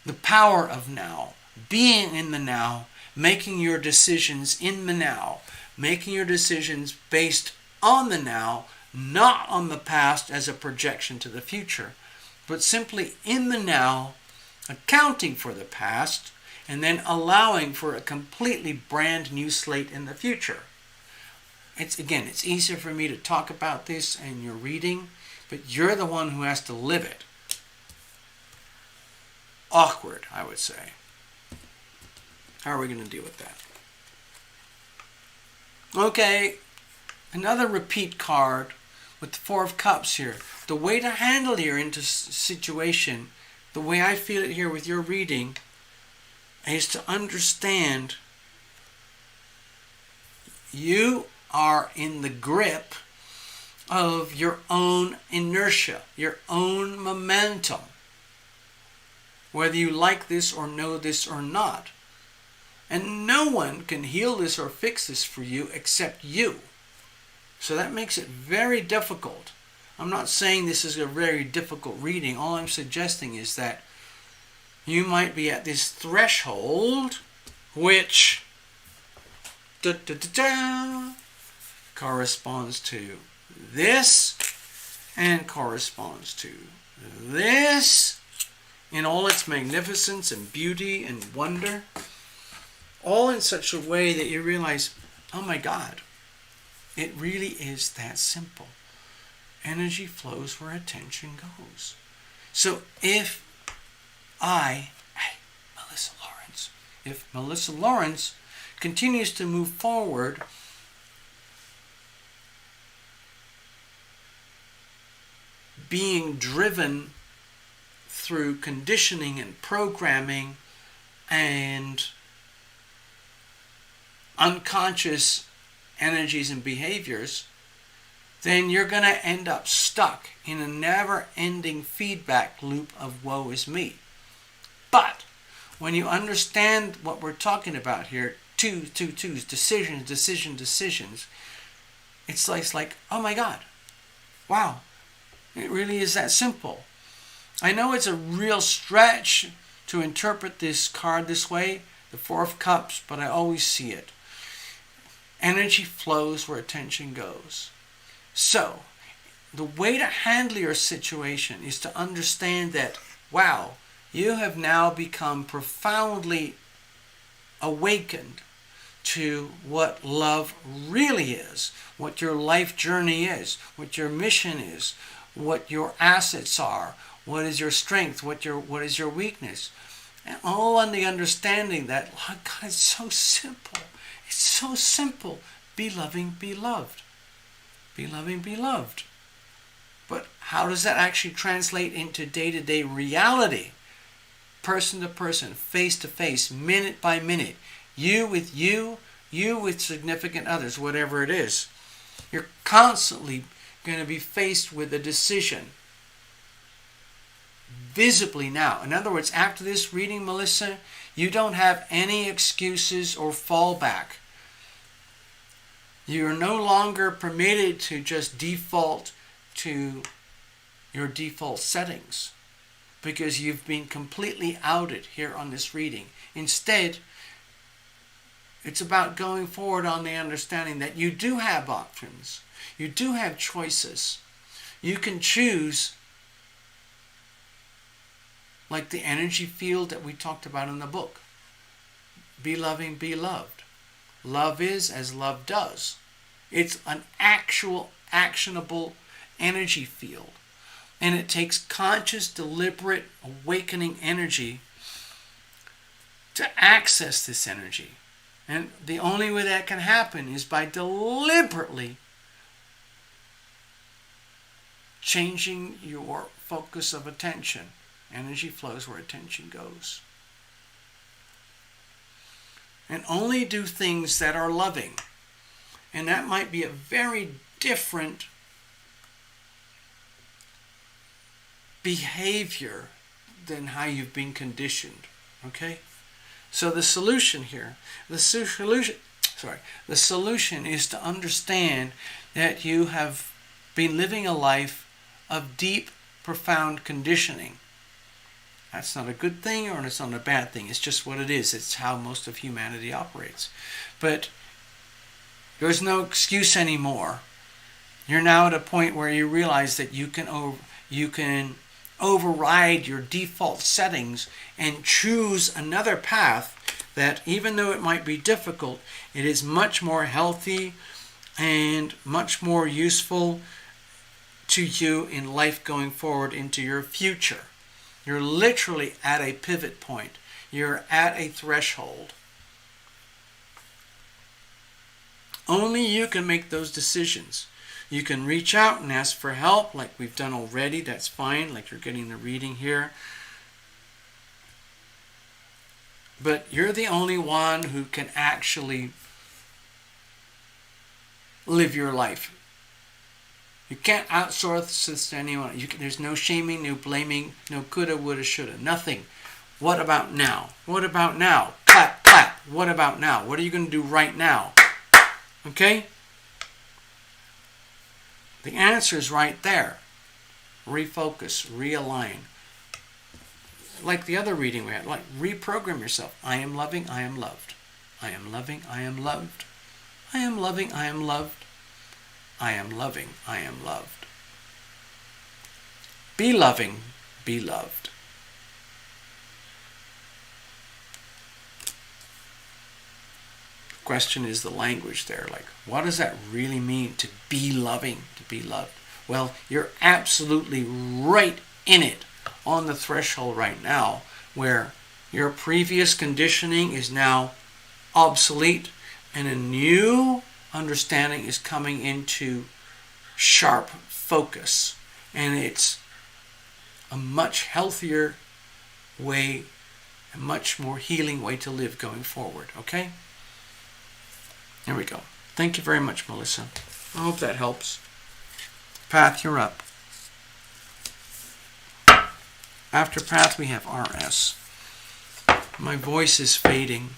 The power of now. Being in the now. Making your decisions in the now. Making your decisions based on the now, not on the past as a projection to the future, but simply in the now, accounting for the past, and then allowing for a completely brand new slate in the future. It's easier for me to talk about this and you're reading, but you're the one who has to live it. Awkward, I would say. How are we going to deal with that? Okay, another repeat card with the Four of Cups here. The way to handle your situation, the way I feel it here with your reading, is to understand you are in the grip of your own inertia, your own momentum, whether you like this or know this or not. And no one can heal this or fix this for you except you. So that makes it very difficult. I'm not saying this is a very difficult reading. All I'm suggesting is that you might be at this threshold which corresponds to this and corresponds to this in all its magnificence and beauty and wonder, all in such a way that you realize, oh my God, it really is that simple. Energy flows where attention goes. So if Melissa Lawrence continues to move forward being driven through conditioning and programming and unconscious energies and behaviors, then you're going to end up stuck in a never-ending feedback loop of woe is me. But when you understand what we're talking about here, twos, decisions, it's like, oh my God, wow, it really is that simple. I know it's a real stretch to interpret this card this way, the Four of Cups, but I always see it. Energy flows where attention goes. So, the way to handle your situation is to understand that, wow, you have now become profoundly awakened to what love really is, what your life journey is, what your mission is, what your assets are, what is your strength, what is your weakness. And all on the understanding that, oh God, it's so simple. It's so simple. Be loving, be loved. Be loving, be loved. But how does that actually translate into day-to-day reality? Person to person, face to face, minute by minute. You with you, you with significant others, whatever it is. You're constantly going to be faced with a decision. Visibly now. In other words, after this reading, Melissa, you don't have any excuses or fallback. You're no longer permitted to just default to your default settings because you've been completely outed here on this reading. Instead, it's about going forward on the understanding that you do have options. You do have choices. You can choose, like the energy field that we talked about in the book. Be loving, be loved. Love is as love does. It's an actual, actionable energy field. And it takes conscious, deliberate, awakening energy to access this energy. And the only way that can happen is by deliberately changing your focus of attention. Energy flows where attention goes. And only do things that are loving. And that might be a very different behavior than how you've been conditioned. Okay? So the solution here, the solution is to understand that you have been living a life of deep, profound conditioning. That's not a good thing or it's not a bad thing. It's just what it is. It's how most of humanity operates. But there's no excuse anymore. You're now at a point where you realize that you can override your default settings and choose another path that, even though it might be difficult, it is much more healthy and much more useful to you in life going forward into your future. You're literally at a pivot point. You're at a threshold. Only you can make those decisions. You can reach out and ask for help like we've done already. That's fine, like you're getting the reading here. But you're the only one who can actually live your life. You can't outsource this to anyone. There's no shaming, no blaming, no coulda, woulda, shoulda, nothing. What about now? What about now? Clap, clap. What about now? What are you going to do right now? Okay? The answer is right there. Refocus, realign. Like the other reading we had, like reprogram yourself. I am loving, I am loved. I am loving, I am loved. I am loving, I am loved. I am loving, I am loved. Be loving, be loved. The question is the language there. Like, what does that really mean to be loving, to be loved? Well, you're absolutely right in it, on the threshold right now, where your previous conditioning is now obsolete and a new understanding is coming into sharp focus. And it's a much healthier way, a much more healing way to live going forward. Okay? There we go. Thank you very much, Melissa. I hope that helps. Path, you're up. After Path, we have RS. My voice is fading.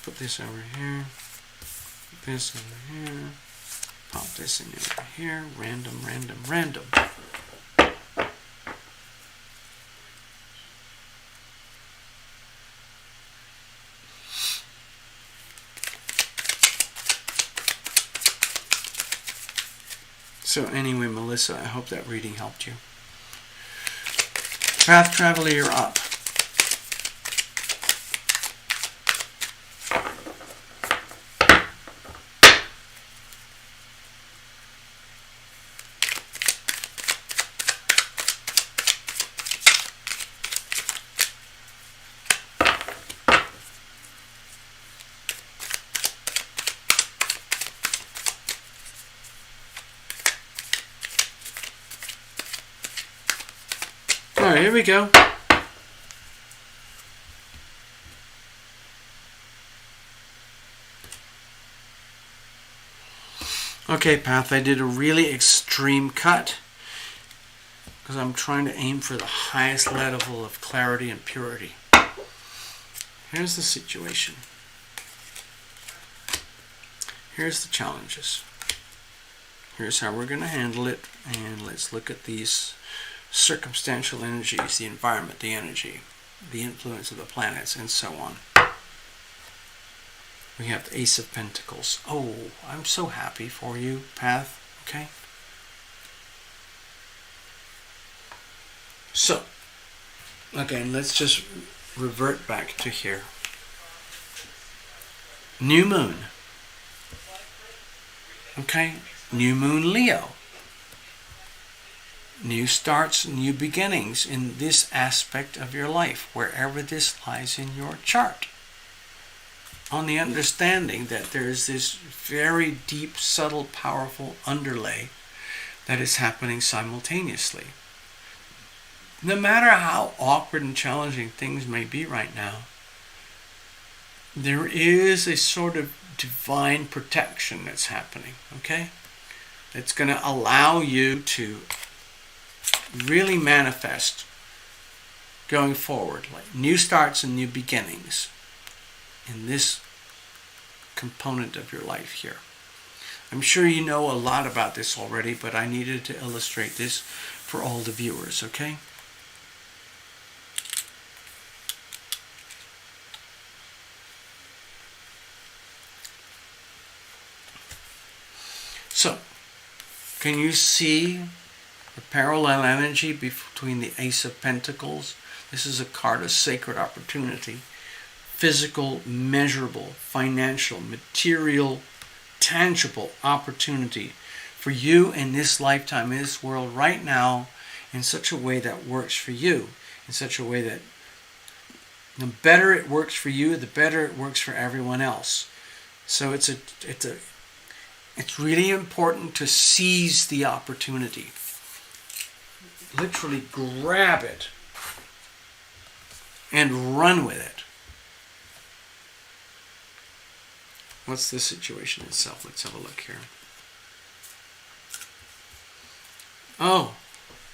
Put this over here. Put this over here. Pop this in over here. Random, random, random. So anyway, Melissa, I hope that reading helped you. Path Traveler, you're up. right, here we go. Okay, Path, I did a really extreme cut because I'm trying to aim for the highest level of clarity and purity. Here's the situation. Here's the challenges. Here's how we're going to handle it, and let's look at these circumstantial energies, the environment, the energy, the influence of the planets, and so on. We have the Ace of Pentacles. Oh, I'm so happy for you, Path. Okay? So, again, let's just revert back to here. New Moon. Okay? New Moon Leo. New starts, new beginnings in this aspect of your life, wherever this lies in your chart. On the understanding that there is this very deep, subtle, powerful underlay that is happening simultaneously. No matter how awkward and challenging things may be right now, there is a sort of divine protection that's happening, okay? It's going to allow you to really manifest going forward, like new starts and new beginnings in this component of your life here. I'm sure you know a lot about this already, but I needed to illustrate this for all the viewers, okay? So, can you see the parallel energy between the Ace of Pentacles? This is a card of sacred opportunity. Physical, measurable, financial, material, tangible opportunity for you in this lifetime, in this world right now, in such a way that works for you, in such a way that the better it works for you, the better it works for everyone else. So it's really important to seize the opportunity. Literally grab it and run with it. What's the situation itself? Let's have a look here. Oh,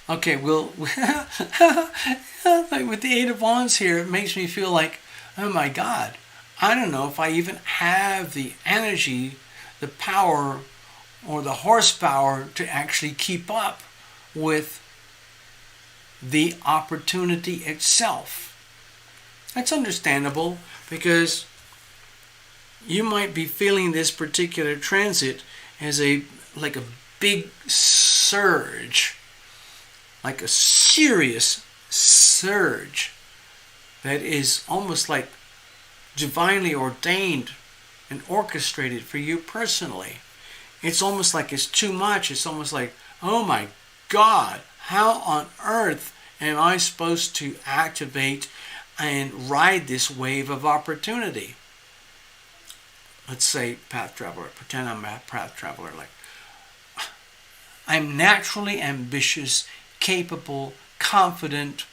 okay, well, like with the Eight of Wands here, it makes me feel like, oh my God, I don't know if I even have the energy, the power, or the horsepower to actually keep up with the opportunity itself. That's understandable, because you might be feeling this particular transit as like a big surge, like a serious surge that is almost like divinely ordained and orchestrated for you personally. It's almost like it's too much. It's almost like, oh my God, how on earth am I supposed to activate and ride this wave of opportunity? Let's say path traveler, pretend I'm a path traveler. Like, I'm naturally ambitious, capable, confident,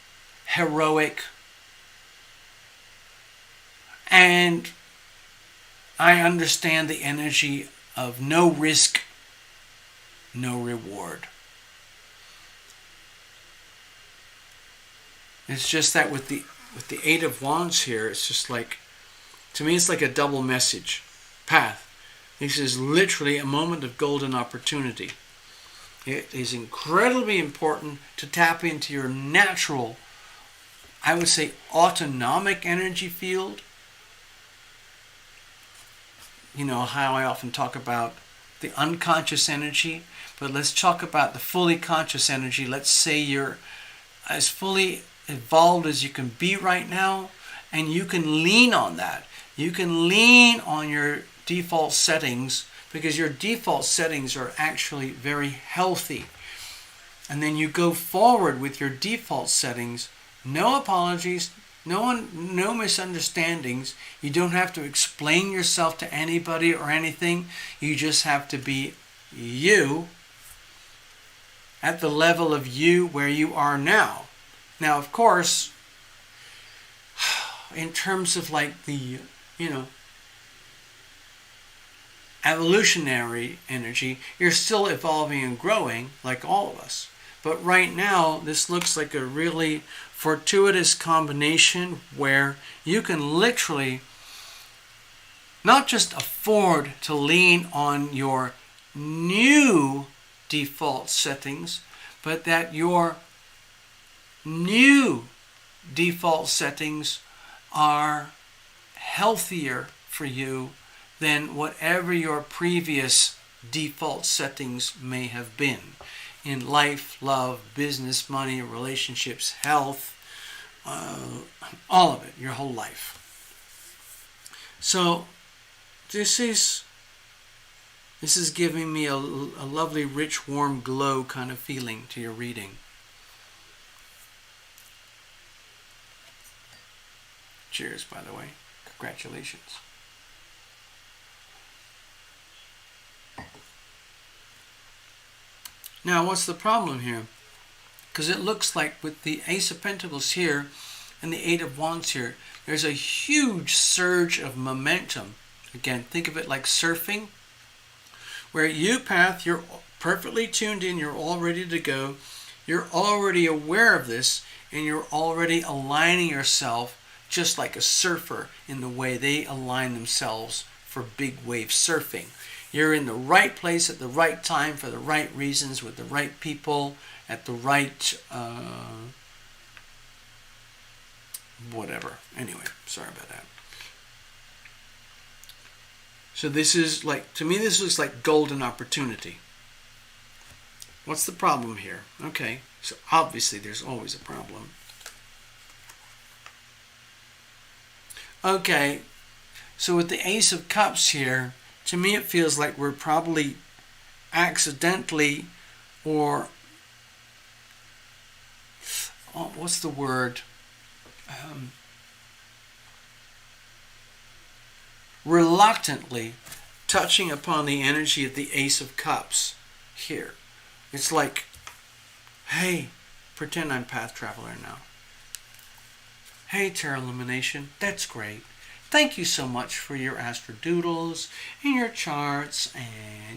heroic, and I understand the energy of no risk, no reward. It's just that with the Eight of Wands here, it's just like, to me it's like a double message. Path. This is literally a moment of golden opportunity. It is incredibly important to tap into your natural, I would say, autonomic energy field. You know how I often talk about the unconscious energy, but let's talk about the fully conscious energy. Let's say you're as fully evolved as you can be right now, and you can lean on that. You can lean on your default settings, because your default settings are actually very healthy. And then you go forward with your default settings. No apologies, no misunderstandings. You don't have to explain yourself to anybody or anything. You just have to be you at the level of you where you are now. Now, of course, in terms of like the, evolutionary energy, you're still evolving and growing like all of us. But right now, this looks like a really fortuitous combination where you can literally not just afford to lean on your new default settings, but that your new default settings are healthier for you than whatever your previous default settings may have been in life, love, business, money, relationships, health, all of it, your whole life. So this is giving me a lovely, rich, warm glow kind of feeling to your reading. Cheers, by the way. Congratulations. Now, what's the problem here? Because it looks like with the Ace of Pentacles here and the Eight of Wands here, there's a huge surge of momentum. Again, think of it like surfing, where you, Path, you're perfectly tuned in, you're all ready to go, you're already aware of this, and you're already aligning yourself just like a surfer in the way they align themselves for big wave surfing. You're in the right place at the right time for the right reasons with the right people at the right whatever. Anyway, sorry about that. So this is like, to me, this looks like golden opportunity. What's the problem here? Okay, so obviously there's always a problem. Okay, so with the Ace of Cups here, to me it feels like we're probably accidentally or, what's the word? Reluctantly touching upon the energy of the Ace of Cups here. It's like, hey, pretend I'm Path Traveler now. Hey, Tarot Lumination, that's great. Thank you so much for your astrodoodles and your charts and,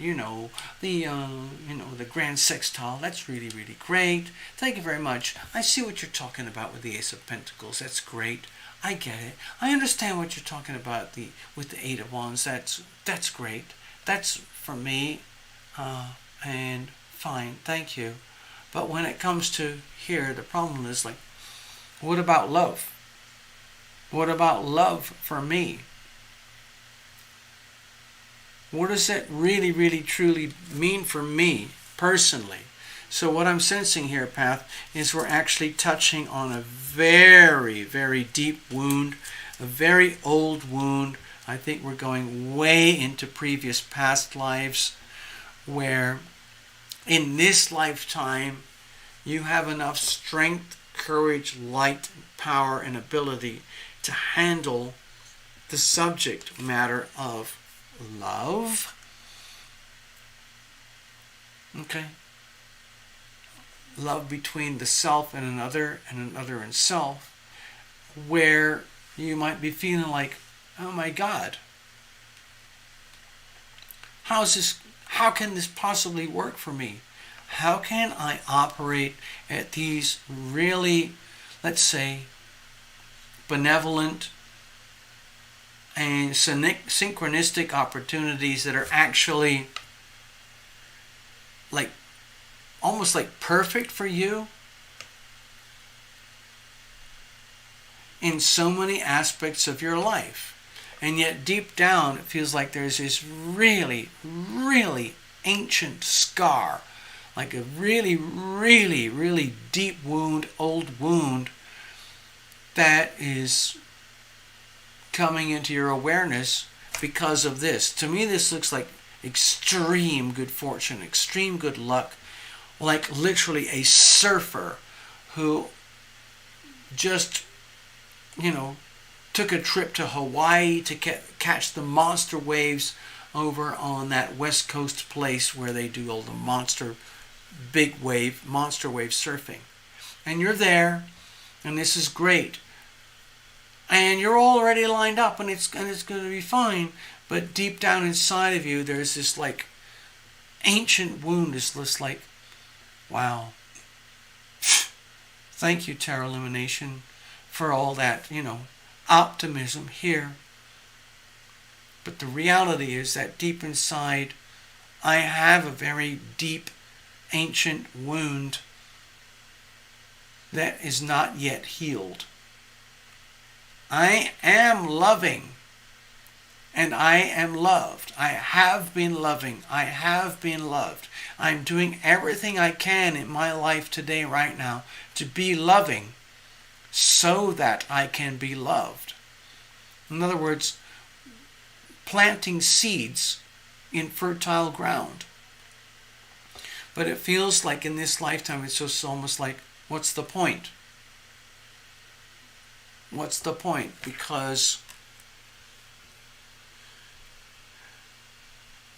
the grand sextile. That's really, really great. Thank you very much. I see what you're talking about with the Ace of Pentacles. That's great. I get it. I understand what you're talking about with the Eight of Wands. That's great. That's for me. And fine. Thank you. But when it comes to here, the problem is like, what about love? What about love for me? What does that really, really, truly mean for me personally? So what I'm sensing here, Path, is we're actually touching on a very, very deep wound, a very old wound. I think we're going way into previous past lives where in this lifetime you have enough strength, courage, light, power, and ability to handle the subject matter of love. Okay? Love between the self and another and self, where you might be feeling like, oh my God, how can this possibly work for me? How can I operate at these really, let's say, benevolent and synchronistic opportunities that are actually like almost like perfect for you in so many aspects of your life. And yet deep down it feels like there's this really, really ancient scar, like a really, really, really deep wound, old wound that is coming into your awareness because of this. To me, this looks like extreme good fortune, extreme good luck, like literally a surfer who just, took a trip to Hawaii to catch the monster waves over on that West Coast place where they do all the monster wave surfing. And you're there, and this is great. And you're already lined up, and it's going to be fine. But deep down inside of you, there's this like ancient wound. Is just like, wow. Thank you, Tarot Lumination, for all that, optimism here. But the reality is that deep inside, I have a very deep, ancient wound that is not yet healed. I am loving, and I am loved. I have been loving. I have been loved. I'm doing everything I can in my life today, right now, to be loving so that I can be loved. In other words, planting seeds in fertile ground. But it feels like in this lifetime, it's just almost like, what's the point? What's the point? Because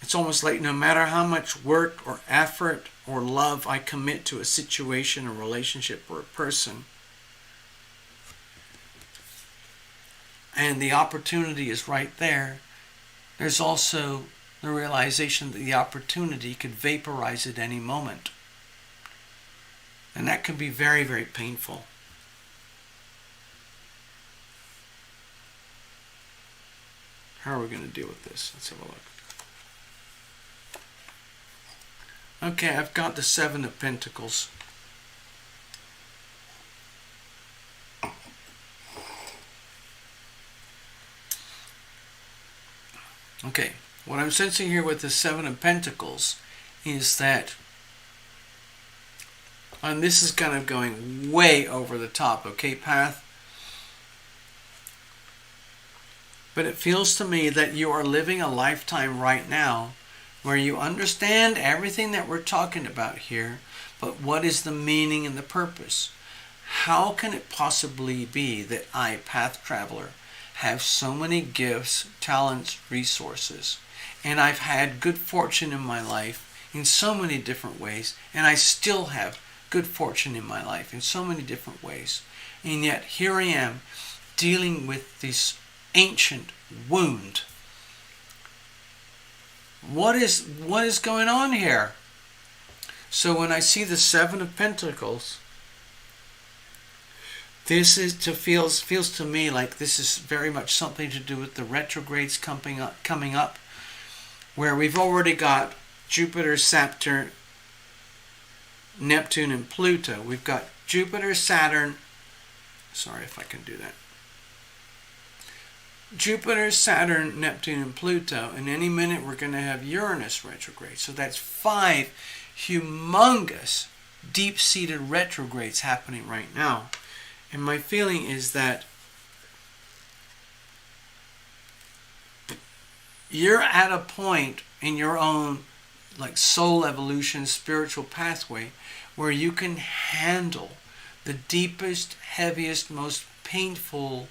it's almost like no matter how much work or effort or love I commit to a situation, a relationship, or a person, and the opportunity is right there, there's also the realization that the opportunity could vaporize at any moment. And that can be very, very painful. How are we going to deal with this? Let's have a look. Okay, I've got the Seven of Pentacles. Okay, what I'm sensing here with the Seven of Pentacles is that, and this is kind of going way over the top, okay, Path? But it feels to me that you are living a lifetime right now where you understand everything that we're talking about here, but what is the meaning and the purpose? How can it possibly be that I, Path Traveler, have so many gifts, talents, resources, and I've had good fortune in my life in so many different ways, and I still have good fortune in my life in so many different ways, and yet here I am dealing with this ancient wound. What is going on here? So when I see the Seven of Pentacles, this is feels to me like this is very much something to do with the retrogrades coming up, where we've already got Jupiter, Saturn, Neptune, and Pluto. We've got Jupiter, Saturn. Sorry if I can do that. Jupiter, Saturn, Neptune, and Pluto. And any minute we're going to have Uranus retrograde. So that's 5 humongous, deep-seated retrogrades happening right now. And my feeling is that you're at a point in your own like soul evolution, spiritual pathway, where you can handle the deepest, heaviest, most painful,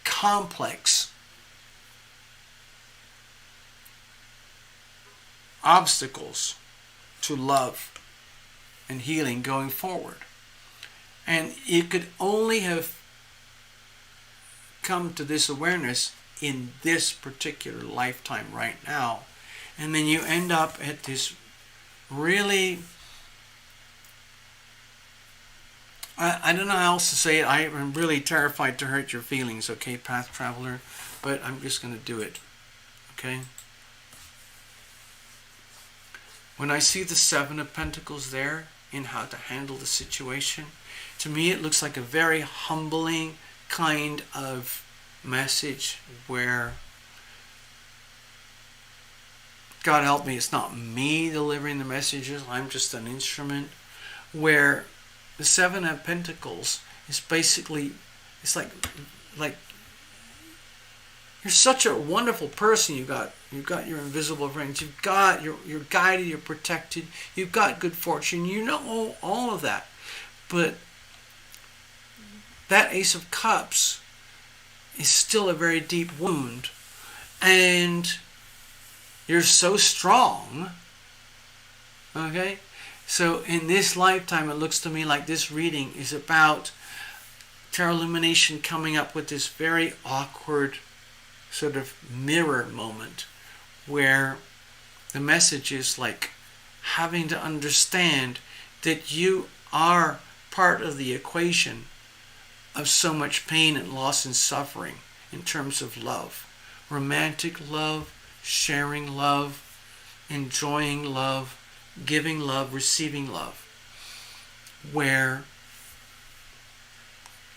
complex obstacles to love and healing going forward. And you could only have come to this awareness in this particular lifetime right now. And then you end up at this really, I don't know how else to say it. I am really terrified to hurt your feelings, okay, Path Traveler? But I'm just going to do it, okay? When I see the Seven of Pentacles there in how to handle the situation, to me it looks like a very humbling kind of message where, God help me, it's not me delivering the messages, I'm just an instrument, where the Seven of Pentacles is basically, it's like you're such a wonderful person. You've got your invisible friends. You're guided. You're protected. You've got good fortune. You know all of that. But that Ace of Cups is still a very deep wound, and you're so strong. Okay, So in this lifetime, it looks to me like this reading is about Tarot Lumination coming up with this very awkward sort of mirror moment where the message is like having to understand that you are part of the equation of so much pain and loss and suffering in terms of love. Romantic love, sharing love, enjoying love, giving love, receiving love. Where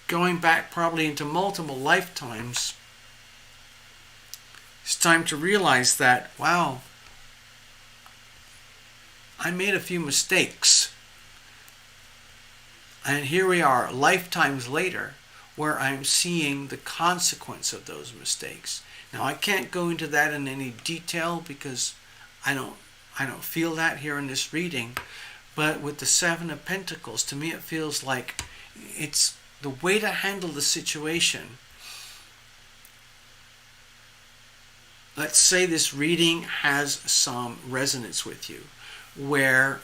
going back probably into multiple lifetimes, it's time to realize that, wow, I made a few mistakes. And here we are, lifetimes later, where I'm seeing the consequence of those mistakes. Now, I can't go into that in any detail because I don't feel that here in this reading. But with the Seven of Pentacles, to me it feels like it's the way to handle the situation. Let's say this reading has some resonance with you, where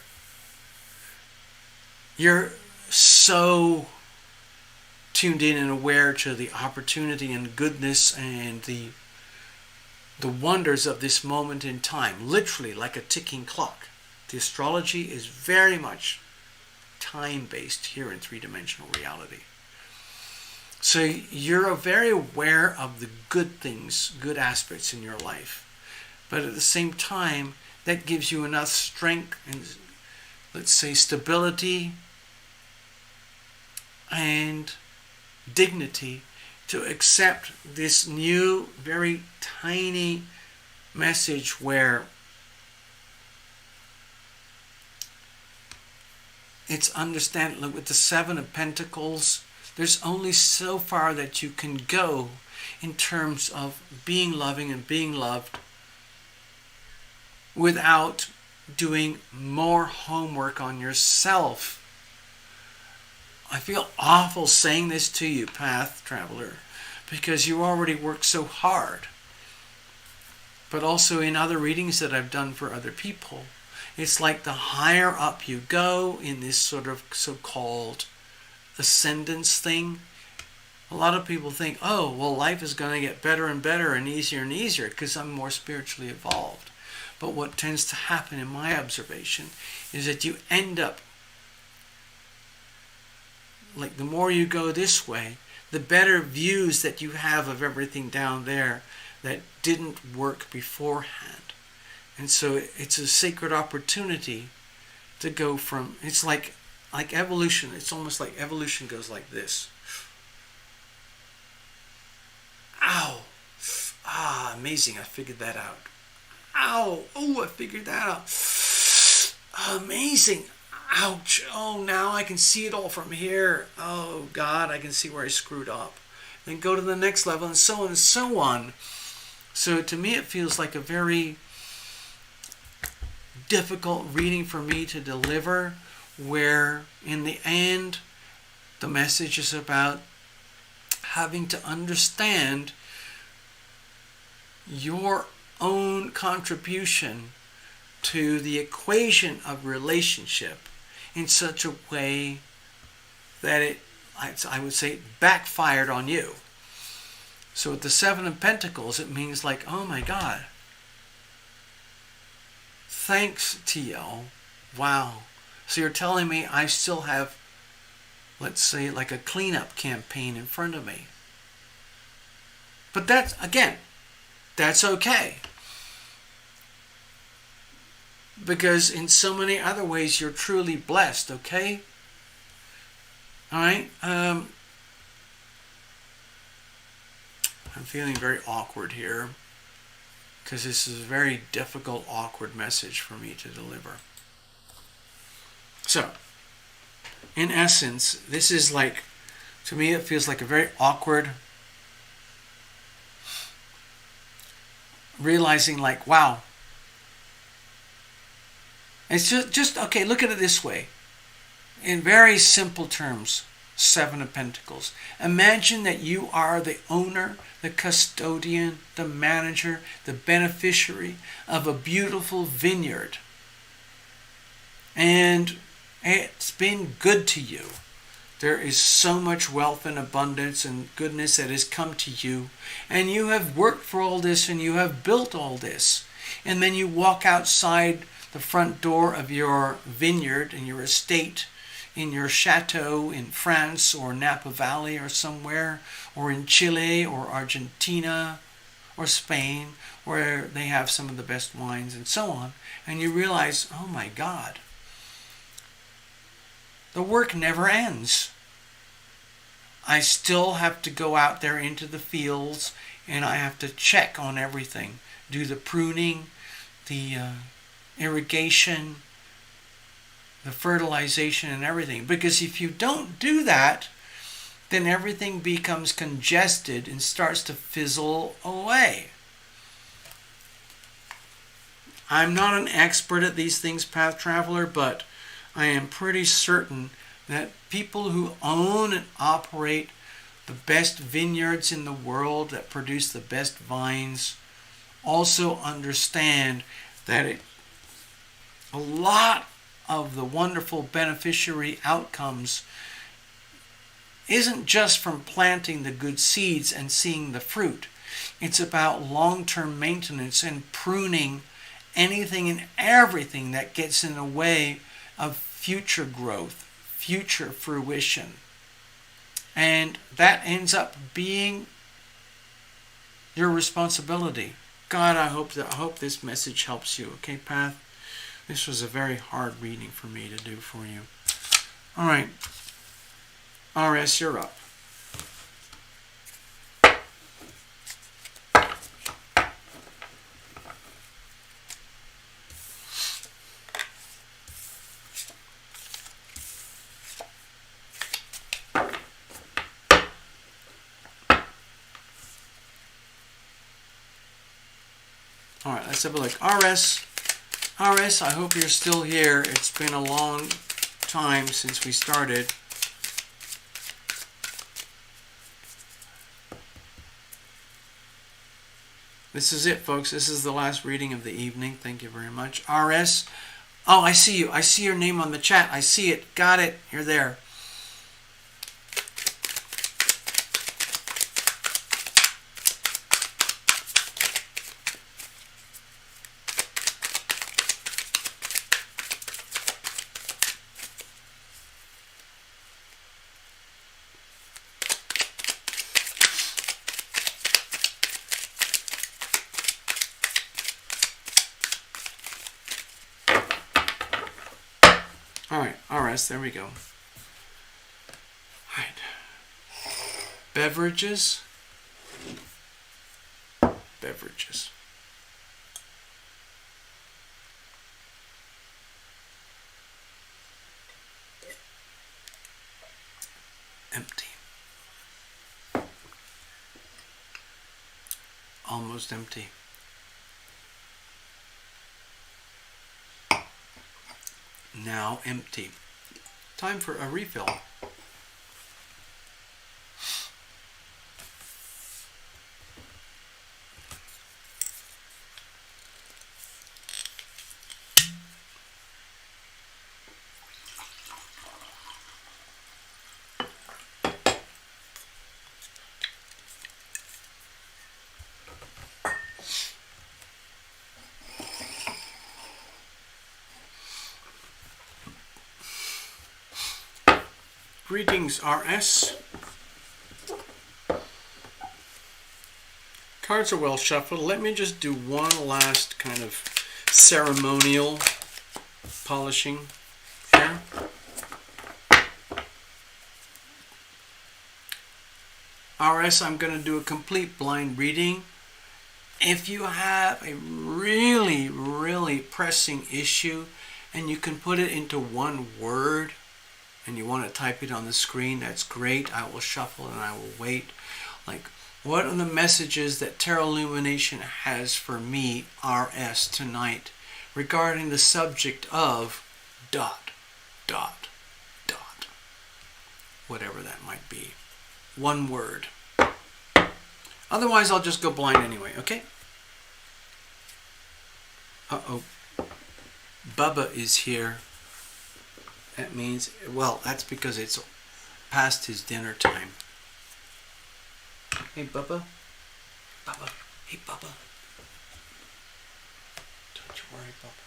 you're so tuned in and aware to the opportunity and goodness and the wonders of this moment in time, literally like a ticking clock. The astrology is very much time-based here in three-dimensional reality. So you're very aware of the good things, good aspects in your life. But at the same time, that gives you enough strength and, let's say, stability and dignity to accept this new, very tiny message where it's understanding. With the Seven of Pentacles, there's only so far that you can go in terms of being loving and being loved without doing more homework on yourself. I feel awful saying this to you, Path Traveler, because you already work so hard. But also in other readings that I've done for other people, it's like the higher up you go in this sort of so-called ascendance thing, a lot of people think, oh, well, life is going to get better and better and easier because I'm more spiritually evolved. But what tends to happen in my observation is that you end up, like the more you go this way, the better views that you have of everything down there that didn't work beforehand. And so it's a sacred opportunity to go from, it's like evolution. It's almost like evolution goes like this. Ow. Ah, amazing. I figured that out. Ow. Oh, I figured that out. Amazing. Ouch. Oh, now I can see it all from here. Oh, God, I can see where I screwed up. Then go to the next level and so on and so on. So to me, it feels like a very difficult reading for me to deliver, where in the end, the message is about having to understand your own contribution to the equation of relationship in such a way that it, I would say, backfired on you. So with the Seven of Pentacles, it means like, oh my God, thanks, TL. Wow. So you're telling me I still have, let's say, like a cleanup campaign in front of me. But that's, again, that's okay. Because in so many other ways, you're truly blessed, okay? All right? I'm feeling very awkward here, because this is a very difficult, awkward message for me to deliver. So, in essence, this is like, to me it feels like a very awkward, realizing like, wow. It's just okay, look at it this way. In very simple terms, Seven of Pentacles. Imagine that you are the owner, the custodian, the manager, the beneficiary of a beautiful vineyard. and it's been good to you. There is so much wealth and abundance and goodness that has come to you, and you have worked for all this and you have built all this. And then you walk outside the front door of your vineyard and your estate, in your chateau in France or Napa Valley or somewhere, or in Chile or Argentina or Spain, where they have some of the best wines and so on, and you realize, oh my God, the work never ends. I still have to go out there into the fields and I have to check on everything, do the pruning, the irrigation, the fertilization and everything. Because if you don't do that, then everything becomes congested and starts to fizzle away. I'm not an expert at these things, Path Traveler, but I am pretty certain that people who own and operate the best vineyards in the world that produce the best vines also understand that a lot of the wonderful beneficiary outcomes isn't just from planting the good seeds and seeing the fruit. It's about long-term maintenance and pruning anything and everything that gets in the way of future growth, future fruition. And that ends up being your responsibility. God, I hope this message helps you. Okay, Path? This was a very hard reading for me to do for you. All right. RS, you're up. All right, let's have a look. RS, I hope you're still here. It's been a long time since we started. This is it, folks. This is the last reading of the evening. Thank you very much. RS. Oh, I see you. I see your name on the chat. I see it. Got it. You're there. Alright, RS, there we go. Alright. Beverages. Beverages. Empty. Almost empty. Now empty. Time for a refill. Greetings, RS. Cards are well shuffled. Let me just do one last kind of ceremonial polishing here. RS, I'm going to do a complete blind reading. If you have a really, really pressing issue and you can put it into one word, and you want to type it on the screen, that's great. I will shuffle and I will wait. Like, what are the messages that Tarot Lumination has for me, RS, tonight regarding the subject of ... whatever that might be. One word. Otherwise, I'll just go blind anyway, okay? Uh-oh. Bubba is here. That means, well, that's because it's past his dinner time. Hey, Bubba. Bubba. Hey, Bubba. Don't you worry, Bubba.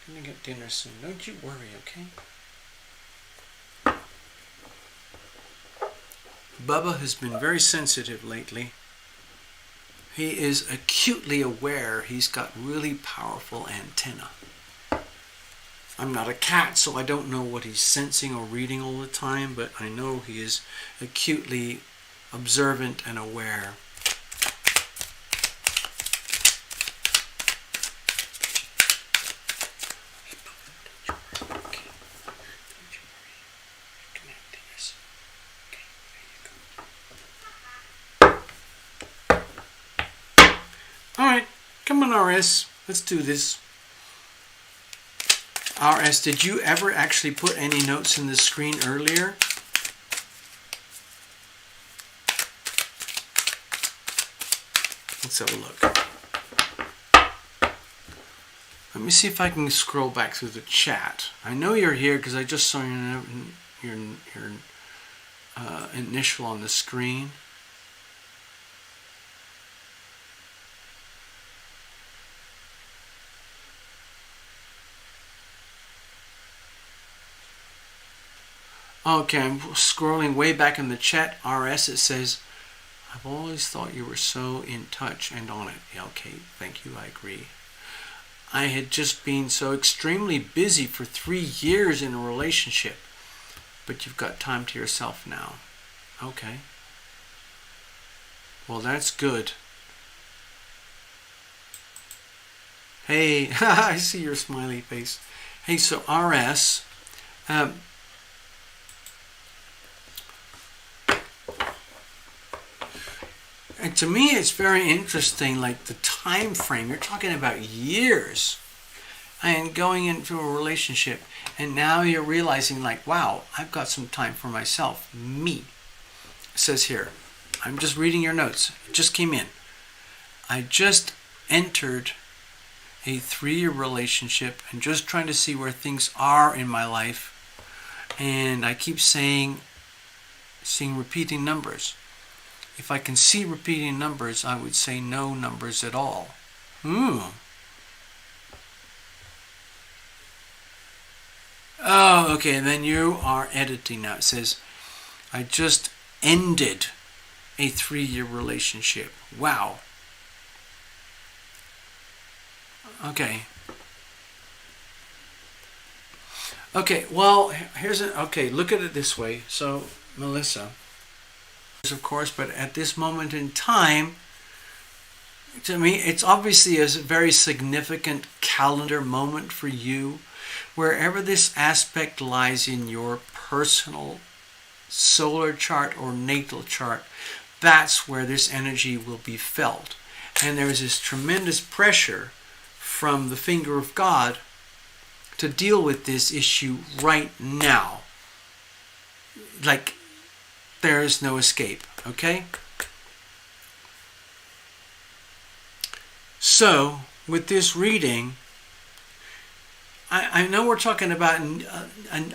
You're gonna get dinner soon. Don't you worry, okay? Bubba has been very sensitive lately. He is acutely aware he's got really powerful antennae. I'm not a cat, so I don't know what he's sensing or reading all the time, but I know he is acutely observant and aware. Alright, come on RS, let's do this. RS, did you ever actually put any notes in the screen earlier? Let's have a look. Let me see if I can scroll back through the chat. I know you're here because I just saw your initial on the screen. Okay, I'm scrolling way back in the chat. RS, it says, I've always thought you were so in touch and on it. Yeah, okay, thank you, I agree. I had just been so extremely busy for 3 years in a relationship, but you've got time to yourself now. Okay. Well, that's good. Hey, I see your smiley face. Hey, so RS, and to me, it's very interesting, like the time frame. You're talking about years and going into a relationship. And now you're realizing, like, wow, I've got some time for myself. Me. It says here, I'm just reading your notes. It just came in. I just entered a 3-year relationship and just trying to see where things are in my life. And I keep seeing repeating numbers. If I can see repeating numbers, I would say no numbers at all. Oh, okay, and then you are editing now. It says, I just ended a 3-year relationship. Wow. Okay. Okay, well, okay, look at it this way. So, Melissa, of course, but at this moment in time, to me, it's obviously a very significant calendar moment for you. Wherever this aspect lies in your personal solar chart or natal chart, that's where this energy will be felt. And there is this tremendous pressure from the finger of God to deal with this issue right now. Like, there is no escape, okay? So, with this reading, I know we're talking about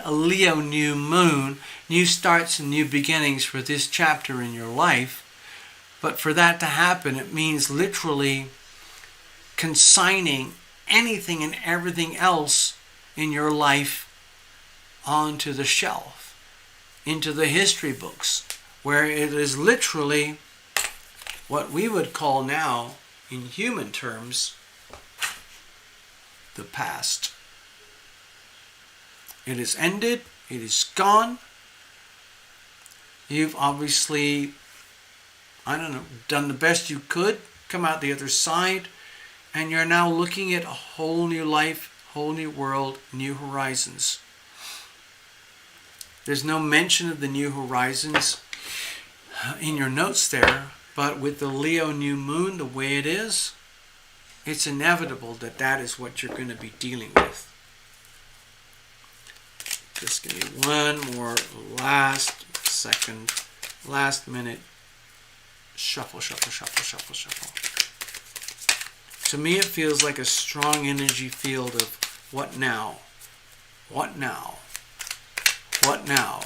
a Leo new moon, new starts and new beginnings for this chapter in your life, but for that to happen, it means literally consigning anything and everything else in your life onto the shelf, into the history books, where it is literally what we would call now, in human terms, the past. It is ended, it is gone. You've obviously, done the best you could, come out the other side, and you're now looking at a whole new life, whole new world, new horizons. There's no mention of the new horizons in your notes there, but with the Leo new moon the way it is, it's inevitable that that is what you're going to be dealing with. Just give me one more last minute shuffle. To me, it feels like a strong energy field of what now? What now? What now?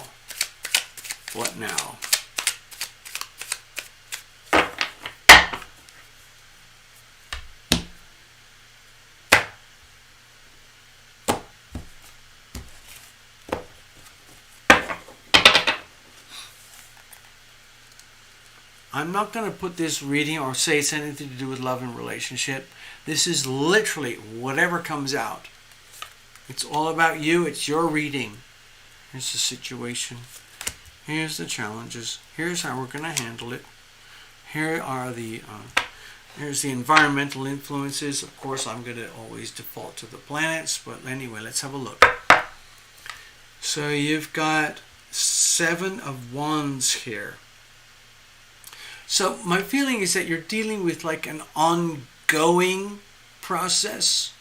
What now? I'm not going to put this reading or say it's anything to do with love and relationship. This is literally whatever comes out. It's all about you. It's your reading. Here's the situation. Here's the challenges. Here's how we're going to handle it. Here are here's the environmental influences. Of course, I'm going to always default to the planets. But anyway, let's have a look. So you've got 7 of Wands here. So my feeling is that you're dealing with like an ongoing process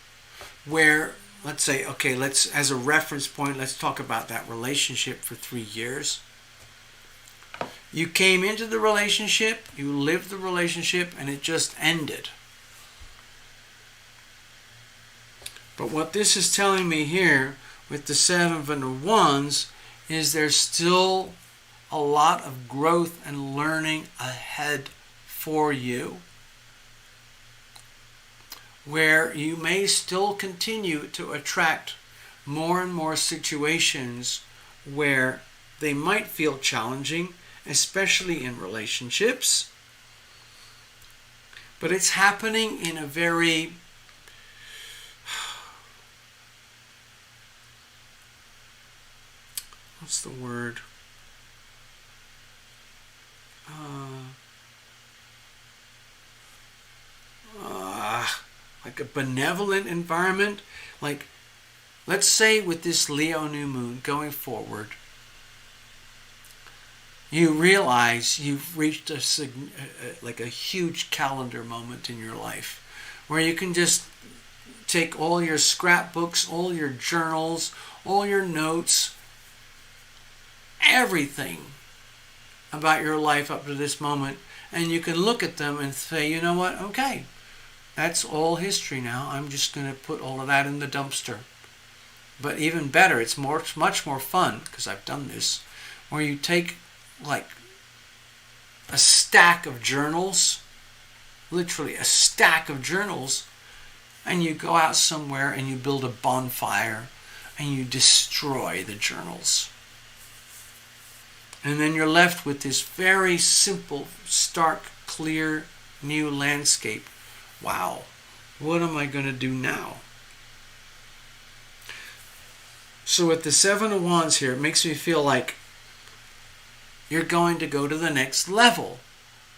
where, let's say, okay, as a reference point, let's talk about that relationship for 3 years. You came into the relationship, you lived the relationship, and it just ended. But what this is telling me here with the 7 of Wands is there's still a lot of growth and learning ahead for you, where you may still continue to attract more and more situations where they might feel challenging, especially in relationships. But it's happening in a very what's the word? Like a benevolent environment. Like, let's say with this Leo new moon going forward, you realize you've reached a huge calendar moment in your life where you can just take all your scrapbooks, all your journals, all your notes, everything about your life up to this moment, and you can look at them and say, you know what, okay, that's all history now. I'm just going to put all of that in the dumpster. But even better, it's much more fun, because I've done this, where you take like a stack of journals, literally a stack of journals, and you go out somewhere and you build a bonfire and you destroy the journals. And then you're left with this very simple, stark, clear, new landscape. Wow, what am I going to do now? So with the 7 of Wands here, it makes me feel like you're going to go to the next level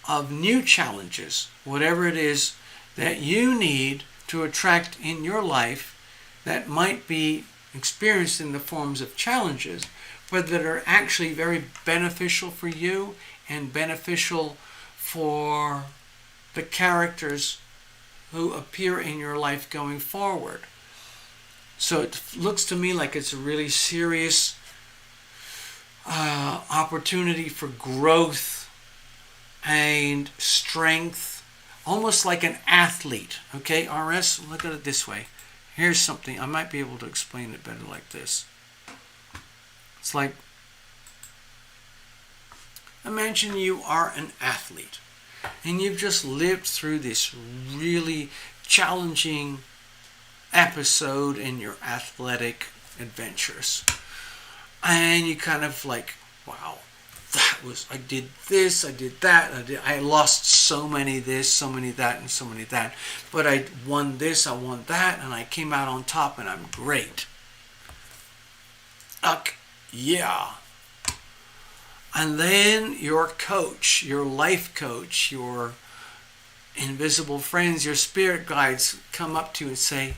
of new challenges, whatever it is that you need to attract in your life that might be experienced in the forms of challenges, but that are actually very beneficial for you and beneficial for the characters who appear in your life going forward. So it looks to me like it's a really serious opportunity for growth and strength, almost like an athlete. Okay, RS, look at it this way. Here's something, I might be able to explain it better like this. It's like, imagine you are an athlete and you've just lived through this really challenging episode in your athletic adventures. And you kind of like, wow, I did this, I did that, I lost so many this, so many that, and so many that. But I won this, I won that, and I came out on top and I'm great. Yeah. And then your coach, your life coach, your invisible friends, your spirit guides come up to you and say,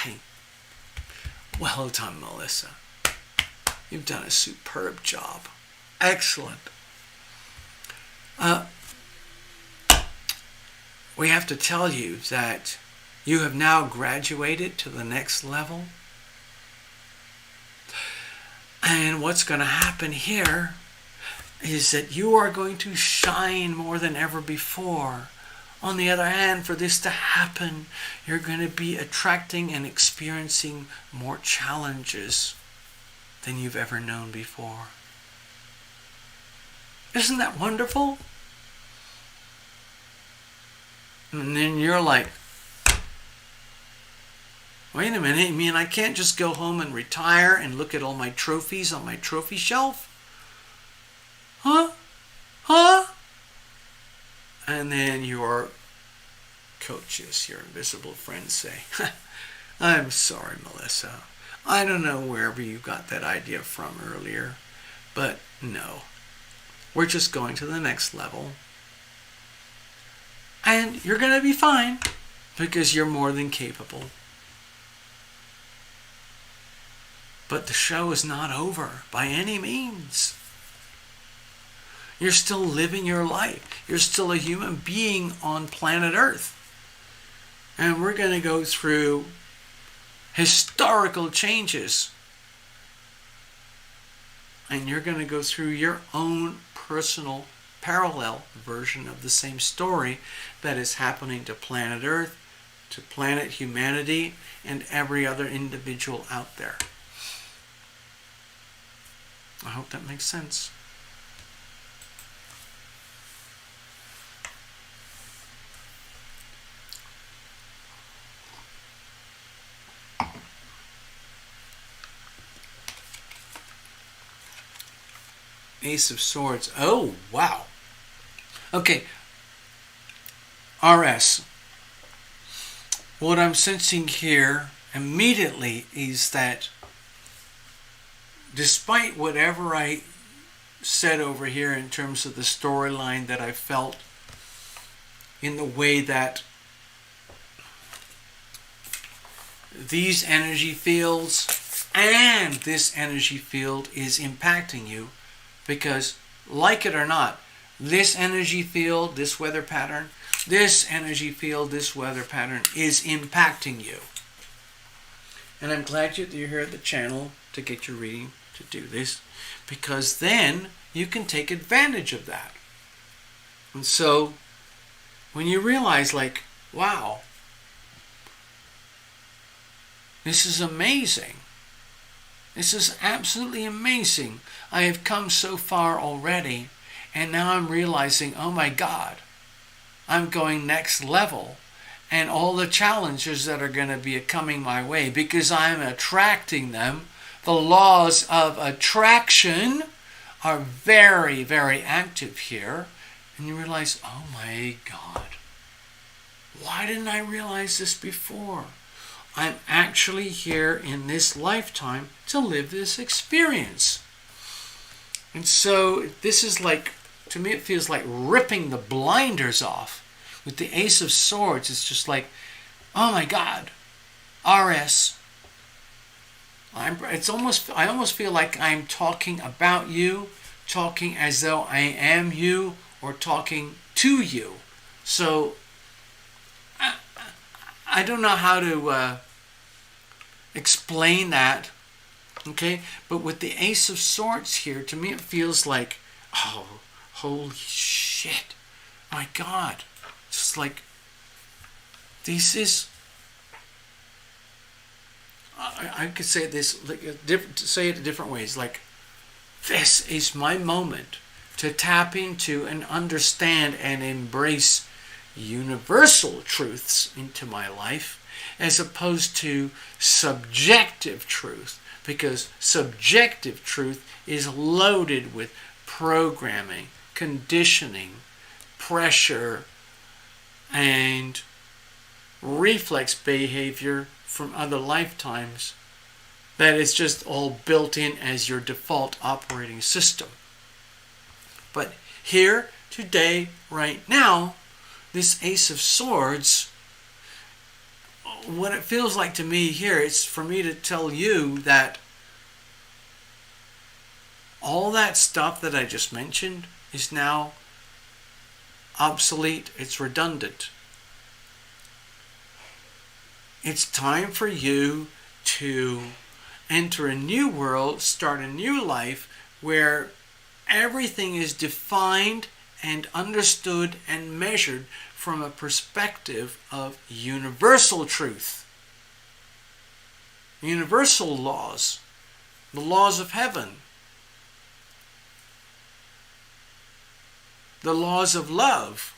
hey, well done, Melissa. You've done a superb job. Excellent. We have to tell you that you have now graduated to the next level. And what's going to happen here is that you are going to shine more than ever before. On the other hand, for this to happen, you're going to be attracting and experiencing more challenges. than you've ever known before. Isn't that wonderful? And then you're like, wait a minute, you mean I can't just go home and retire and look at all my trophies on my trophy shelf? Huh? Huh? And then your coaches, your invisible friends say, I'm sorry, Melissa. I don't know wherever you got that idea from earlier, but no. We're just going to the next level. And you're going to be fine because you're more than capable. But the show is not over by any means. You're still living your life. You're still a human being on planet Earth. And we're going to go through historical changes. And you're going to go through your own personal parallel version of the same story that is happening to planet Earth, to planet humanity, and every other individual out there. I hope that makes sense. Ace of Swords. Oh, wow. Okay. RS. What I'm sensing here immediately is that despite whatever I said over here in terms of the storyline that I felt in the way that these energy fields and this energy field is impacting you, because like it or not, this energy field, this weather pattern, this energy field, this weather pattern is impacting you. And I'm glad you're here at the channel to get your reading to do this, because then you can take advantage of that. And so when you realize, like, wow, this is amazing. This is absolutely amazing. I have come so far already, and now I'm realizing, oh my God, I'm going next level. And all the challenges that are going to be coming my way, because I'm attracting them. The laws of attraction are very, very active here. And you realize, oh my God, why didn't I realize this before? I'm actually here in this lifetime to live this experience. And so this is like, to me it feels like ripping the blinders off. With the Ace of Swords, it's just like, oh my God, RS. I almost feel like I'm talking about you, talking as though I am you, or talking to you. So I don't know how to explain that, okay? But with the Ace of Swords here, to me it feels like, oh, holy shit, my God. Just like, this is, I could say this, say it in different ways, like, this is my moment to tap into and understand and embrace universal truths into my life, as opposed to subjective truth, because subjective truth is loaded with programming, conditioning, pressure, and reflex behavior from other lifetimes that is just all built in as your default operating system. But here, today, right now, this Ace of Swords, what it feels like to me here is for me to tell you that all that stuff that I just mentioned is now obsolete, it's redundant. It's time for you to enter a new world, start a new life where everything is defined and understood and measured from a perspective of universal truth, universal laws, the laws of heaven, the laws of love.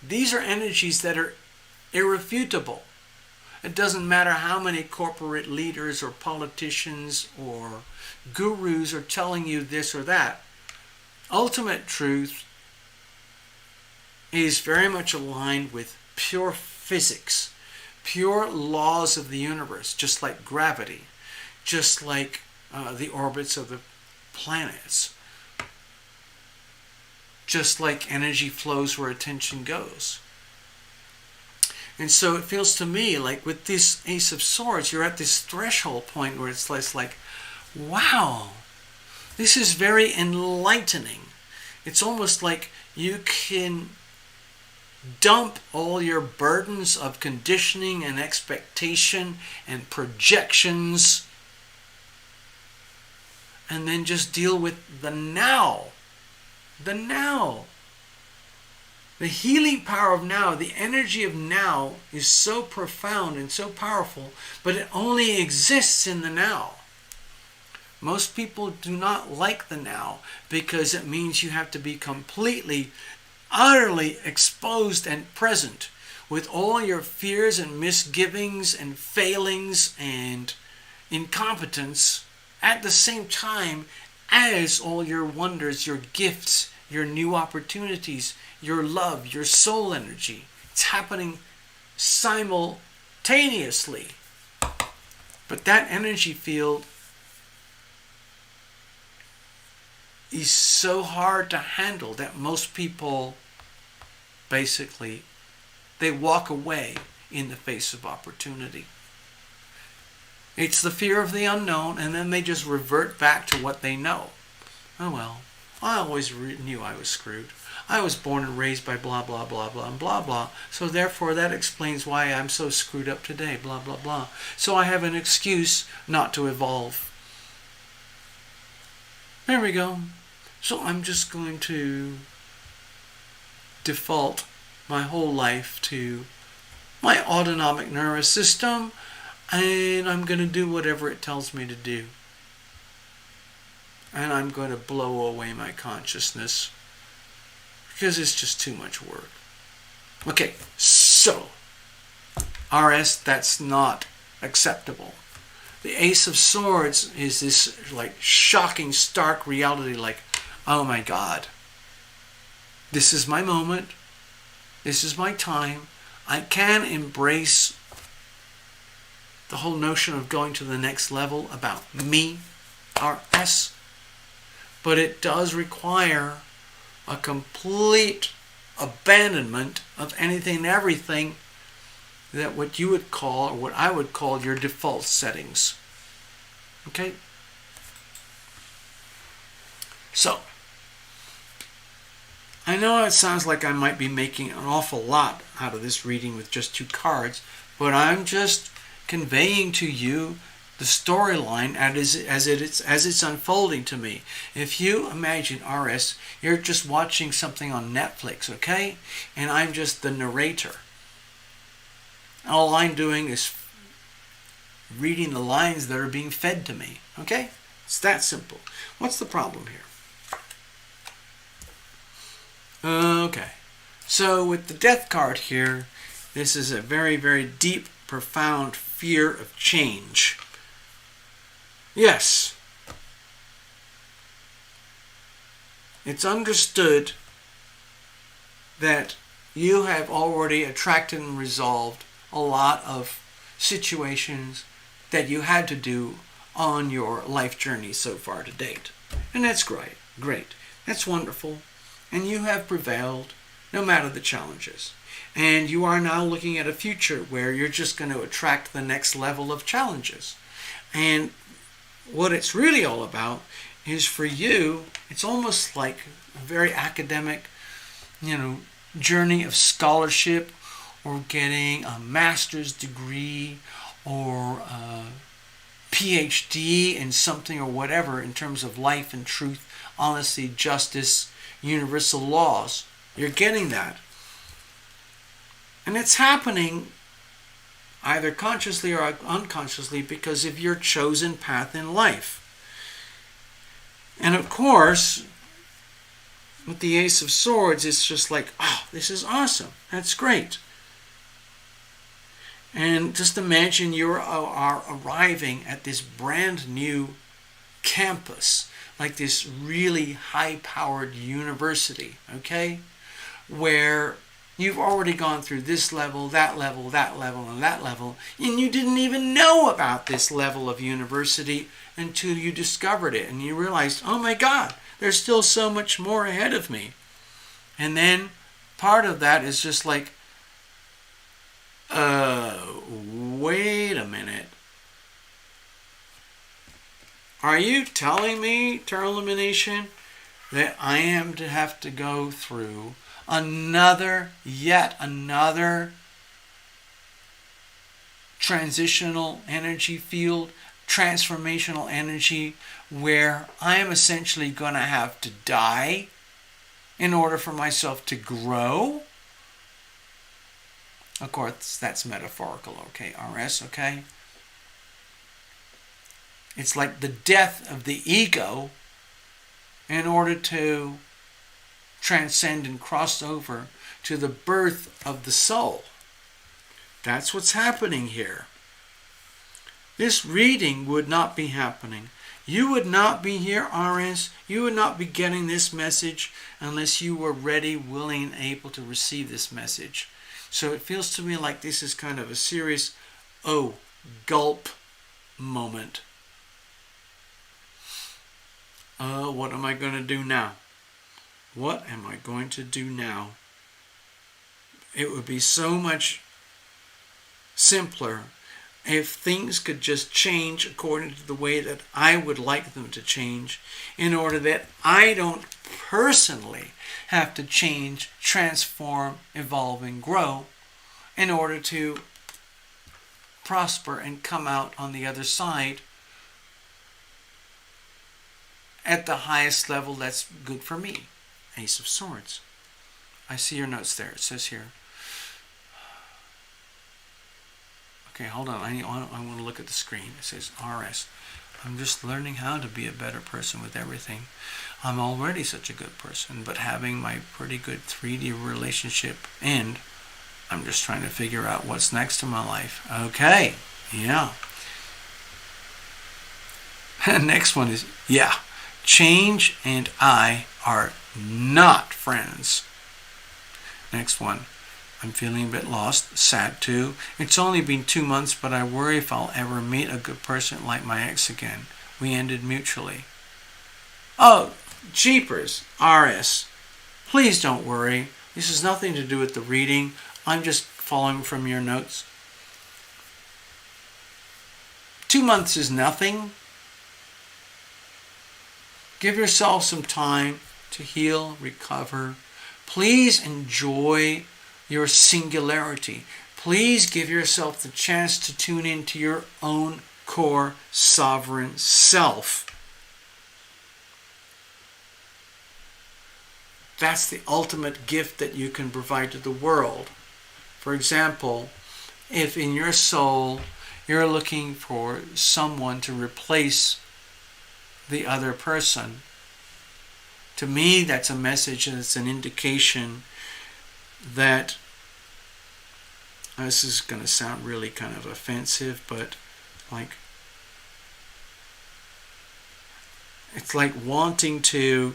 These are energies that are irrefutable. It doesn't matter how many corporate leaders or politicians or gurus are telling you this or that. Ultimate truth is very much aligned with pure physics, pure laws of the universe, just like gravity, just like the orbits of the planets, just like energy flows where attention goes. And so it feels to me like with this Ace of Swords, you're at this threshold point where it's like, wow, this is very enlightening. It's almost like you can dump all your burdens of conditioning and expectation and projections and then just deal with the now. The now. The healing power of now, the energy of now is so profound and so powerful, but it only exists in the now. Most people do not like the now because it means you have to be completely, utterly exposed and present with all your fears and misgivings and failings and incompetence at the same time as all your wonders, your gifts, your new opportunities, your love, your soul energy. It's happening simultaneously. But that energy field is so hard to handle that most people basically, they walk away in the face of opportunity. It's the fear of the unknown, and then they just revert back to what they know. Oh well, I always knew I was screwed. I was born and raised by blah, blah, blah, blah, and blah, blah. So therefore that explains why I'm so screwed up today, blah, blah, blah. So I have an excuse not to evolve. There we go. So I'm just going to default my whole life to my autonomic nervous system, and I'm going to do whatever it tells me to do. And I'm going to blow away my consciousness because it's just too much work. Okay, so RS, that's not acceptable. The Ace of Swords is this like shocking, stark reality, like, oh my God, this is my moment. This is my time. I can embrace the whole notion of going to the next level about me, RS, but it does require a complete abandonment of anything and everything that what you would call, or what I would call, your default settings. Okay? So, I know it sounds like I might be making an awful lot out of this reading with just 2 cards, but I'm just conveying to you the storyline as it's unfolding to me. If you imagine, RS, you're just watching something on Netflix, okay? And I'm just the narrator. All I'm doing is reading the lines that are being fed to me, okay? It's that simple. What's the problem here? Okay, so with the Death card here, this is a very, very deep, profound fear of change. Yes, it's understood that you have already attracted and resolved a lot of situations that you had to do on your life journey so far to date. And that's great. That's wonderful. And you have prevailed no matter the challenges. And you are now looking at a future where you're just going to attract the next level of challenges. And what it's really all about is, for you, it's almost like a very academic, journey of scholarship, or getting a master's degree or a PhD in something or whatever in terms of life and truth, honesty, justice, universal laws. You're getting that. And it's happening either consciously or unconsciously, because of your chosen path in life. And of course, with the Ace of Swords, it's just like, oh, this is awesome. That's great. And just imagine you are arriving at this brand new campus, like this really high-powered university, okay? Where you've already gone through this level, that level, that level, and that level, and you didn't even know about this level of university until you discovered it, and you realized, oh my God, there's still so much more ahead of me. And then part of that is just like, wait a minute. Are you telling me, Eternal Illumination, that I am to have to go through yet another transitional energy field, transformational energy, where I am essentially going to have to die in order for myself to grow? Of course, that's metaphorical, okay, RS, okay? It's like the death of the ego in order to transcend and cross over to the birth of the soul. That's what's happening here. This reading would not be happening. You would not be here, RS. You would not be getting this message unless you were ready, willing, and able to receive this message. So it feels to me like this is kind of a serious, gulp moment. What am I going to do now? What am I going to do now? It would be so much simpler if things could just change according to the way that I would like them to change, in order that I don't personally have to change, transform, evolve, and grow in order to prosper and come out on the other side at the highest level that's good for me. Ace of Swords. I see your notes there. It says here. Okay, hold on. I want to look at the screen. It says RS. I'm just learning how to be a better person with everything. I'm already such a good person, but having my pretty good 3D relationship end, I'm just trying to figure out what's next in my life. Okay, yeah. Next one is, change and I are not friends. Next one. I'm feeling a bit lost. Sad too. It's only been 2 months, but I worry if I'll ever meet a good person like my ex again. We ended mutually. Oh, jeepers, RS. Please don't worry. This has nothing to do with the reading. I'm just following from your notes. 2 months is nothing. Give yourself some time to heal, recover. Please enjoy your singularity. Please give yourself the chance to tune into your own core sovereign self. That's the ultimate gift that you can provide to the world. For example, if in your soul you're looking for someone to replace the other person, to me that's a message and it's an indication that, this is going to sound really kind of offensive, but it's like wanting to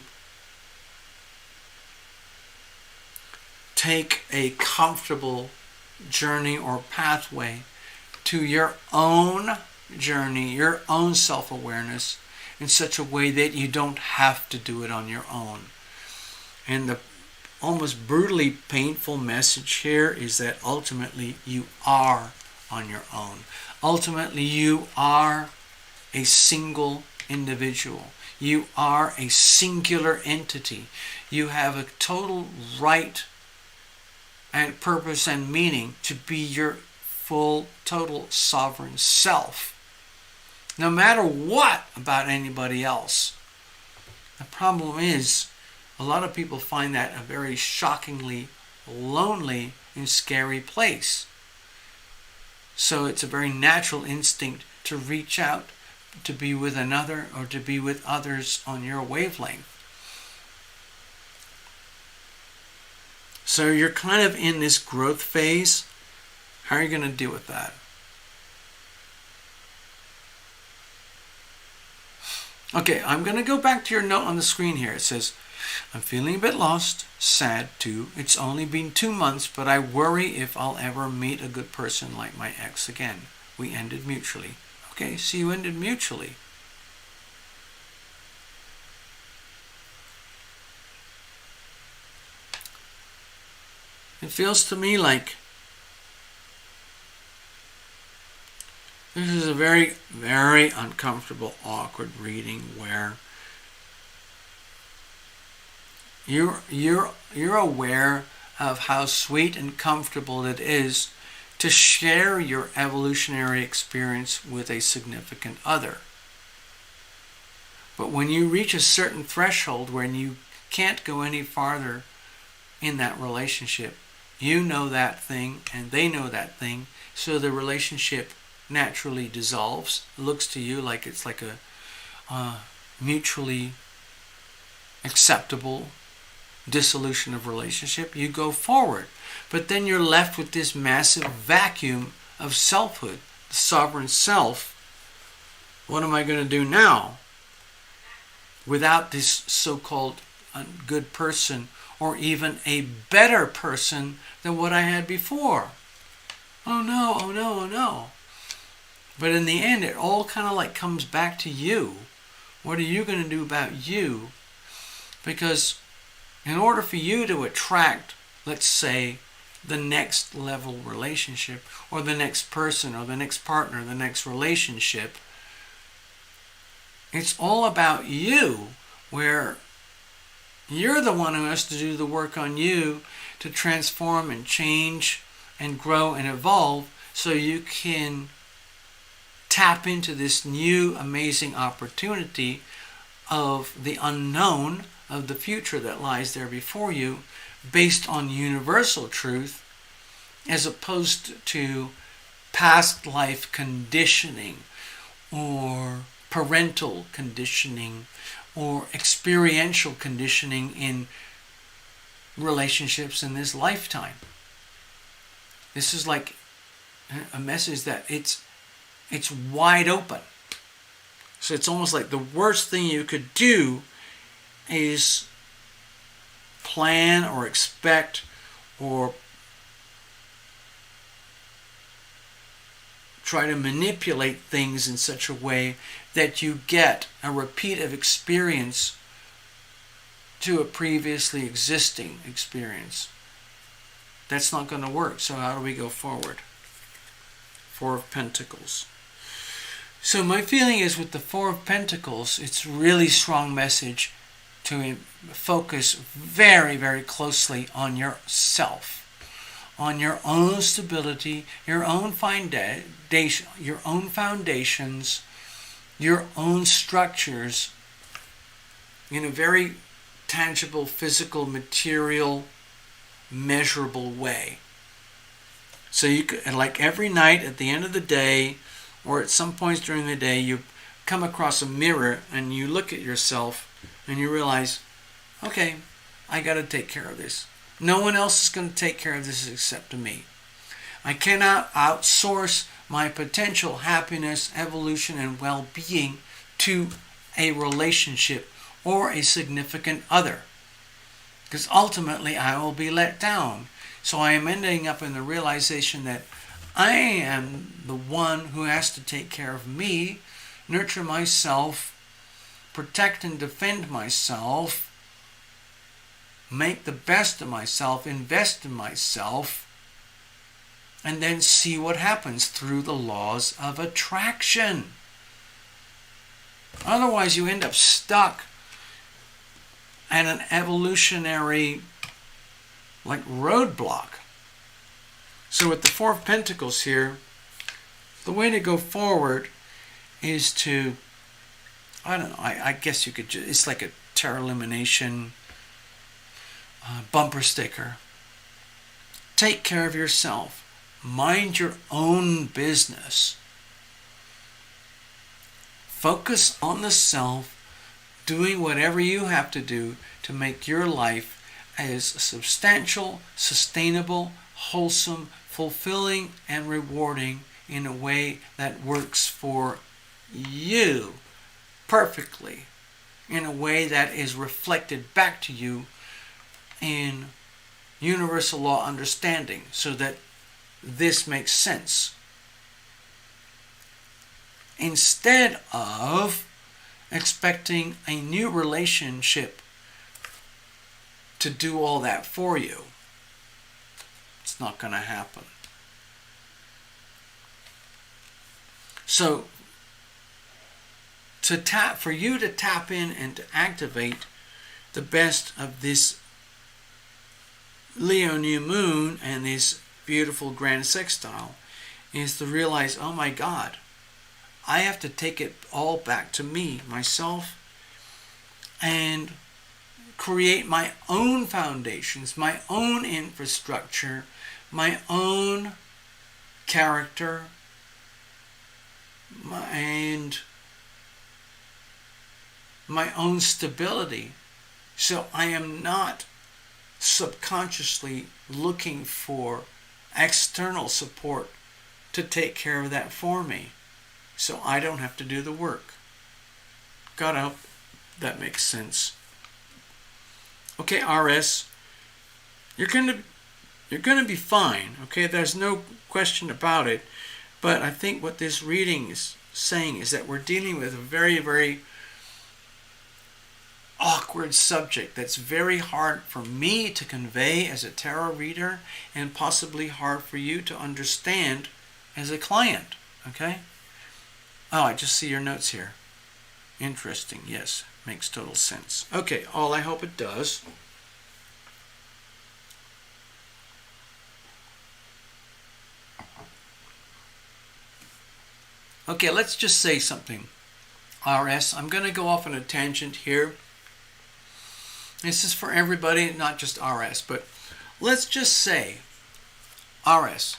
take a comfortable journey or pathway to your own journey, your own self-awareness, in such a way that you don't have to do it on your own. And the almost brutally painful message here is that ultimately you are on your own. Ultimately you are a single individual. You are a singular entity. You have a total right and purpose and meaning to be your full, total sovereign self, no matter what about anybody else. The problem is, a lot of people find that a very shockingly lonely and scary place. So it's a very natural instinct to reach out, to be with another, or to be with others on your wavelength. So you're kind of in this growth phase. How are you going to deal with that? Okay, I'm going to go back to your note on the screen here. It says, I'm feeling a bit lost, sad too. It's only been 2 months, but I worry if I'll ever meet a good person like my ex again. We ended mutually. Okay, so you ended mutually. It feels to me like this is a very, very uncomfortable, awkward reading where you're aware of how sweet and comfortable it is to share your evolutionary experience with a significant other. But when you reach a certain threshold when you can't go any farther in that relationship, you know that thing and they know that thing, so the relationship naturally dissolves. It looks to you like it's like a mutually acceptable dissolution of relationship. You go forward, but then you're left with this massive vacuum of selfhood, the sovereign self. What am I going to do now without this so-called good person, or even a better person than what I had before? Oh no, oh no, oh no. But in the end, it all kind of like comes back to you. What are you going to do about you? Because in order for you to attract, let's say, the next level relationship, or the next person, or the next partner, the next relationship, it's all about you, where you're the one who has to do the work on you to transform and change and grow and evolve, so you can tap into this new amazing opportunity of the unknown, of the future that lies there before you, based on universal truth, as opposed to past life conditioning, or parental conditioning, or experiential conditioning in relationships in this lifetime. This is like a message that it's wide open. So it's almost like the worst thing you could do is plan or expect or try to manipulate things in such a way that you get a repeat of experience to a previously existing experience. That's not going to work. So how do we go forward? Four of Pentacles. So my feeling is with the Four of Pentacles, it's a really strong message to focus very, very closely on yourself, on your own stability, your own foundations, your own structures, in a very tangible, physical, material, measurable way. So you could, like every night at the end of the day, or at some points during the day, you come across a mirror and you look at yourself and you realize, okay, I got to take care of this. No one else is going to take care of this except me. I cannot outsource my potential happiness, evolution, and well-being to a relationship or a significant other, because ultimately I will be let down. So I am ending up in the realization that I am the one who has to take care of me, nurture myself, protect and defend myself, make the best of myself, invest in myself, and then see what happens through the laws of attraction. Otherwise, you end up stuck at an evolutionary roadblock. So with the Four of Pentacles here, the way to go forward is to, I don't know, I guess you could it's like a tarot illumination bumper sticker. Take care of yourself. Mind your own business. Focus on the self, doing whatever you have to do to make your life as substantial, sustainable, wholesome, fulfilling, and rewarding in a way that works for you perfectly, in a way that is reflected back to you in universal law understanding, so that this makes sense. Instead of expecting a new relationship to do all that for you. It's not going to happen. So, for you to tap in and to activate the best of this Leo new moon and this beautiful grand sextile is to realize, oh my God, I have to take it all back to me, myself, and create my own foundations, my own infrastructure, my own character, and my own stability. So I am not subconsciously looking for external support to take care of that for me, so I don't have to do the work. God, I hope that makes sense. Okay, RS, you're gonna be fine. Okay, there's no question about it. But I think what this reading is saying is that we're dealing with a very, very awkward subject that's very hard for me to convey as a tarot reader, and possibly hard for you to understand as a client. Okay? Oh, I just see your notes here. Interesting. Yes, makes total sense. Okay, all I hope it does. Okay, let's just say something. RS, I'm going to go off on a tangent here. This is for everybody, not just RS, but let's just say, RS,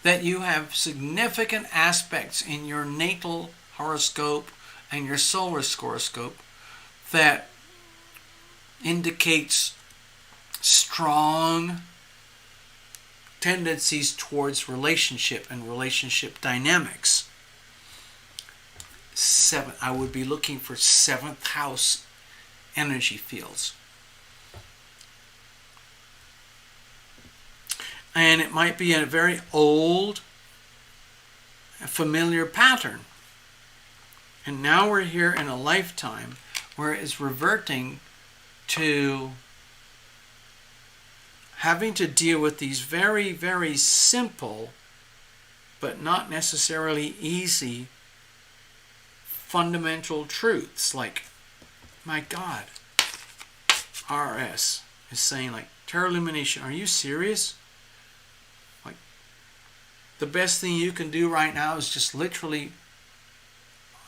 that you have significant aspects in your natal horoscope and your solar horoscope that indicates strong tendencies towards relationship and relationship dynamics. I would be looking for 7th house energy fields. And it might be a very old, familiar pattern. And now we're here in a lifetime where it's reverting to having to deal with these very, very simple, but not necessarily easy, fundamental truths. Like, my God, RS is saying, like, Tarot Lumination, are you serious? Like, the best thing you can do right now is just literally,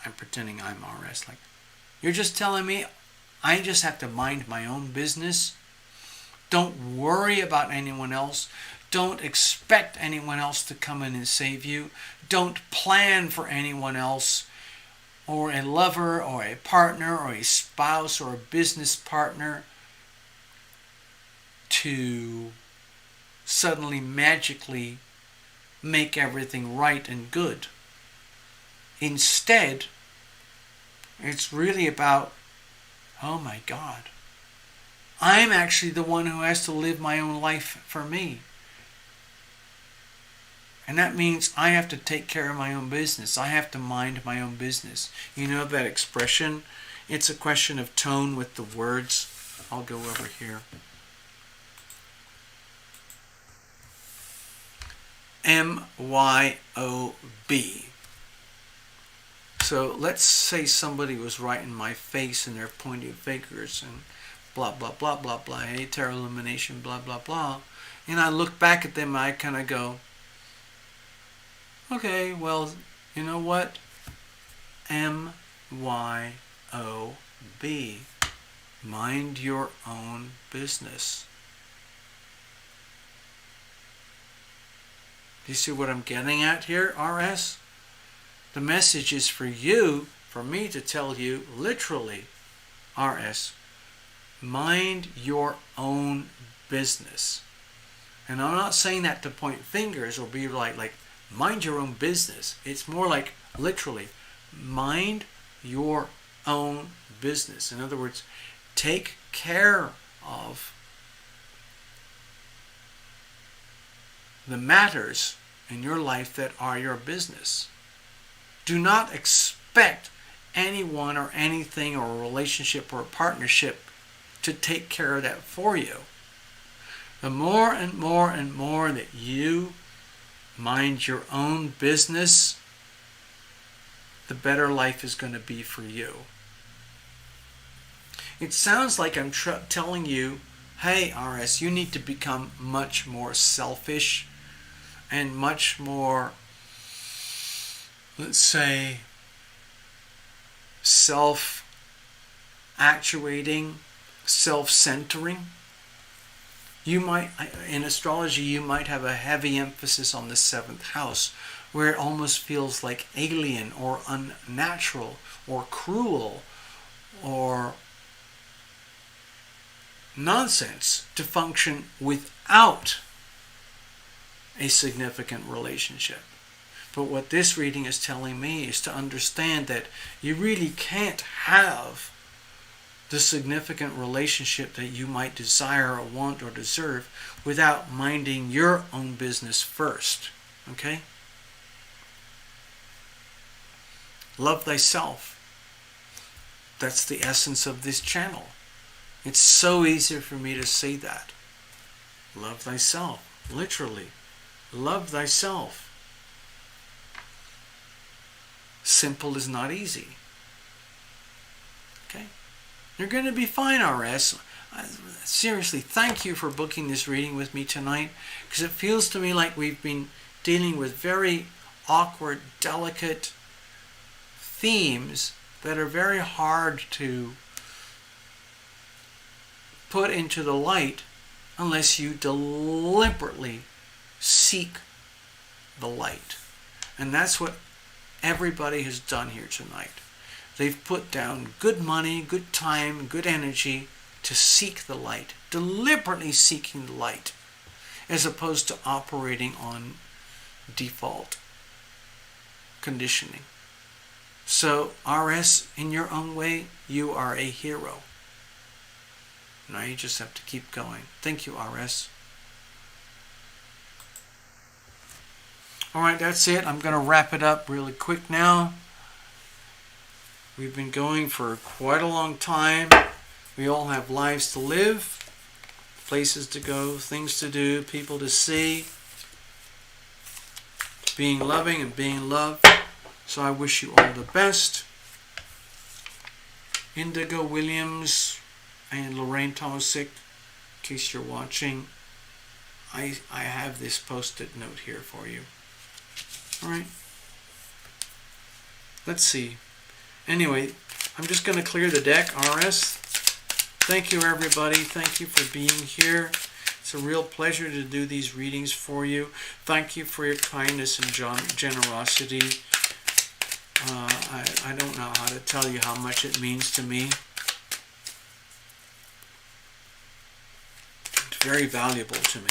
I'm pretending I'm RS, like, you're just telling me I just have to mind my own business. Don't worry about anyone else. Don't expect anyone else to come in and save you. Don't plan for anyone else, or a lover, or a partner, or a spouse, or a business partner to suddenly magically make everything right and good. Instead, it's really about, oh my God, I'm actually the one who has to live my own life for me. And that means I have to take care of my own business. I have to mind my own business. You know that expression? It's a question of tone with the words. I'll go over here. MYOB. So let's say somebody was right in my face and they're pointing fingers and blah, blah, blah, blah, blah, hey, Tarot Lumination, blah, blah, blah. And I look back at them and I kind of go, okay, well, you know what? MYOB. Mind your own business. Do you see what I'm getting at here, RS? The message is for you, for me to tell you, literally, RS, mind your own business. And I'm not saying that to point fingers or be like mind your own business. It's more like literally, mind your own business. In other words, take care of the matters in your life that are your business. Do not expect anyone or anything or a relationship or a partnership to take care of that for you. The more and more and more that you mind your own business, the better life is going to be for you. It sounds like I'm telling you, hey, RS, you need to become much more selfish and much more, let's say, self-actuating, self-centering. You might, in astrology, you might have a heavy emphasis on the 7th house, where it almost feels like alien or unnatural or cruel or nonsense to function without a significant relationship. But what this reading is telling me is to understand that you really can't have the significant relationship that you might desire or want or deserve without minding your own business first. Okay? Love thyself. That's the essence of this channel. It's so easy for me to say that. Love thyself. Literally. Love thyself. Simple is not easy. Okay? You're going to be fine, RS. Seriously, thank you for booking this reading with me tonight, because it feels to me like we've been dealing with very awkward, delicate themes that are very hard to put into the light unless you deliberately seek the light. And that's what everybody has done here tonight. They've put down good money, good time, good energy to seek the light, deliberately seeking the light, as opposed to operating on default conditioning. So, RS, in your own way, you are a hero. Now you just have to keep going. Thank you, RS. Alright, that's it. I'm going to wrap it up really quick now. We've been going for quite a long time. We all have lives to live, places to go, things to do, people to see, being loving and being loved. So I wish you all the best. Indigo Williams and Lorraine Tomasic, in case you're watching, I have this post-it note here for you. Alright. Let's see. Anyway, I'm just going to clear the deck, RS. Thank you, everybody. Thank you for being here. It's a real pleasure to do these readings for you. Thank you for your kindness and generosity. I don't know how to tell you how much it means to me. It's very valuable to me.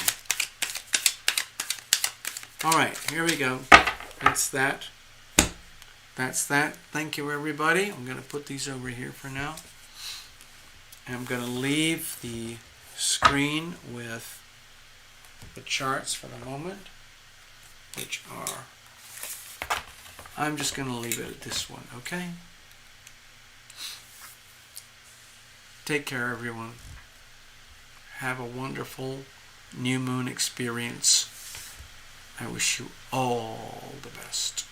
Alright, here we go. That's that. That's that. Thank you, everybody. I'm going to put these over here for now. And I'm going to leave the screen with the charts for the moment, which are, I'm just going to leave it at this one, okay? Take care, everyone. Have a wonderful new moon experience. I wish you all the best.